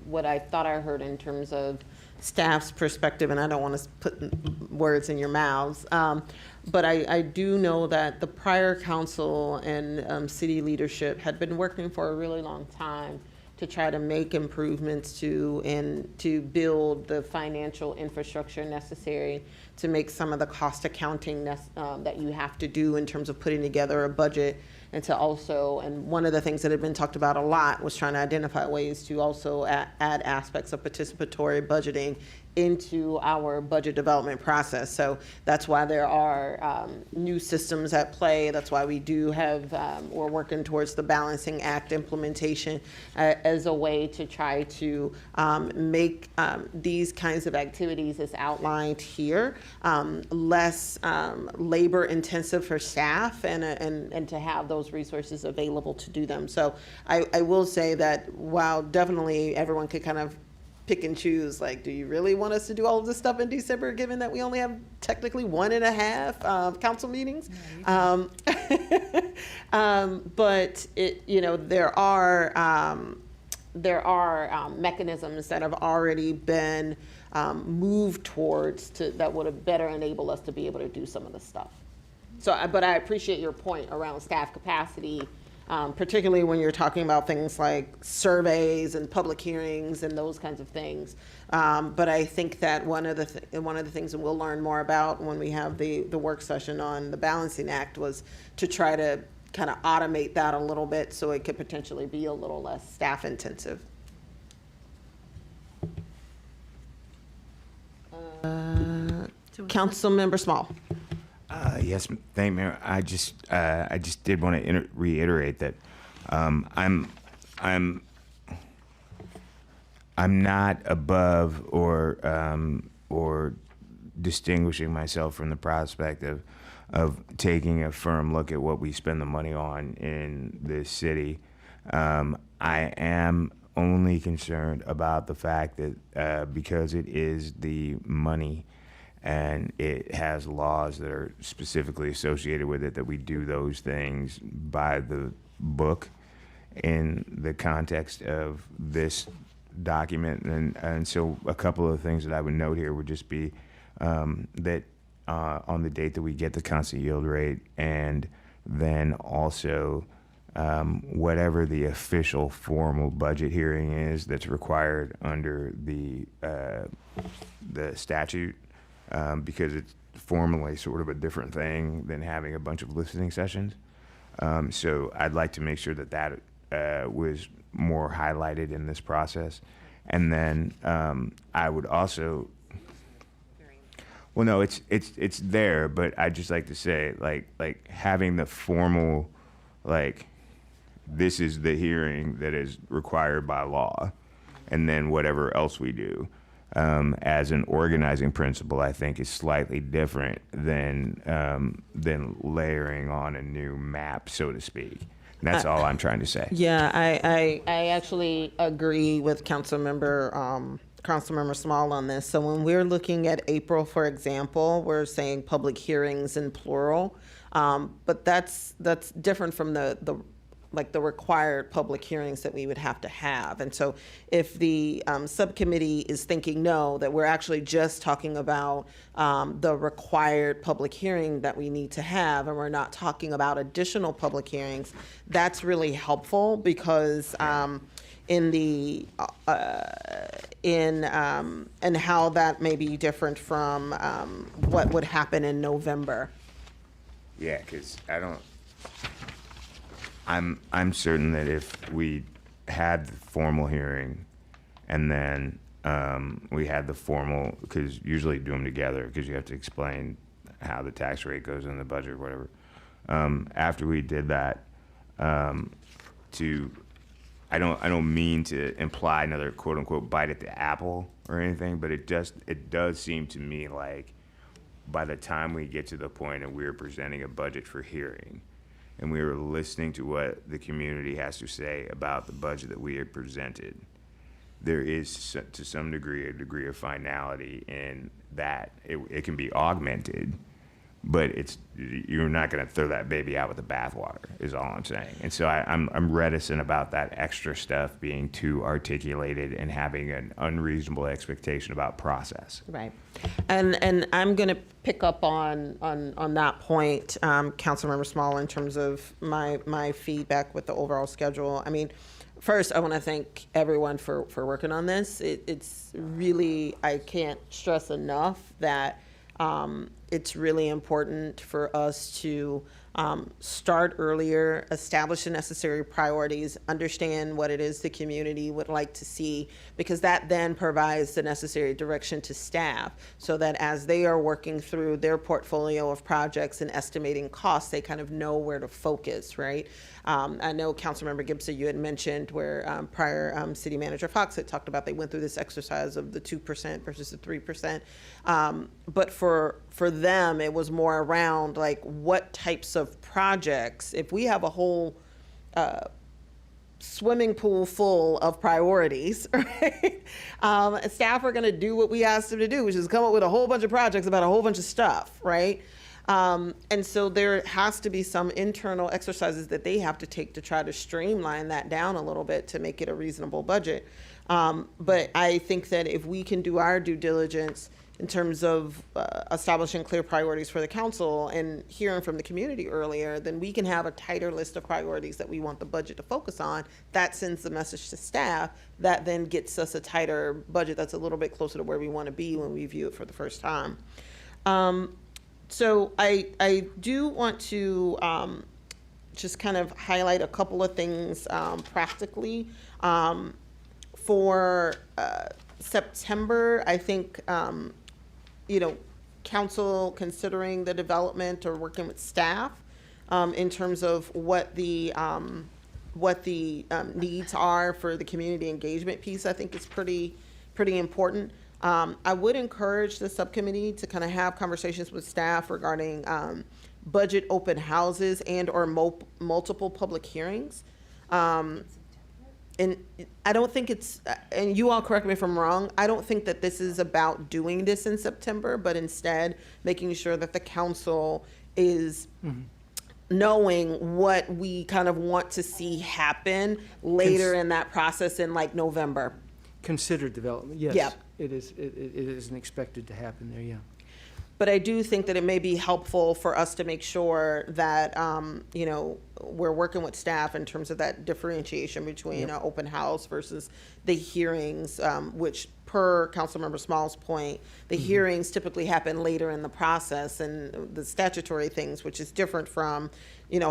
what I thought I heard in terms of staff's perspective, and I don't want to put words in your mouths. But I do know that the prior council and city leadership had been working for a really long time to try to make improvements to build the financial infrastructure necessary to make some of the cost accounting that you have to do in terms of putting together a budget and to also, and one of the things that had been talked about a lot was trying to identify ways to also add aspects of participatory budgeting into our budget development process. So that's why there are new systems at play. That's why we do have, we're working towards the Balancing Act implementation as a way to try to make these kinds of activities as outlined here less labor intensive for staff and to have those resources available to do them. So I will say that while definitely everyone could kind of pick and choose, like, do you really want us to do all of this stuff in December, given that we only have technically 1.5 council meetings? But it, you know, there are mechanisms that have already been moved towards that would have better enabled us to be able to do some of this stuff. So, but I appreciate your point around staff capacity. Particularly when you're talking about things like surveys and public hearings and those kinds of things. But I think that one of the things that we'll learn more about when we have the work session on the Balancing Act was to try to kind of automate that a little bit so it could potentially be a little less staff intensive. Councilmember Small. Yes, thank you, Mayor. I just did want to reiterate that I'm not above or distinguishing myself from the prospect of taking a firm look at what we spend the money on in this city. I am only concerned about the fact that because it is the money and it has laws that are specifically associated with it, that we do those things by the book in the context of this document. And so a couple of things that I would note here would just be that on the date that we get the constant yield rate, and then also whatever the official formal budget hearing is that's required under the statute, because it's formally sort of a different thing than having a bunch of listening sessions. So I'd like to make sure that was more highlighted in this process. And then I would also, well, no, it's there, but I'd just like to say, like having the formal, like, this is the hearing that is required by law, and then whatever else we do. As an organizing principle, I think is slightly different than layering on a new map, so to speak. And that's all I'm trying to say. Yeah, I actually agree with Councilmember Small on this. So when we're looking at April, for example, we're saying public hearings in plural, but that's different from the required public hearings that we would have to have. And so if the subcommittee is thinking no, that we're actually just talking about the required public hearing that we need to have, and we're not talking about additional public hearings, that's really helpful, because and how that may be different from what would happen in November. Yeah, because I'm certain that if we had the formal hearing and then we had the formal, because usually do them together because you have to explain how the tax rate goes in the budget or whatever. After we did that, I don't mean to imply another quote unquote bite at the apple or anything, but it does seem to me like by the time we get to the point and we're presenting a budget for hearing, and we were listening to what the community has to say about the budget that we have presented, there is, to some degree, a degree of finality in that. It can be augmented, but you're not going to throw that baby out with the bathwater, is all I'm saying. And so I'm reticent about that extra stuff being too articulated and having an unreasonable expectation about process. Right. And I'm going to pick up on that point, Councilmember Small, in terms of my feedback with the overall schedule. I mean, first, I want to thank everyone for working on this. It's really, I can't stress enough that it's really important for us to start earlier, establish the necessary priorities, understand what it is the community would like to see, because that then provides the necessary direction to staff so that as they are working through their portfolio of projects and estimating costs, they kind of know where to focus, right? I know Councilmember Gibson, you had mentioned where prior City Manager Fox had talked about they went through this exercise of the 2% versus the 3%. But for them, it was more around like what types of projects, if we have a whole swimming pool full of priorities, right? Staff are going to do what we asked them to do, which is come up with a whole bunch of projects about a whole bunch of stuff, right? And so there has to be some internal exercises that they have to take to try to streamline that down a little bit to make it a reasonable budget. But I think that if we can do our due diligence in terms of establishing clear priorities for the council and hearing from the community earlier, then we can have a tighter list of priorities that we want the budget to focus on. That sends the message to staff. That then gets us a tighter budget that's a little bit closer to where we want to be when we view it for the first time. So I do want to just kind of highlight a couple of things practically. For September, I think, council considering the development or working with staff in terms of what the needs are for the community engagement piece, I think is pretty important. I would encourage the subcommittee to kind of have conversations with staff regarding budget open houses and or multiple public hearings. And I don't think it's, and you all correct me if I'm wrong, I don't think that this is about doing this in September, but instead making sure that the council is knowing what we kind of want to see happen later in that process in like November. Considered development, yes. Yep. It isn't expected to happen there, yeah. But I do think that it may be helpful for us to make sure that, we're working with staff in terms of that differentiation between an open house versus the hearings, which per Councilmember Small's point, the hearings typically happen later in the process and the statutory things, which is different from,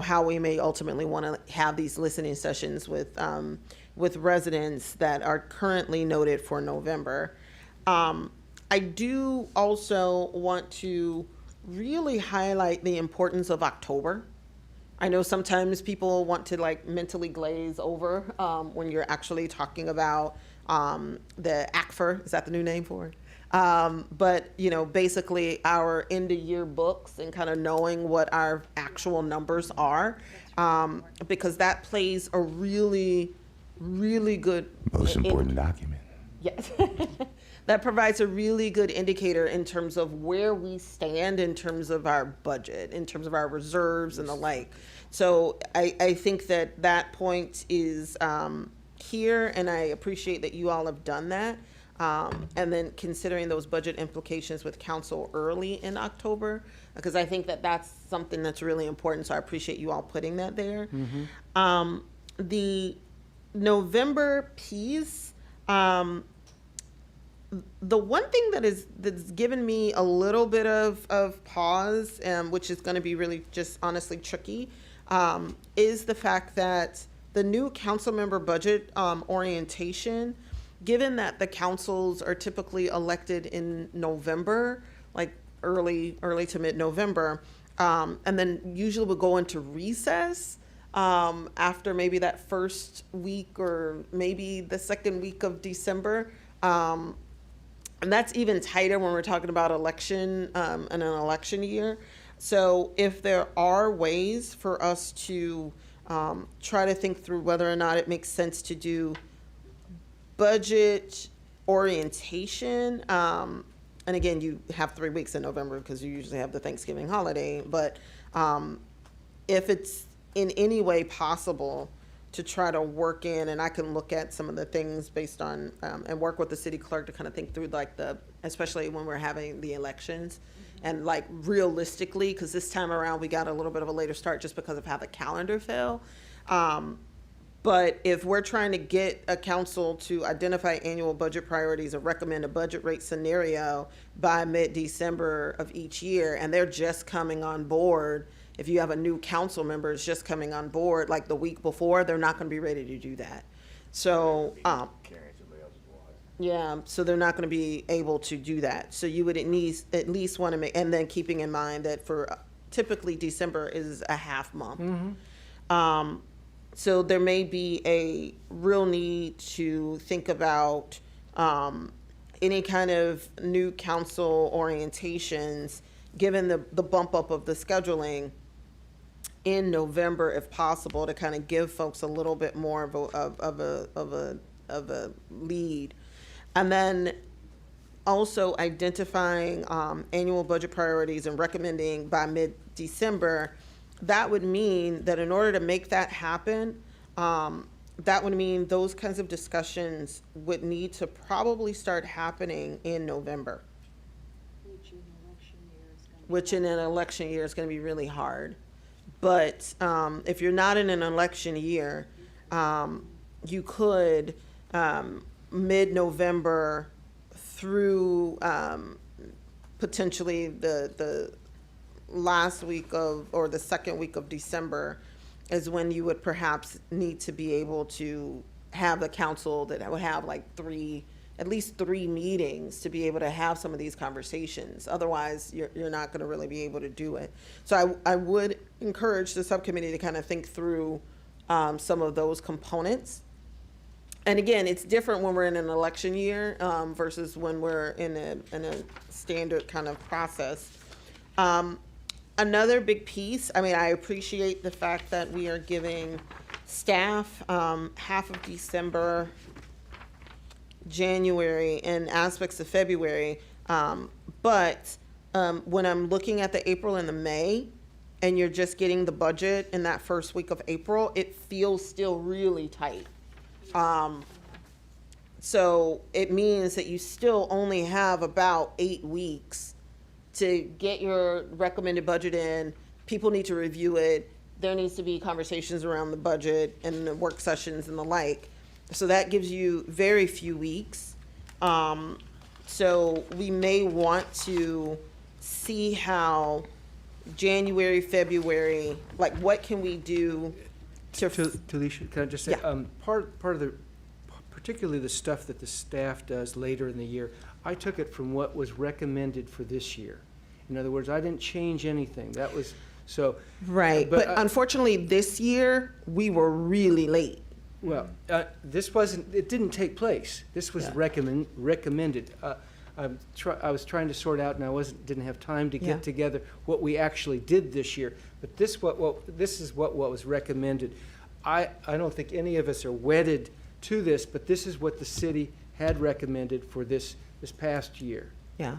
how we may ultimately want to have these listening sessions with residents that are currently noted for November. I do also want to really highlight the importance of October. I know sometimes people want to like mentally glaze over when you're actually talking about the ACFR, is that the new name for it? But basically our end of year books and kind of knowing what our actual numbers are, because that plays a really, really good. Most important document. Yes. That provides a really good indicator in terms of where we stand in terms of our budget, in terms of our reserves and the like. So I think that point is here, and I appreciate that you all have done that. And then considering those budget implications with council early in October, because I think that that's something that's really important. So I appreciate you all putting that there. The November piece, the one thing that's given me a little bit of pause, which is going to be really just honestly tricky, is the fact that the new council member budget orientation, given that the councils are typically elected in November, like early to mid-November, and then usually will go into recess after maybe that first week or maybe the second week of December. And that's even tighter when we're talking about election and an election year. So if there are ways for us to try to think through whether or not it makes sense to do budget orientation, and again, you have 3 weeks in November because you usually have the Thanksgiving holiday, but if it's in any way possible to try to work in, and I can look at some of the things based on, and work with the city clerk to kind of think through like especially when we're having the elections, and like realistically, because this time around we got a little bit of a later start just because of how the calendar fell. But if we're trying to get a council to identify annual budget priorities or recommend a budget rate scenario by mid-December of each year, and they're just coming on board if you have a new council member is just coming on board like the week before, they're not going to be ready to do that. So, yeah, so they're not going to be able to do that. So you would at least want to make, and then keeping in mind that for typically December is a half month. So there may be a real need to think about any kind of new council orientations, given the bump up of the scheduling in November, if possible, to kind of give folks a little bit more of a lead. And then also identifying annual budget priorities and recommending by mid-December. That would mean that in order to make that happen, that would mean those kinds of discussions would need to probably start happening in November. Which in an election year is going to be really hard. But if you're not in an election year, you could mid-November through potentially the last week of, or the second week of December is when you would perhaps need to be able to have the council that would have like at least three meetings to be able to have some of these conversations. Otherwise, you're not going to really be able to do it. So I would encourage the subcommittee to kind of think through some of those components. And again, it's different when we're in an election year versus when we're in a standard kind of process. Another big piece, I mean, I appreciate the fact that we are giving staff half of December, January, and aspects of February. But when I'm looking at the April and the May, and you're just getting the budget in that first week of April, it feels still really tight. So it means that you still only have about 8 weeks to get your recommended budget in. People need to review it. There needs to be conversations around the budget and the work sessions and the like. So that gives you very few weeks. So we may want to see how January, February, like what can we do to Talisha, can I just say, Yeah. part of the, particularly the stuff that the staff does later in the year, I took it from what was recommended for this year. In other words, I didn't change anything. That was, so. Right, but unfortunately, this year, we were really late. Well, this wasn't, it didn't take place. This was Yeah. recommended. I was trying to sort out, and didn't have time to Yeah. get together what we actually did this year. But this is what was recommended. I don't think any of us are wedded to this, but this is what the city had recommended for this past year. Yeah.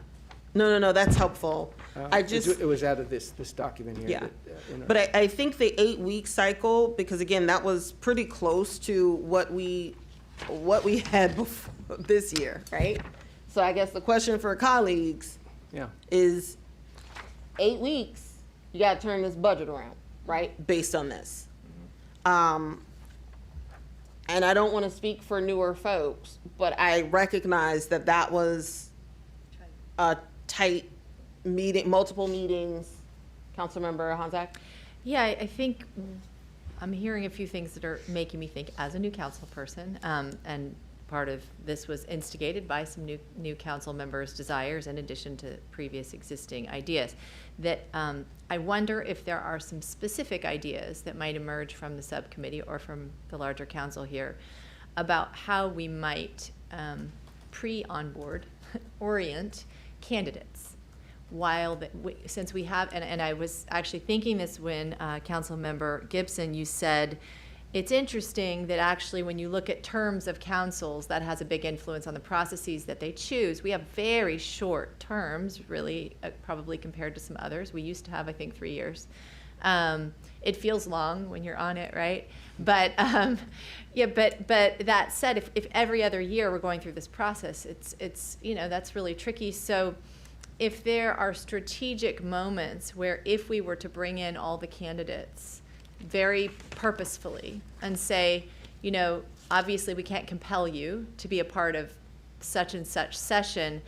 No, that's helpful. It was out of this document here. Yeah. that, But I think the 8-week cycle, because again, that was pretty close to what we had before this year, right? So I guess the question for colleagues Yeah. is 8 weeks, you gotta turn this budget around, right? Based on this. And I don't wanna speak for newer folks, but I recognize that that was a tight meeting, multiple meetings. Councilmember Honzak? Yeah, I think I'm hearing a few things that are making me think as a new council person, and part of this was instigated by some new council members' desires in addition to previous existing ideas, that I wonder if there are some specific ideas that might emerge from the subcommittee or from the larger council here about how we might pre-onboard orient candidates. Since we have, and I was actually thinking this when Council Member Gibson, you said, it's interesting that actually when you look at terms of councils, that has a big influence on the processes that they choose. We have very short terms, really, probably compared to some others. We used to have, I think, 3 years. It feels long when you're on it, right? But yeah, but that said, if every other year we're going through this process, it's that's really tricky. So if there are strategic moments where if we were to bring in all the candidates very purposefully and say, obviously we can't compel you to be a part of such and such session,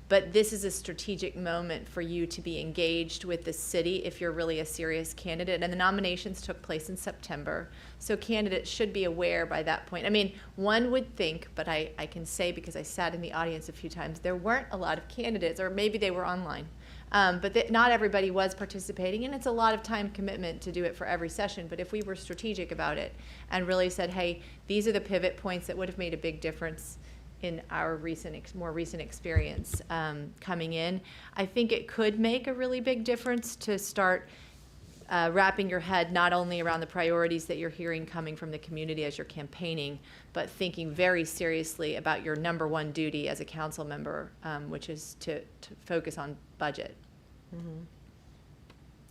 But this is a strategic moment for you to be engaged with the city if you're really a serious candidate. And the nominations took place in September. So candidates should be aware by that point. I mean, one would think, but I can say because I sat in the audience a few times, there weren't a lot of candidates, or maybe they were online. But not everybody was participating, and it's a lot of time commitment to do it for every session. But if we were strategic about it and really said, hey, these are the pivot points that would have made a big difference in our more recent experience coming in, I think it could make a really big difference to start wrapping your head not only around the priorities that you're hearing coming from the community as you're campaigning, but thinking very seriously about your number one duty as a council member, which is to focus on budget. Mm-hmm.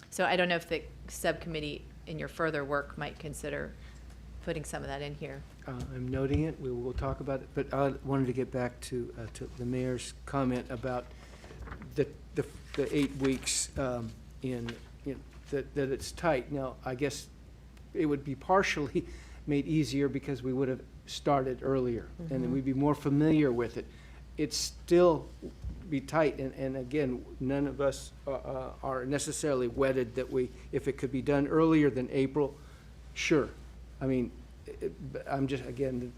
So I don't know if the subcommittee in your further work might consider putting some of that in here. I'm noting it. We will talk about it, but I wanted to get back to the mayor's comment about the 8 weeks that it's tight. Now, I guess it would be partially made easier because we would have started earlier, and then we'd be more familiar with it. It's still be tight, and again, none of us are necessarily wedded that if it could be done earlier than April, sure. I mean, I'm just, again,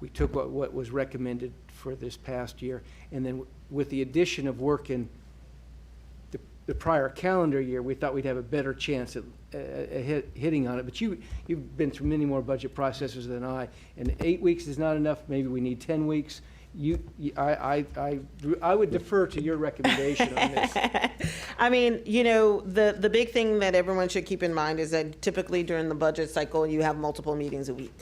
we took what was recommended for this past year, and then with the addition of work in the prior calendar year, we thought we'd have a better chance at hitting on it. But you've been through many more budget processes than I, and 8 weeks is not enough. Maybe we need 10 weeks. I would defer to your recommendation on this. I mean, you know, the big thing that everyone should keep in mind is that typically during the budget cycle, you have multiple meetings a week.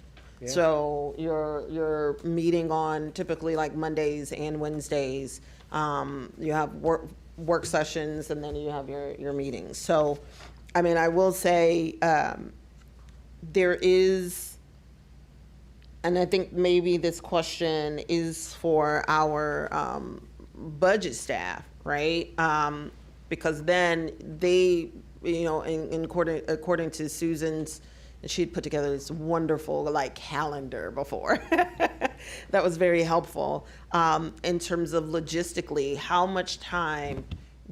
Yeah. So you're meeting on typically like Mondays and Wednesdays. You have work sessions, and then you have your meetings. So, I mean, I will say there is, and I think maybe this question is for our budget staff, right? Because then they, you know, according to Susan's, she had put together this wonderful like calendar before that was very helpful in terms of logistically, how much time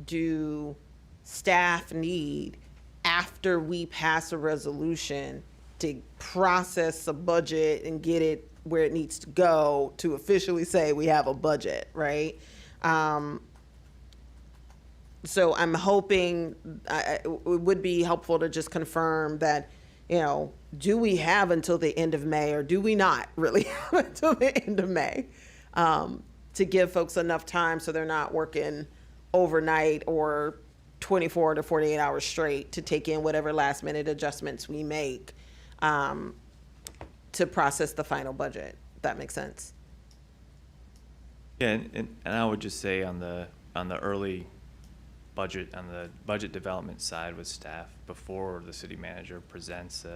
do staff need after we pass a resolution to process a budget and get it where it needs to go to officially say we have a budget, right? So I'm hoping it would be helpful to just confirm that, you know, do we have until the end of May, or do we not really have until the end of May to give folks enough time so they're not working overnight or 24 to 48 hours straight to take in whatever last minute adjustments we make to process the final budget. That makes sense. Yeah, and I would just say on the early budget, on the budget development side with staff, before the city manager presents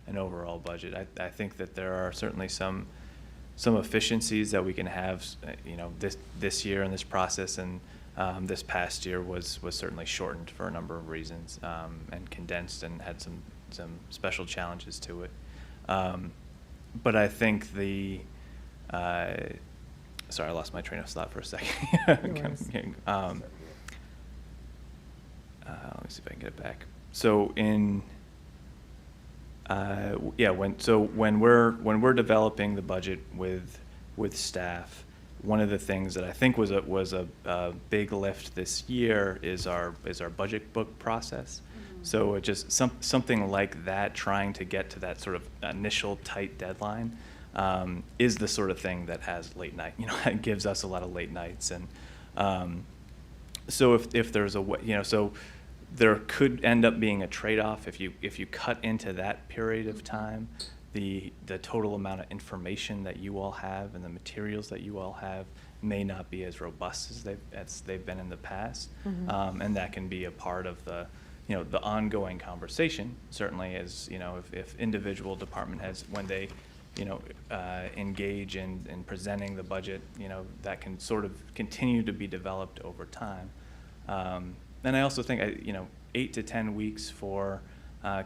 an overall budget, I think that there are certainly some efficiencies that we can have, you know, this year in this process, and this past year was certainly shortened for a number of reasons, and condensed and had some special challenges to it. But I think sorry, I lost my train of thought for a second. Let me see if I can get it back. So when we're developing the budget with staff, one of the things that I think was a big lift this year is our budget book process. Mm-hmm. So it just something like that, trying to get to that sort of initial tight deadline, is the sort of thing that has late night. You know, it gives us a lot of late nights, and so if there's a way, you know, so there could end up being a trade-off if you cut into that period of time. The total amount of information that you all have and the materials that you all have may not be as robust as they've been in the past, and that can be a part of the ongoing conversation. Certainly, as you know, if individual department heads, when they engage in presenting the budget, you know, that can sort of continue to be developed over time. And I also think 8 to 10 weeks for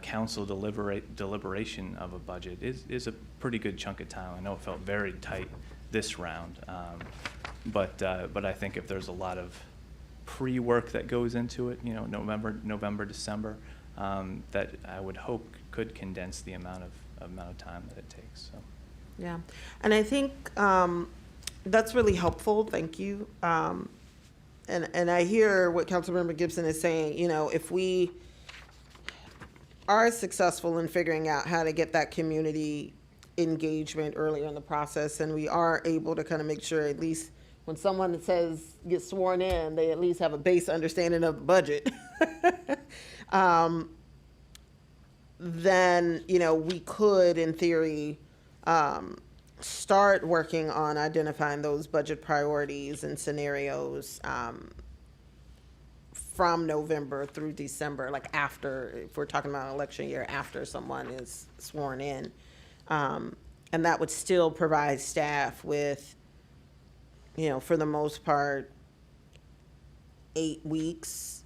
council deliberation of a budget is a pretty good chunk of time. I know it felt very tight this round. But I think if there's a lot of pre-work that goes into it, November, December, that I would hope could condense the amount of time that it takes. So. Yeah, and I think that's really helpful. Thank you. And I hear what Councilmember Gibson is saying. If we are successful in figuring out how to get that community engagement earlier in the process, and we are able to kind of make sure at least when someone gets sworn in, they at least have a base understanding of the budget. Then, we could, in theory, start working on identifying those budget priorities and scenarios from November through December, like after, if we're talking about an election year, after someone is sworn in. And that would still provide staff with, for the most part, 8 weeks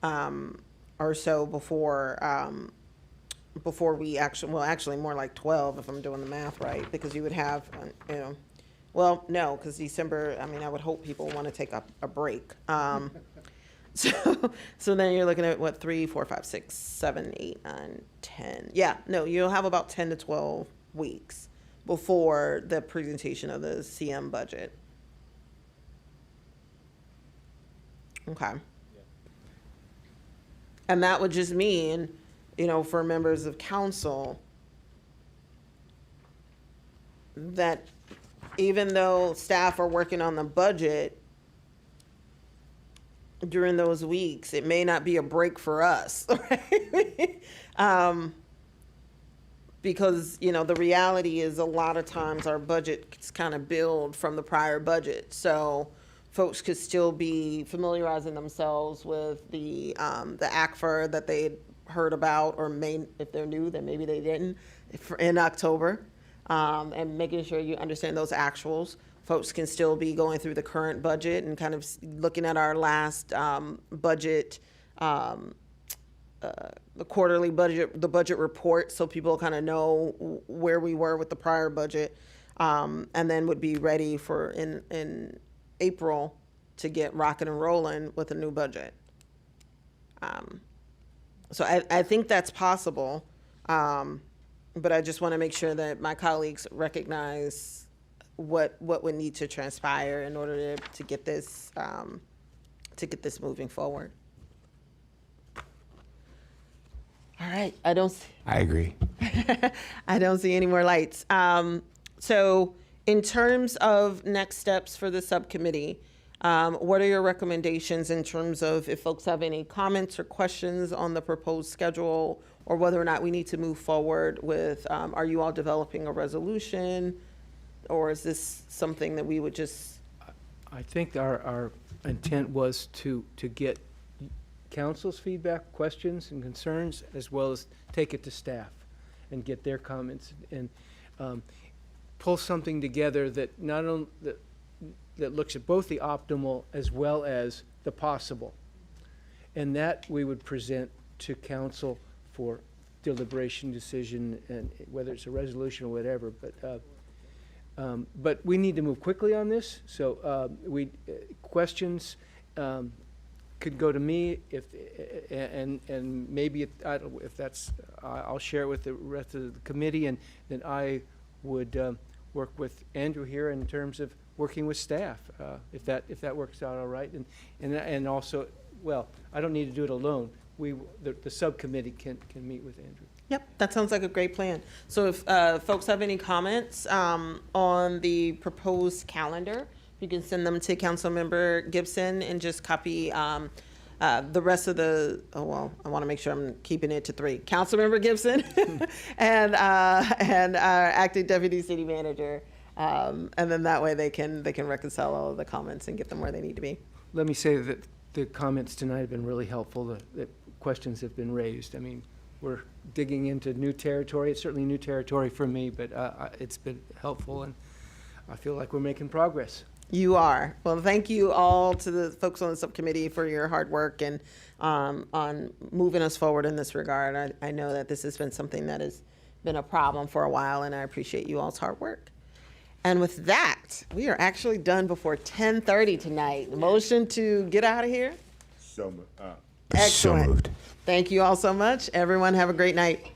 or so before we actually more like 12 if I'm doing the math right, because you would have, well, no, because December, I would hope people want to take a break. So then you're looking at what, 3, 4, 5, 6, 7, 8, 9, 10. Yeah, no, you'll have about 10 to 12 weeks before the presentation of the CM budget. Okay. And that would just mean, for members of council, that even though staff are working on the budget during those weeks, it may not be a break for us, right? Because, the reality is a lot of times our budgets kind of build from the prior budget. So folks could still be familiarizing themselves with the ACFR that they had heard about, or if they're new, then maybe they didn't, in October, and making sure you understand those actuals. Folks can still be going through the current budget and kind of looking at our last budget, the quarterly budget, the budget report, so people kind of know where we were with the prior budget, and then would be ready for in April to get rocking and rolling with a new budget. So I think that's possible, but I just want to make sure that my colleagues recognize what would need to transpire in order to get this moving forward. All right, I agree. I don't see any more lights. So in terms of next steps for the subcommittee, what are your recommendations in terms of if folks have any comments or questions on the proposed schedule, or whether or not we need to move forward with, are you all developing a resolution, or is this something that we would just? I think our intent was to get council's feedback, questions and concerns, as well as take it to staff and get their comments and pull something together that not only that looks at both the optimal as well as the possible, and that we would present to council for deliberation, decision, and whether it's a resolution or whatever. But we need to move quickly on this. So questions could go to me and maybe if that's I'll share it with the rest of the committee, and then I would work with Andrew here in terms of working with staff if that works out all right, and also, well, I don't need to do it alone. The subcommittee can meet with Andrew. Yep, that sounds like a great plan. So if folks have any comments on the proposed calendar, you can send them to Councilmember Gibson and just copy the rest of the, I want to make sure I'm keeping it to 3. Councilmember Gibson and our acting deputy city manager. And then that way they can reconcile all of the comments and get them where they need to be. Let me say that the comments tonight have been really helpful. The questions have been raised. I mean, we're digging into new territory. It's certainly new territory for me, but it's been helpful, and I feel like we're making progress. You are. Well, thank you all to the folks on the subcommittee for your hard work and on moving us forward in this regard. I know that this has been something that has been a problem for a while, and I appreciate you all's hard work. And with that, we are actually done before 10:30 tonight. Motion to get out of here? So Excellent. moved. Thank you all so much. Everyone have a great night.